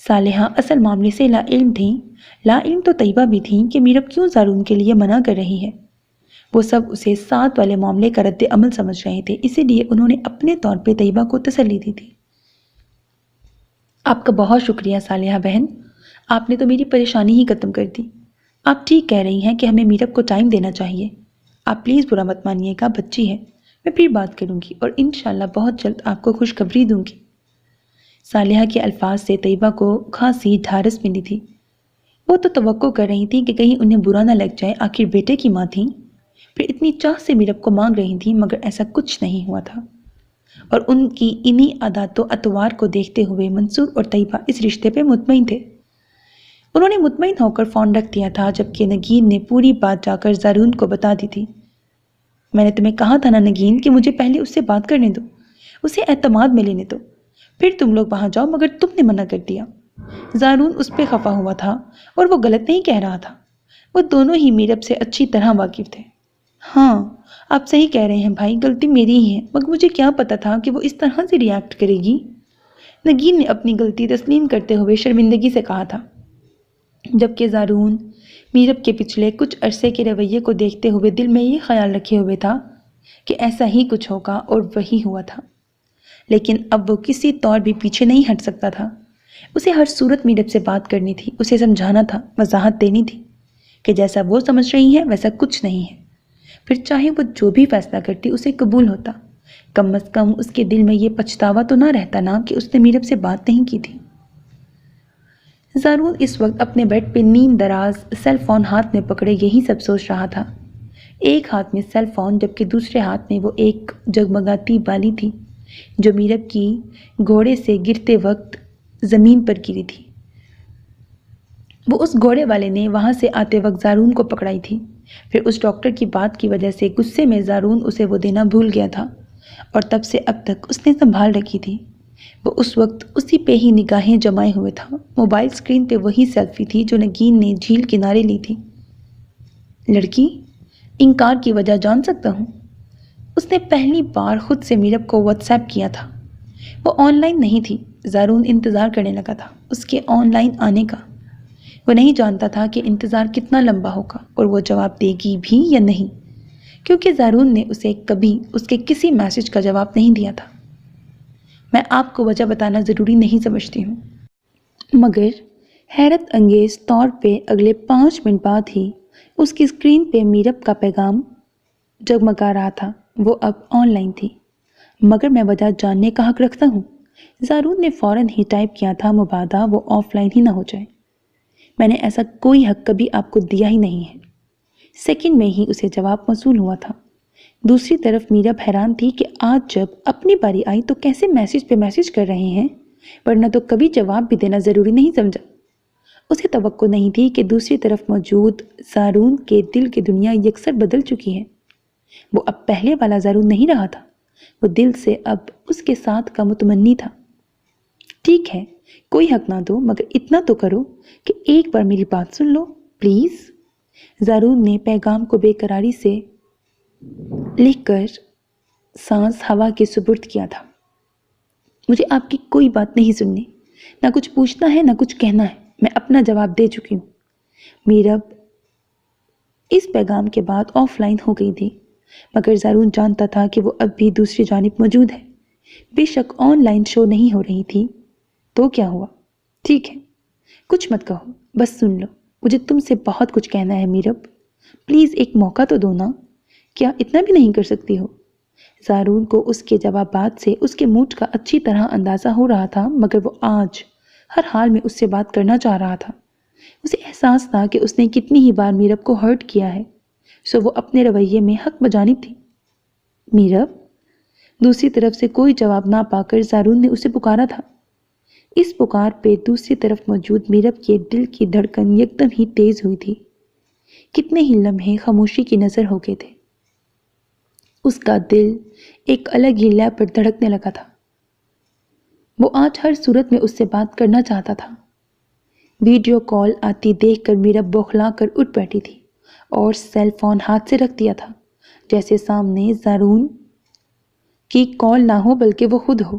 صالحہ اصل معاملے سے لا علم تھیں۔ لا علم تو طیبہ بھی تھیں کہ میرب کیوں زارون کے لیے منع کر رہی ہے۔ وہ سب اسے ساتھ والے معاملے کا رد عمل سمجھ رہے تھے، اسی لیے انہوں نے اپنے طور پہ طیبہ کو تسلی دی تھی۔ آپ کا بہت شکریہ صالحہ بہن، آپ نے تو میری پریشانی ہی ختم کر دی۔ آپ ٹھیک کہہ رہی ہیں کہ ہمیں میرب کو ٹائم دینا چاہیے۔ آپ پلیز برا مت مانیے گا، بچی ہے، میں پھر بات کروں گی اور انشاءاللہ بہت جلد آپ کو خوشخبری دوں گی۔ صالحہ کے الفاظ سے طیبہ کو خاصی ڈھارس ملی تھی۔ وہ تو توقع کر رہی تھی کہ کہیں انہیں برا نہ لگ جائے، آخر بیٹے کی ماں تھیں، پھر اتنی چاہ سے میرب کو مانگ رہی تھیں، مگر ایسا کچھ نہیں ہوا تھا۔ اور ان کی انہی عادات و اطوار کو دیکھتے ہوئے منصور اور طیبہ اس رشتے پہ مطمئن تھے۔ انہوں نے مطمئن ہو کر فون رکھ دیا تھا، جبکہ نگین نے پوری بات جا کر زارون کو بتا دی تھی۔ میں نے تمہیں کہا تھا نا نگین کہ مجھے پہلے اس سے بات کرنے دو، اسے اعتماد میں لینے دو، پھر تم لوگ وہاں جاؤ، مگر تم نے منع کر دیا۔ زارون اس پہ خفا ہوا تھا اور وہ غلط نہیں کہہ رہا تھا، وہ دونوں ہی میرب سے اچھی طرح واقف تھے۔ ہاں آپ صحیح کہہ رہے ہیں بھائی، غلطی میری ہی ہے، مگر مجھے کیا پتا تھا کہ وہ اس طرح سے ری ایکٹ کرے گی۔ نگین نے اپنی غلطی تسلیم کرتے ہوئے شرمندگی سے کہا تھا، جبکہ زارون میرب کے پچھلے کچھ عرصے کے رویے کو دیکھتے ہوئے دل میں یہ خیال رکھے ہوئے تھا کہ ایسا ہی کچھ ہوگا، اور وہی ہوا تھا۔ لیکن اب وہ کسی طور بھی پیچھے نہیں ہٹ سکتا تھا۔ اسے ہر صورت میرب سے بات کرنی تھی، اسے سمجھانا تھا، وضاحت دینی تھی کہ جیسا وہ سمجھ رہی ہیں ویسا کچھ نہیں ہے، پھر چاہے وہ جو بھی فیصلہ کرتی اسے قبول ہوتا۔ کم از کم اس کے دل میں یہ پچھتاوا تو نہ رہتا نا کہ اس نے میرب سے بات نہیں کی تھی۔ زارون اس وقت اپنے بیڈ پہ نیم دراز سیل فون ہاتھ میں پکڑے یہی سب سوچ رہا تھا۔ ایک ہاتھ میں سیل فون، جبکہ دوسرے ہاتھ میں وہ ایک جگمگاتی بالی تھی جو میرب کی گھوڑے سے گرتے وقت زمین پر گری تھی۔ وہ اس گھوڑے والے نے وہاں سے آتے وقت زارون کو پکڑائی تھی، پھر اس ڈاکٹر کی بات کی وجہ سے غصے میں زارون اسے وہ دینا بھول گیا تھا، اور تب سے اب تک اس نے سنبھال رکھی تھی۔ وہ اس وقت اسی پہ ہی نگاہیں جمائے ہوئے تھا۔ موبائل سکرین پہ وہی سیلفی تھی جو نگین نے جھیل کنارے لی تھی۔ لڑکی، انکار کی وجہ جان سکتا ہوں؟ اس نے پہلی بار خود سے میرب کو واٹس ایپ کیا تھا۔ وہ آن لائن نہیں تھی۔ زارون انتظار کرنے لگا تھا اس کے آن لائن آنے کا۔ وہ نہیں جانتا تھا کہ انتظار کتنا لمبا ہوگا اور وہ جواب دے گی بھی یا نہیں، کیونکہ زارون نے اسے کبھی اس کے کسی میسج کا جواب نہیں دیا تھا۔ میں آپ کو وجہ بتانا ضروری نہیں سمجھتی ہوں، مگر حیرت انگیز طور پہ اگلے 5 منٹ بعد ہی اس کی اسکرین پہ میرب کا پیغام جگمگا رہا تھا۔ وہ اب آن لائن تھی، مگر میں وجہ جاننے کا حق رکھتا ہوں۔ زارون نے فوراً ہی ٹائپ کیا تھا، مبادا وہ آف لائن ہی نہ ہو جائے۔ میں نے ایسا کوئی حق کبھی آپ کو دیا ہی نہیں ہے۔ سیکنڈ میں ہی اسے جواب موصول ہوا تھا۔ دوسری طرف میرب حیران تھی کہ آج جب اپنی باری آئی تو کیسے میسج پہ میسج کر رہے ہیں، ورنہ تو کبھی جواب بھی دینا ضروری نہیں سمجھا۔ اسے توقع نہیں تھی کہ دوسری طرف موجود زارون کے دل کی دنیا یکسر بدل چکی ہے۔ وہ اب پہلے والا زارون نہیں رہا تھا، وہ دل سے اب اس کے ساتھ کا متمنی تھا۔ ٹھیک ہے، کوئی حق نہ دو، مگر اتنا تو کرو کہ ایک بار میری بات سن لو پلیز۔ زارون نے پیغام کو بے قراری سے لکھ کر سانس ہوا کے سپرد کیا تھا۔ مجھے آپ کی کوئی بات نہیں سننی، نہ کچھ پوچھنا ہے نہ کچھ کہنا ہے، میں اپنا جواب دے چکی ہوں۔ میرب اس پیغام کے بعد آف لائن ہو گئی تھی، مگر زارون جانتا تھا کہ وہ اب بھی دوسری جانب موجود ہے۔ بے شک آن لائن شو نہیں ہو رہی تھی تو کیا ہوا؟ ٹھیک ہے، کچھ مت کہو، بس سن لو، مجھے تم سے بہت کچھ کہنا ہے میرب، پلیز ایک موقع تو دو نا، کیا اتنا بھی نہیں کر سکتی ہو؟ زارون کو اس کے جوابات سے اس کے موڈ کا اچھی طرح اندازہ ہو رہا تھا، مگر وہ آج ہر حال میں اس سے بات کرنا چاہ رہا تھا۔ اسے احساس تھا کہ اس نے کتنی ہی بار میرب کو ہرٹ کیا ہے، سو وہ اپنے رویے میں حق بجانب تھی۔ میرب؟ دوسری طرف سے کوئی جواب نہ پا کر زارون نے اسے پکارا تھا۔ اس پکار پہ دوسری طرف موجود میرب کے دل کی دھڑکن یکدم ہی تیز ہوئی تھی۔ کتنے ہی لمحے خاموشی کی نظر ہو گئے تھے۔ اس کا دل ایک الگ ہی لے پر دھڑکنے لگا تھا۔ وہ آج ہر صورت میں اس سے بات کرنا چاہتا تھا۔ ویڈیو کال آتی دیکھ کر میرب بوکھلا کر اٹھ بیٹھی تھی اور سیل فون ہاتھ سے رکھ دیا تھا، جیسے سامنے زارون کی کال نہ ہو بلکہ وہ خود ہو۔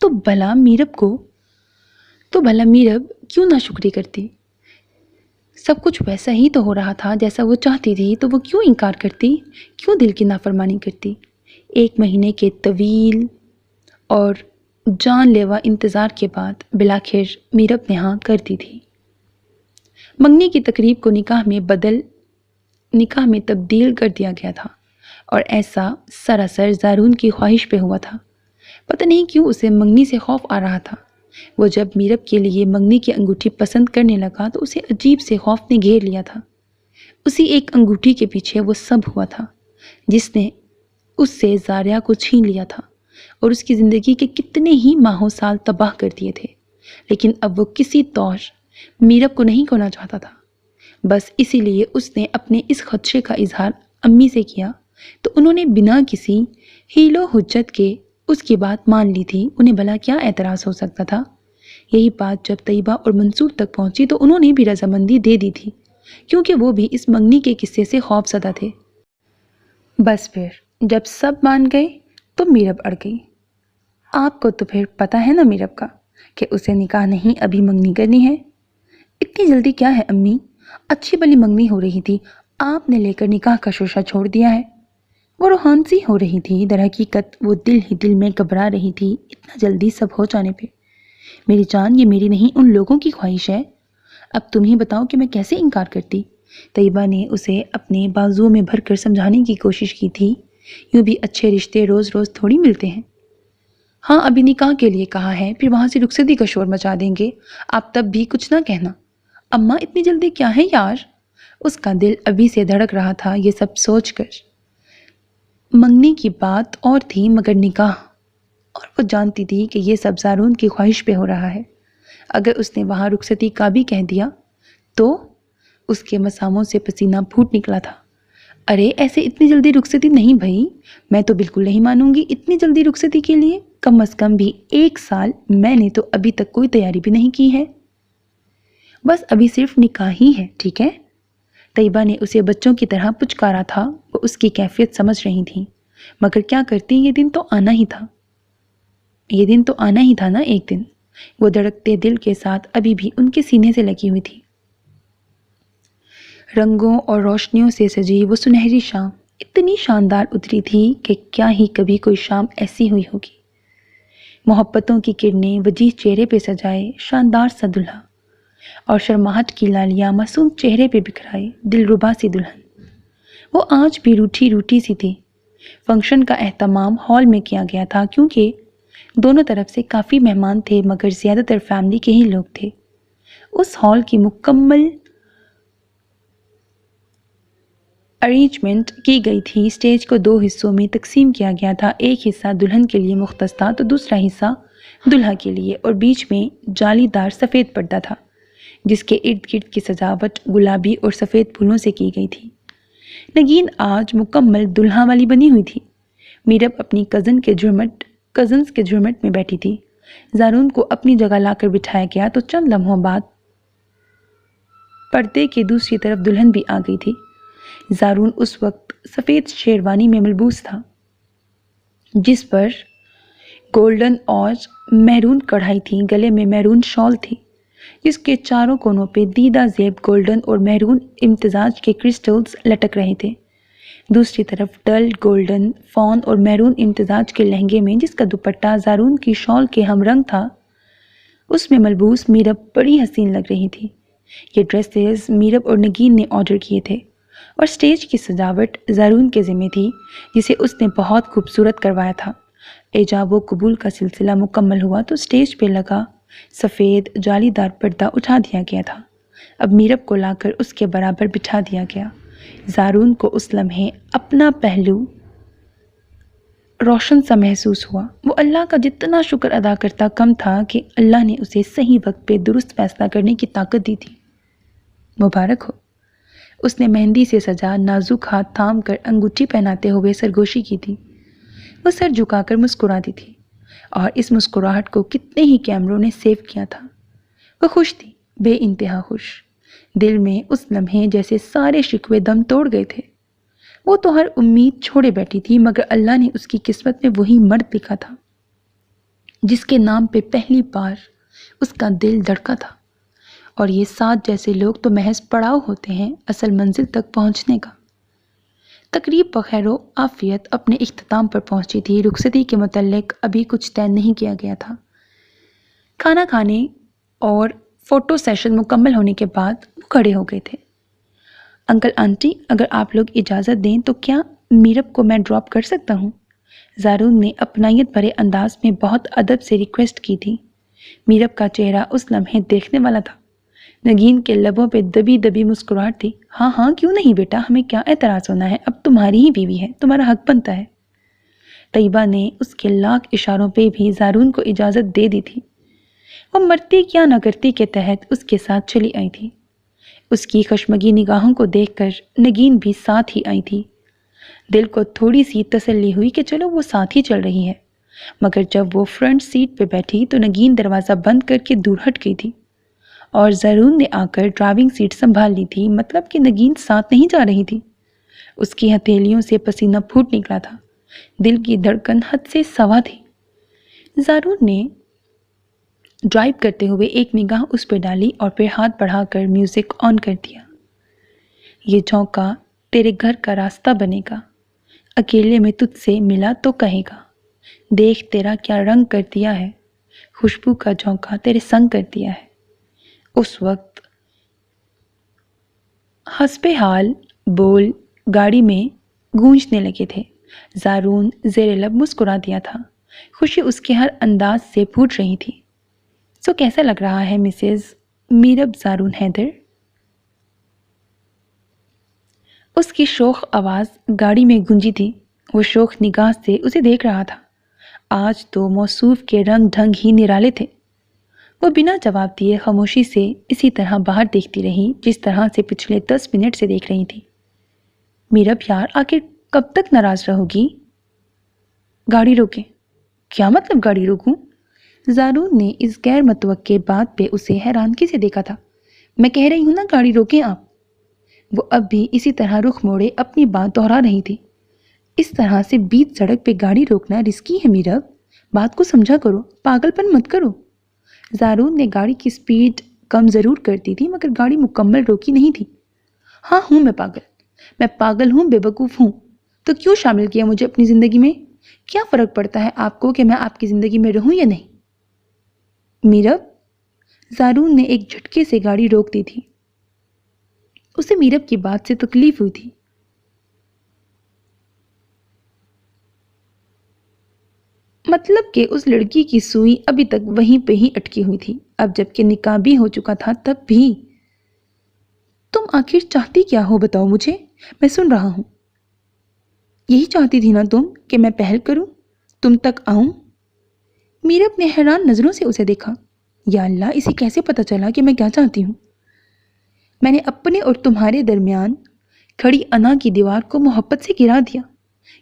تو بھلا میرب کیوں ناشکری کرتی؟ سب کچھ ویسا ہی تو ہو رہا تھا جیسا وہ چاہتی تھی، تو وہ کیوں انکار کرتی؟ کیوں دل کی نافرمانی کرتی؟ 1 مہینے کے طویل اور جان لیوا انتظار کے بعد بلاخر میرب نے ہاں کر دی تھی۔ منگنی کی تقریب کو نکاح میں تبدیل کر دیا گیا تھا، اور ایسا سراسر زارون کی خواہش پہ ہوا تھا۔ پتہ نہیں کیوں اسے منگنی سے خوف آ رہا تھا۔ وہ جب میرب کے لیے منگنی کی انگوٹھی پسند کرنے لگا تو اسے عجیب سے خوف نے گھیر لیا تھا۔ اسی ایک انگوٹھی کے پیچھے وہ سب ہوا تھا جس نے اس سے زاریہ کو چھین لیا تھا اور اس کی زندگی کے کتنے ہی ماہوں سال تباہ کر دیے تھے، لیکن اب وہ کسی طور میرب کو نہیں کھونا چاہتا تھا۔ بس اسی لیے اس نے اپنے اس خدشے کا اظہار امی سے کیا، تو انہوں نے بنا کسی حیل و حجت کے اس کی بات مان لی تھی۔ انہیں بھلا کیا اعتراض ہو سکتا تھا؟ یہی بات جب طیبہ اور منصور تک پہنچی تو انہوں نے بھی رضامندی دے دی تھی، کیونکہ وہ بھی اس منگنی کے قصے سے خوف زدہ تھے۔ بس پھر جب سب مان گئے تو میرب اڑ گئی۔ آپ کو تو پھر پتہ ہے نا میرب کا کہ اسے نکاح نہیں ابھی منگنی کرنی ہے۔ اتنی جلدی کیا ہے امی؟ اچھی بلی منگنی ہو رہی تھی، آپ نے لے کر نکاح کا شوشہ چھوڑ دیا ہے۔ وہ روحان سی ہو رہی تھی، در حقیقت وہ دل ہی دل میں گھبرا رہی تھی اتنا جلدی سب ہو جانے پہ۔ میری جان، یہ میری نہیں ان لوگوں کی خواہش ہے، اب تم ہی بتاؤ کہ میں کیسے انکار کرتی؟ طیبہ نے اسے اپنے بازوؤں میں بھر کر سمجھانے کی کوشش کی تھی، یوں بھی اچھے رشتے روز روز تھوڑی ملتے ہیں۔ ہاں، ابھی نکاح کے لیے کہا ہے، پھر وہاں سے رخصتی کا شور مچا دیں گے، آپ تب بھی کچھ نہ کہنا۔ اماں اتنی جلدی کیا ہے یار؟ اس کا دل ابھی سے دھڑک رہا تھا یہ سب سوچ کر۔ منگنی کی بات اور تھی مگر نکاح، اور وہ جانتی تھی کہ یہ سب زارون کی خواہش پہ ہو رہا ہے۔ اگر اس نے وہاں رخصتی کا بھی کہہ دیا تو اس کے مساموں سے پسینہ پھوٹ نکلا تھا۔ ارے ایسے اتنی جلدی رخصتی نہیں بھائی، میں تو بالکل نہیں مانوں گی اتنی جلدی رخصتی کے لیے، کم از کم بھی 1 سال، میں نے تو ابھی تک کوئی تیاری بھی نہیں کی ہے۔ بس ابھی صرف نکاح ہی ہے، ٹھیک ہے؟ طیبہ نے اسے بچوں کی طرح پچکارا تھا، وہ اس کی کیفیت سمجھ رہی تھی، مگر کیا کرتی، یہ دن تو آنا ہی تھا نا ایک دن۔ وہ دھڑکتے دل کے ساتھ ابھی بھی ان کے سینے سے لگی ہوئی تھی۔ رنگوں اور روشنیوں سے سجی وہ سنہری شام اتنی شاندار اتری تھی کہ کیا ہی کبھی کوئی شام ایسی ہوئی ہوگی۔ محبتوں کی کرنیں وجیح چہرے پہ سجائے شاندار سا دلہا، اور شرماہٹ کی لالیاں معصوم چہرے پہ بکھرائے دلربا سی دلہن۔ وہ آج بھی روٹھی روٹھی سی تھی۔ فنکشن کا اہتمام ہال میں کیا گیا تھا، کیونکہ دونوں طرف سے کافی مہمان تھے مگر زیادہ تر فیملی کے ہی لوگ تھے۔ اس ہال کی مکمل ارینجمنٹ کی گئی تھی۔ اسٹیج کو 2 حصوں میں تقسیم کیا گیا تھا، ایک حصہ دلہن کے لیے مختص تھا تو دوسرا حصہ دلہا کے لیے، اور بیچ میں جالی دار سفید پردہ تھا جس کے ارد گرد کی سجاوٹ گلابی اور سفید پھولوں سے کی گئی تھی۔ نگین آج مکمل دلہا والی بنی ہوئی تھی۔ میرب اپنی کزنز کے جھرمٹ میں بیٹھی تھی۔ زارون کو اپنی جگہ لا کر بٹھایا گیا تو چند لمحوں بعد پردے کے دوسری طرف دلہن بھی آ گئی تھی۔ زارون اس وقت سفید شیروانی میں ملبوس تھا جس پر گولڈن اور میرون کڑھائی تھی، گلے میں میرون شال تھی جس کے چاروں کونوں پہ دیدہ زیب گولڈن اور میرون امتزاج کے کرسٹلز لٹک رہے تھے۔ دوسری طرف ڈل گولڈن، فون اور میرون امتزاج کے لہنگے میں جس کا دوپٹہ زارون کی شال کے ہم رنگ تھا، اس میں ملبوس میرب بڑی حسین لگ رہی تھی۔ یہ ڈریسز میرب اور نگین نے آرڈر کیے تھے، اور سٹیج کی سجاوٹ زارون کے ذمہ تھی جسے اس نے بہت خوبصورت کروایا تھا۔ ایجاب و قبول کا سلسلہ مکمل ہوا تو سٹیج پہ لگا سفید جالی دار پردہ اٹھا دیا گیا تھا۔ اب میرب کو لا کر اس کے برابر بٹھا دیا گیا۔ زارون کو اس لمحے اپنا پہلو روشن سا محسوس ہوا۔ وہ اللہ کا جتنا شکر ادا کرتا کم تھا کہ اللہ نے اسے صحیح وقت پہ درست فیصلہ کرنے کی طاقت دی تھی۔ مبارک ہو۔ اس نے مہندی سے سجا نازک ہاتھ تھام کر انگوٹھی پہناتے ہوئے سرگوشی کی تھی۔ وہ سر جھکا کر مسکراتی تھی، اور اس مسکراہٹ کو کتنے ہی کیمروں نے سیو کیا تھا۔ وہ خوش تھی، بے انتہا خوش۔ دل میں اس لمحے جیسے سارے شکوے دم توڑ گئے تھے۔ وہ تو ہر امید چھوڑے بیٹھی تھی مگر اللہ نے اس کی قسمت میں وہی مرد لکھا تھا۔ جس کے نام پہ پہلی بار اس کا دل دھڑکا تھا۔ اور یہ 7 جیسے لوگ تو محض پڑاؤ ہوتے ہیں اصل منزل تک پہنچنے کا۔ تقریب بخیر و عافیت اپنے اختتام پر پہنچی تھی۔ رخصتی کے متعلق ابھی کچھ طے نہیں کیا گیا تھا۔ کھانا کھانے اور فوٹو سیشن مکمل ہونے کے بعد وہ کھڑے ہو گئے تھے۔ انکل آنٹی، اگر آپ لوگ اجازت دیں تو کیا میرب کو میں ڈراپ کر سکتا ہوں؟ زارون نے اپنائیت بھرے انداز میں بہت ادب سے ریکویسٹ کی تھی۔ میرب کا چہرہ اس لمحے دیکھنے والا تھا۔ نگین کے لبوں پہ دبی دبی مسکراہٹ تھی۔ ہاں ہاں کیوں نہیں بیٹا، ہمیں کیا اعتراض ہونا ہے، اب تمہاری ہی بیوی ہے، تمہارا حق بنتا ہے۔ طیبہ نے اس کے لاکھ اشاروں پہ بھی زارون کو اجازت دے دی تھی۔ وہ مرتی کیا نہ کرتی کے تحت اس کے ساتھ چلی آئی تھی۔ اس کی خشمگی نگاہوں کو دیکھ کر نگین بھی ساتھ ہی آئی تھی۔ دل کو تھوڑی سی تسلی ہوئی کہ چلو وہ ساتھ ہی چل رہی ہے، مگر جب وہ فرنٹ سیٹ پہ بیٹھی تو نگین دروازہ بند کر کے دور ہٹ گئی تھی اور زارون نے آ کر ڈرائیونگ سیٹ سنبھال لی تھی۔ مطلب کہ نگین ساتھ نہیں جا رہی تھی۔ اس کی ہتھیلیوں سے پسینہ پھوٹ نکلا تھا، دل کی دھڑکن حد سے سوا تھی۔ زارون نے ڈرائیو کرتے ہوئے ایک نگاہ اس پہ ڈالی اور پھر ہاتھ بڑھا کر میوزک آن کر دیا۔ یہ جھونکا تیرے گھر کا راستہ بنے گا، اکیلے میں تجھ سے ملا تو کہے گا، دیکھ تیرا کیا رنگ کر دیا ہے، خوشبو کا جھونکا تیرے سنگ کر دیا ہے۔ اس وقت حسب حال بول گاڑی میں گونجنے لگے تھے۔ زارون زیر لب مسکرا دیا تھا، خوشی اس کے ہر انداز سے پھوٹ رہی تھی۔ سو کیسا لگ رہا ہے مسز میرب زارون حیدر؟ اس کی شوخ آواز گاڑی میں گونجی تھی۔ وہ شوخ نگاہ سے اسے دیکھ رہا تھا۔ آج تو موصوف کے رنگ ڈھنگ ہی نرالے تھے۔ وہ بنا جواب دیے خاموشی سے اسی طرح باہر دیکھتی رہی جس طرح سے پچھلے 10 منٹ سے دیکھ رہی تھی۔ میرب یار، آخر کب تک ناراض رہو گی؟ گاڑی روکے؟ کیا مطلب گاڑی روکوں؟ زارون نے اس غیر متوقع بات پہ اسے حیرانگی سے دیکھا تھا۔ میں کہہ رہی ہوں نا گاڑی روکیں آپ۔ وہ اب بھی اسی طرح رخ موڑے اپنی بات دہرا رہی تھی۔ اس طرح سے بیچ سڑک پہ گاڑی روکنا رسکی ہے میرب، بات کو سمجھا کرو، پاگل پن مت کرو۔ زارون نے گاڑی کی سپیڈ کم ضرور کر دی تھی مگر گاڑی مکمل روکی نہیں تھی۔ ہاں ہوں میں پاگل ہوں، بے وقوف ہوں، تو کیوں شامل کیا مجھے اپنی زندگی میں؟ کیا فرق پڑتا ہے آپ کو کہ میں آپ کی زندگی میں رہوں یا نہیں؟ میرب، زارون نے ایک جھٹکے سے گاڑی روک دی تھی۔ اسے میرب کی بات سے تکلیف ہوئی تھی۔ مطلب کہ اس لڑکی کی سوئی ابھی تک وہیں پہ ہی اٹکی ہوئی تھی، اب جب کہ نکاح بھی ہو چکا تھا تب بھی۔ تم آخر چاہتی کیا ہو بتاؤ مجھے، میں سن رہا ہوں۔ یہی چاہتی تھی نا تم کہ میں پہل کروں، تم تک آؤں؟ میرب نے حیران نظروں سے اسے دیکھا۔ یا اللہ، اسے کیسے پتا چلا کہ میں کیا چاہتی ہوں؟ میں نے اپنے اور تمہارے درمیان کھڑی انا کی دیوار کو محبت سے گرا دیا۔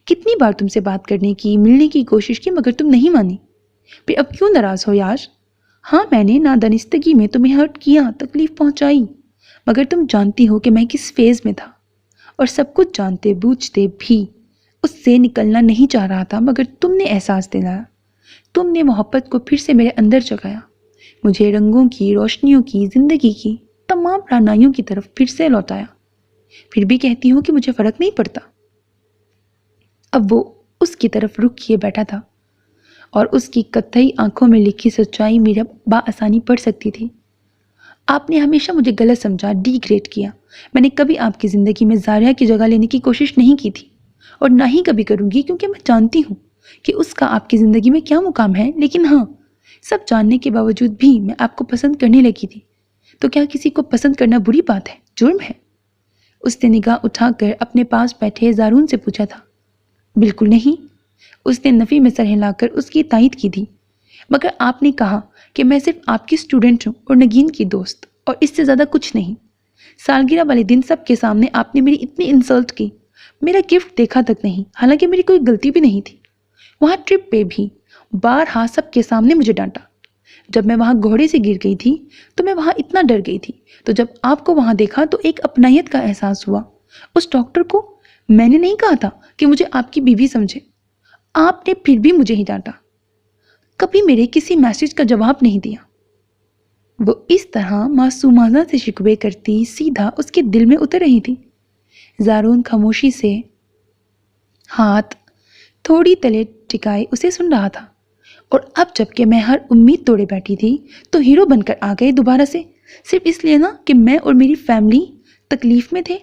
کتنی بار تم سے بات کرنے کی، ملنے کی کوشش کی مگر تم نہیں مانی۔ پھر اب کیوں ناراض ہو یار؟ ہاں میں نے نادانستگی میں تمہیں ہرٹ کیا، تکلیف پہنچائی، مگر تم جانتی ہو کہ میں کس فیز میں تھا اور سب کچھ جانتے بوجھتے بھی اس سے نکلنا نہیں چاہ رہا تھا، مگر تم نے احساس دلایا، تم نے محبت کو پھر سے میرے اندر جگایا، مجھے رنگوں کی، روشنیوں کی، زندگی کی تمام رعنائیوں کی طرف پھر سے لوٹایا۔ پھر بھی کہتی ہوں کہ مجھے فرق نہیں پڑتا۔ اب وہ اس کی طرف رخ کیے بیٹھا تھا اور اس کی کتھئی آنکھوں میں لکھی سچائی میرا بآسانی پڑھ سکتی تھی۔ آپ نے ہمیشہ مجھے غلط سمجھا، ڈی گریڈ کیا۔ میں نے کبھی آپ کی زندگی میں زاریہ کی جگہ لینے کی کوشش نہیں کی تھی اور نہ ہی کبھی کروں گی، کیونکہ میں جانتی ہوں کہ اس کا آپ کی زندگی میں کیا مقام ہے۔ لیکن ہاں، سب جاننے کے باوجود بھی میں آپ کو پسند کرنے لگی تھی۔ تو کیا کسی کو پسند کرنا بری بات ہے، جرم ہے؟ اس نے نگاہ اٹھا کر اپنے پاس بیٹھے زارون سے پوچھا تھا۔ بالکل نہیں، اس نے نفی میں سر ہلا کر اس کی تائید کی تھی۔ مگر آپ نے کہا کہ میں صرف آپ کی اسٹوڈنٹ ہوں اور نگین کی دوست، اور اس سے زیادہ کچھ نہیں۔ سالگرہ والے دن سب کے سامنے آپ نے میری اتنی انسلٹ کی، میرا گفٹ دیکھا تک نہیں، حالانکہ میری کوئی غلطی بھی نہیں تھی۔ وہاں ٹرپ پہ بھی بارہا سب کے سامنے مجھے ڈانٹا۔ جب میں وہاں گھوڑے سے گر گئی تھی تو میں وہاں اتنا ڈر گئی تھی، تو جب آپ کو وہاں دیکھا تو ایک اپنائیت کا احساس ہوا۔ اس ڈاکٹر کو میں نے نہیں کہا تھا کہ مجھے آپ کی بیوی سمجھے، آپ نے پھر بھی مجھے ہی ڈانٹا۔ کبھی میرے کسی میسج کا جواب نہیں دیا۔ وہ اس طرح معصومانہ سے شکوے کرتی سیدھا اس کے دل میں اتر رہی تھی۔ زارون خاموشی سے ہاتھ تھوڑی تلے ٹکائے اسے سن رہا تھا، اور اب جب کہ میں ہر امید توڑے بیٹھی تھی تو ہیرو بن کر آ گئے دوبارہ سے، صرف اس لیے نا کہ میں اور میری فیملی تکلیف میں تھے۔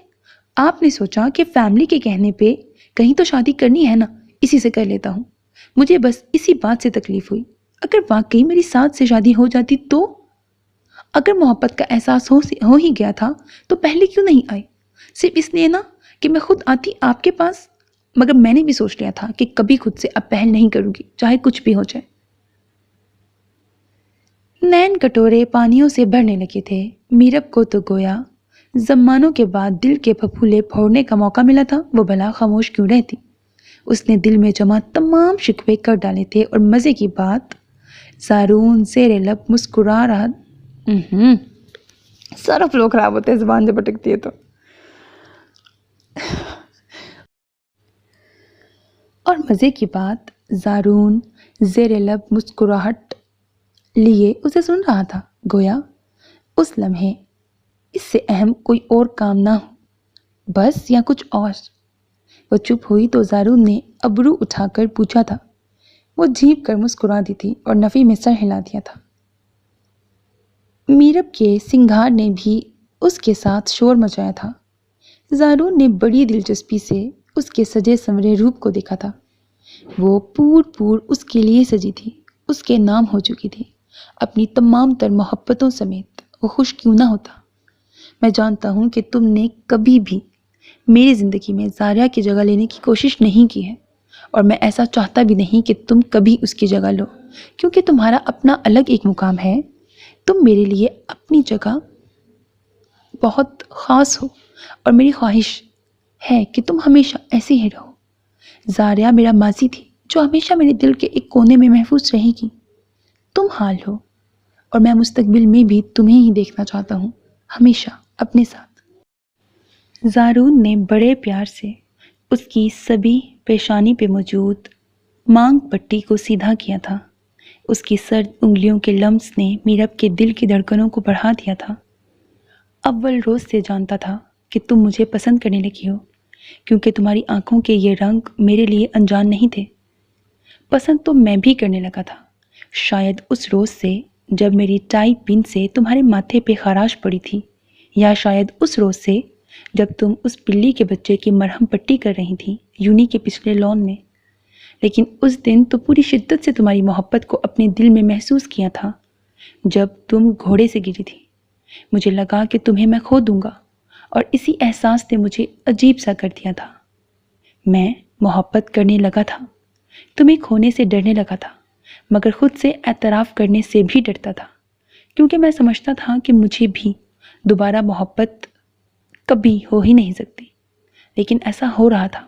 آپ نے سوچا کہ فیملی کے کہنے پہ کہیں تو شادی کرنی ہے نا، اسی سے کر لیتا ہوں۔ مجھے بس اسی بات سے تکلیف ہوئی، اگر واقعی میری ساتھ سے شادی ہو جاتی تو؟ اگر محبت کا احساس ہو ہی گیا تھا تو پہلے کیوں نہیں آئے؟ صرف اس لیے نا کہ میں خود آتی آپ کے پاس، مگر میں نے بھی سوچ لیا تھا کہ کبھی خود سے اب پہل نہیں کروں گی، چاہے کچھ بھی ہو جائے۔ نین کٹورے پانیوں سے بھرنے لگے تھے۔ میرب کو تو گویا زمانوں کے بعد دل کے پھپھولے پھوڑنے کا موقع ملا تھا، وہ بھلا خاموش کیوں رہتی؟ اس نے دل میں جمع تمام شکوے کر ڈالے تھے، اور مزے کی بات زارون زیر لب مسکرا رہا۔ سارا فلو خراب ہوتا ہے زبان جب اٹکتی ہے تو۔ اور مزے کی بات زارون زیر لب مسکراہٹ لیے اسے سن رہا تھا، گویا اس لمحے اس سے اہم کوئی اور کام نہ ہو، بس یا کچھ اور۔ وہ چپ ہوئی تو زارون نے ابرو اٹھا کر پوچھا تھا۔ وہ جھینپ کر مسکرا دی تھی اور نفی میں سر ہلا دیا تھا۔ میرب کے سنگھار نے بھی اس کے ساتھ شور مچایا تھا۔ زارون نے بڑی دلچسپی سے اس کے سجے سنورے روپ کو دیکھا تھا۔ وہ پور اس کے لیے سجی تھی، اس کے نام ہو چکی تھی، اپنی تمام تر محبتوں سمیت۔ وہ خوش کیوں نہ ہوتا؟ میں جانتا ہوں کہ تم نے کبھی بھی میری زندگی میں زاریہ کی جگہ لینے کی کوشش نہیں کی ہے، اور میں ایسا چاہتا بھی نہیں کہ تم کبھی اس کی جگہ لو، کیونکہ تمہارا اپنا الگ ایک مقام ہے۔ تم میرے لیے اپنی جگہ بہت خاص ہو، اور میری خواہش ہے کہ تم ہمیشہ ایسے ہی رہو۔ زاریہ میرا ماضی تھی جو ہمیشہ میرے دل کے ایک کونے میں محفوظ رہے گی۔ تم حال ہو، اور میں مستقبل میں بھی تمہیں ہی دیکھنا چاہتا ہوں، ہمیشہ اپنے ساتھ۔ زارون نے بڑے پیار سے اس کی سبھی پیشانی پہ موجود مانگ پٹی کو سیدھا کیا تھا۔ اس کی سرد انگلیوں کے لمس نے میرب کے دل کی دھڑکنوں کو بڑھا دیا تھا۔ اول روز سے جانتا تھا کہ تم مجھے پسند کرنے لگی ہو، کیونکہ تمہاری آنکھوں کے یہ رنگ میرے لیے انجان نہیں تھے۔ پسند تو میں بھی کرنے لگا تھا، شاید اس روز سے جب میری ٹائی پن سے تمہارے ماتھے پہ خراش پڑی تھی، یا شاید اس روز سے جب تم اس بلی کے بچے کی مرہم پٹی کر رہی تھی یونی کے پچھلے لان میں۔ لیکن اس دن تو پوری شدت سے تمہاری محبت کو اپنے دل میں محسوس کیا تھا جب تم گھوڑے سے گری تھی۔ مجھے لگا کہ تمہیں میں کھو دوں گا، اور اسی احساس نے مجھے عجیب سا کر دیا تھا۔ میں محبت کرنے لگا تھا، تمہیں کھونے سے ڈرنے لگا تھا، مگر خود سے اعتراف کرنے سے بھی ڈرتا تھا، کیونکہ میں سمجھتا تھا کہ مجھے بھی دوبارہ محبت کبھی ہو ہی نہیں سکتی۔ لیکن ایسا ہو رہا تھا،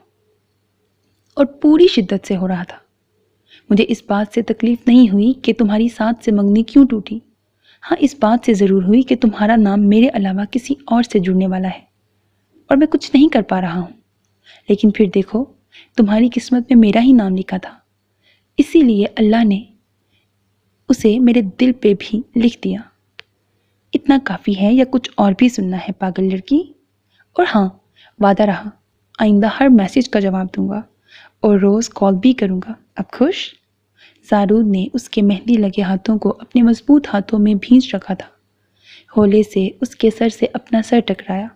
اور پوری شدت سے ہو رہا تھا۔ مجھے اس بات سے تکلیف نہیں ہوئی کہ تمہاری ساتھ سے منگنی کیوں ٹوٹی، ہاں اس بات سے ضرور ہوئی کہ تمہارا نام میرے علاوہ کسی اور سے جڑنے والا ہے، اور میں کچھ نہیں کر پا رہا ہوں۔ لیکن پھر دیکھو، تمہاری قسمت میں میرا ہی نام لکھا تھا، اسی لیے اللہ نے اسے میرے دل پہ بھی لکھ دیا۔ اتنا کافی ہے یا کچھ اور بھی سننا ہے پاگل لڑکی؟ اور ہاں، وعدہ رہا، آئندہ ہر میسج کا جواب دوں گا اور روز کال بھی کروں گا۔ اب خوش؟ زارون نے اس کے مہندی لگے ہاتھوں کو اپنے مضبوط ہاتھوں میں بھینچ رکھا تھا۔ ہولے سے اس کے سر سے اپنا سر ٹکرایا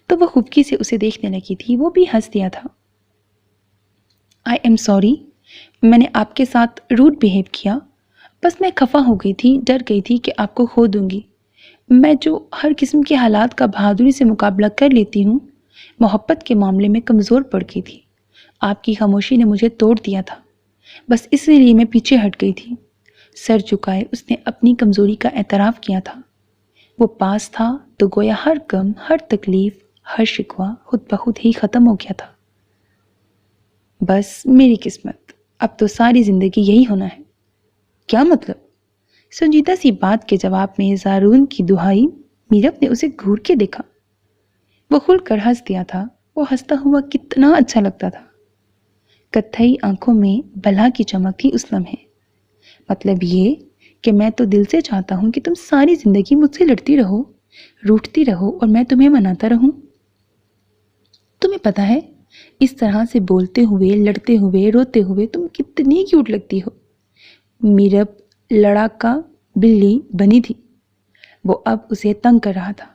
تو وہ خفکی سے اسے دیکھنے لگی تھی۔ وہ بھی ہنس دیا تھا۔ آئی ایم سوری، میں نے آپ کے ساتھ روڈ بیہیو کیا، بس میں خفا ہو گئی تھی، ڈر گئی تھی کہ آپ کو کھو دوں گی۔ میں جو ہر قسم کے حالات کا بہادری سے مقابلہ کر لیتی ہوں، محبت کے معاملے میں کمزور پڑ گئی تھی۔ آپ کی خاموشی نے مجھے توڑ دیا تھا، بس اسی لیے میں پیچھے ہٹ گئی تھی۔ سر جھکائے اس نے اپنی کمزوری کا اعتراف کیا تھا۔ وہ پاس تھا تو گویا ہر غم، ہر تکلیف، ہر شکوہ خود بخود ہی ختم ہو گیا تھا۔ بس میری قسمت، اب تو ساری زندگی یہی ہونا ہے۔ کیا مطلب؟ سنجیدہ سی بات کے جواب میں زارون کی دہائی میرب نے اسے گھور کے دیکھا۔ وہ کھل کر ہنس دیا تھا۔ وہ ہنستا ہوا کتنا اچھا لگتا تھا۔ کتھئی آنکھوں میں بلا کی چمک تھی اس لمحے۔ مطلب یہ کہ میں تو دل سے چاہتا ہوں کہ تم ساری زندگی مجھ سے لڑتی رہو، روٹھتی رہو اور میں تمہیں مناتا رہوں۔ تمہیں پتہ ہے اس طرح سے بولتے ہوئے، لڑتے ہوئے، روتے ہوئے تم کتنی کیوٹ لگتی ہو۔ میرب لڑاکا بلی بنی تھی، وہ اب اسے تنگ کر رہا تھا۔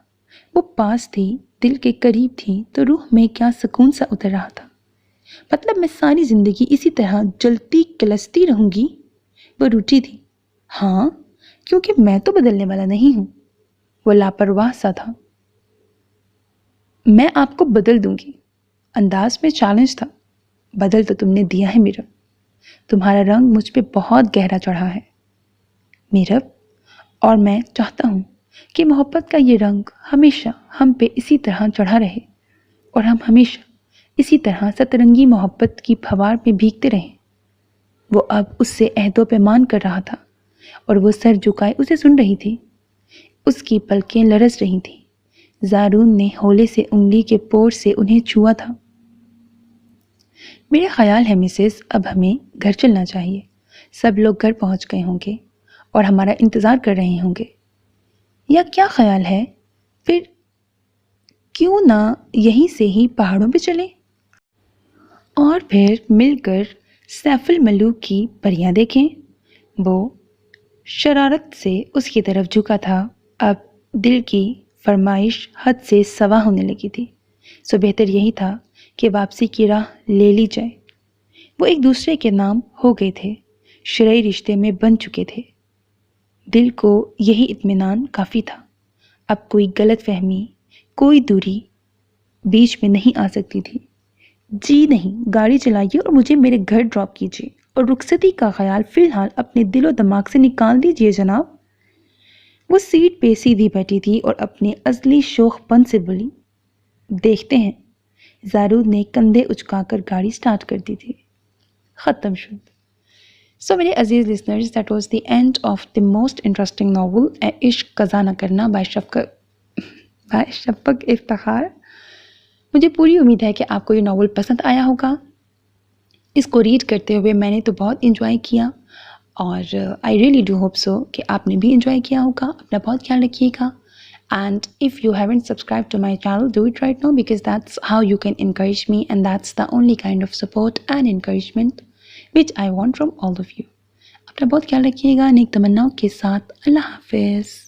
وہ پاس تھی، دل کے قریب تھی تو روح میں کیا سکون سا اتر رہا تھا۔ مطلب میں ساری زندگی اسی طرح جلتی کلستی رہوں گی؟ وہ روٹھی تھی۔ ہاں، کیونکہ میں تو بدلنے والا نہیں ہوں۔ وہ لاپرواہ سا تھا۔ میں آپ کو بدل دوں گی، انداز میں چیلنج تھا۔ بدل تو تم نے دیا ہے میرب، تمہارا رنگ مجھ پہ بہت گہرا چڑھا ہے میرب، اور میں چاہتا ہوں کہ محبت کا یہ رنگ ہمیشہ ہم پہ اسی طرح چڑھا رہے اور ہم ہمیشہ اسی طرح سترنگی محبت کی پھوار میں بھیگتے رہیں۔ وہ اب اس سے عہد و پیمان کر رہا تھا اور وہ سر جھکائے اسے سن رہی تھی۔ اس کی پلکیں لرز رہی تھیں۔ زارون نے ہولے سے انگلی کے پور سے انہیں چھوا تھا۔ میرا خیال ہے مسز، اب ہمیں گھر چلنا چاہیے۔ سب لوگ گھر پہنچ گئے ہوں گے اور ہمارا انتظار کر رہے ہوں گے۔ یا کیا خیال ہے، پھر کیوں نہ یہیں سے ہی پہاڑوں پہ چلیں اور پھر مل کر سیف الملوک کی پریاں دیکھیں؟ وہ شرارت سے اس کی طرف جھکا تھا۔ اب دل کی فرمائش حد سے سوا ہونے لگی تھی، سو بہتر یہی تھا کہ واپسی کی راہ لے لی جائے۔ وہ ایک دوسرے کے نام ہو گئے تھے، شرعی رشتے میں بن چکے تھے۔ دل کو یہی اطمینان کافی تھا۔ اب کوئی غلط فہمی، کوئی دوری بیچ میں نہیں آ سکتی تھی۔ جی نہیں، گاڑی چلائیے اور مجھے میرے گھر ڈراپ کیجیے، اور رخصتی کا خیال فی الحال اپنے دل و دماغ سے نکال دیجیے جناب۔ وہ سیٹ پہ سیدھی بیٹھی تھی اور اپنے ازلی شوخ پن سے بولی، دیکھتے ہیں۔ زارود نے کندھے اچکا کر گاڑی سٹارٹ کر دی تھی۔ ختم شد۔ سو میرے عزیز listeners, that was the end of the most interesting novel اے عشق قضا نہ کرنا بائی شفق افتخار۔ مجھے پوری امید ہے کہ آپ کو یہ ناول پسند آیا ہوگا۔ اس کو ریڈ کرتے ہوئے میں نے تو بہت انجوائے کیا، اور I really do hope so کہ آپ نے بھی انجوائے کیا ہوگا۔ اپنا بہت خیال رکھیے گا، and if you haven't subscribe to my channel, do it right now, because that's how you can encourage me, and that's the only kind of support and encouragement which I want from all of you۔ اپنا بہت خیال رکھیے گا، نیک تمناؤں کے ساتھ۔ اللہ حافظ۔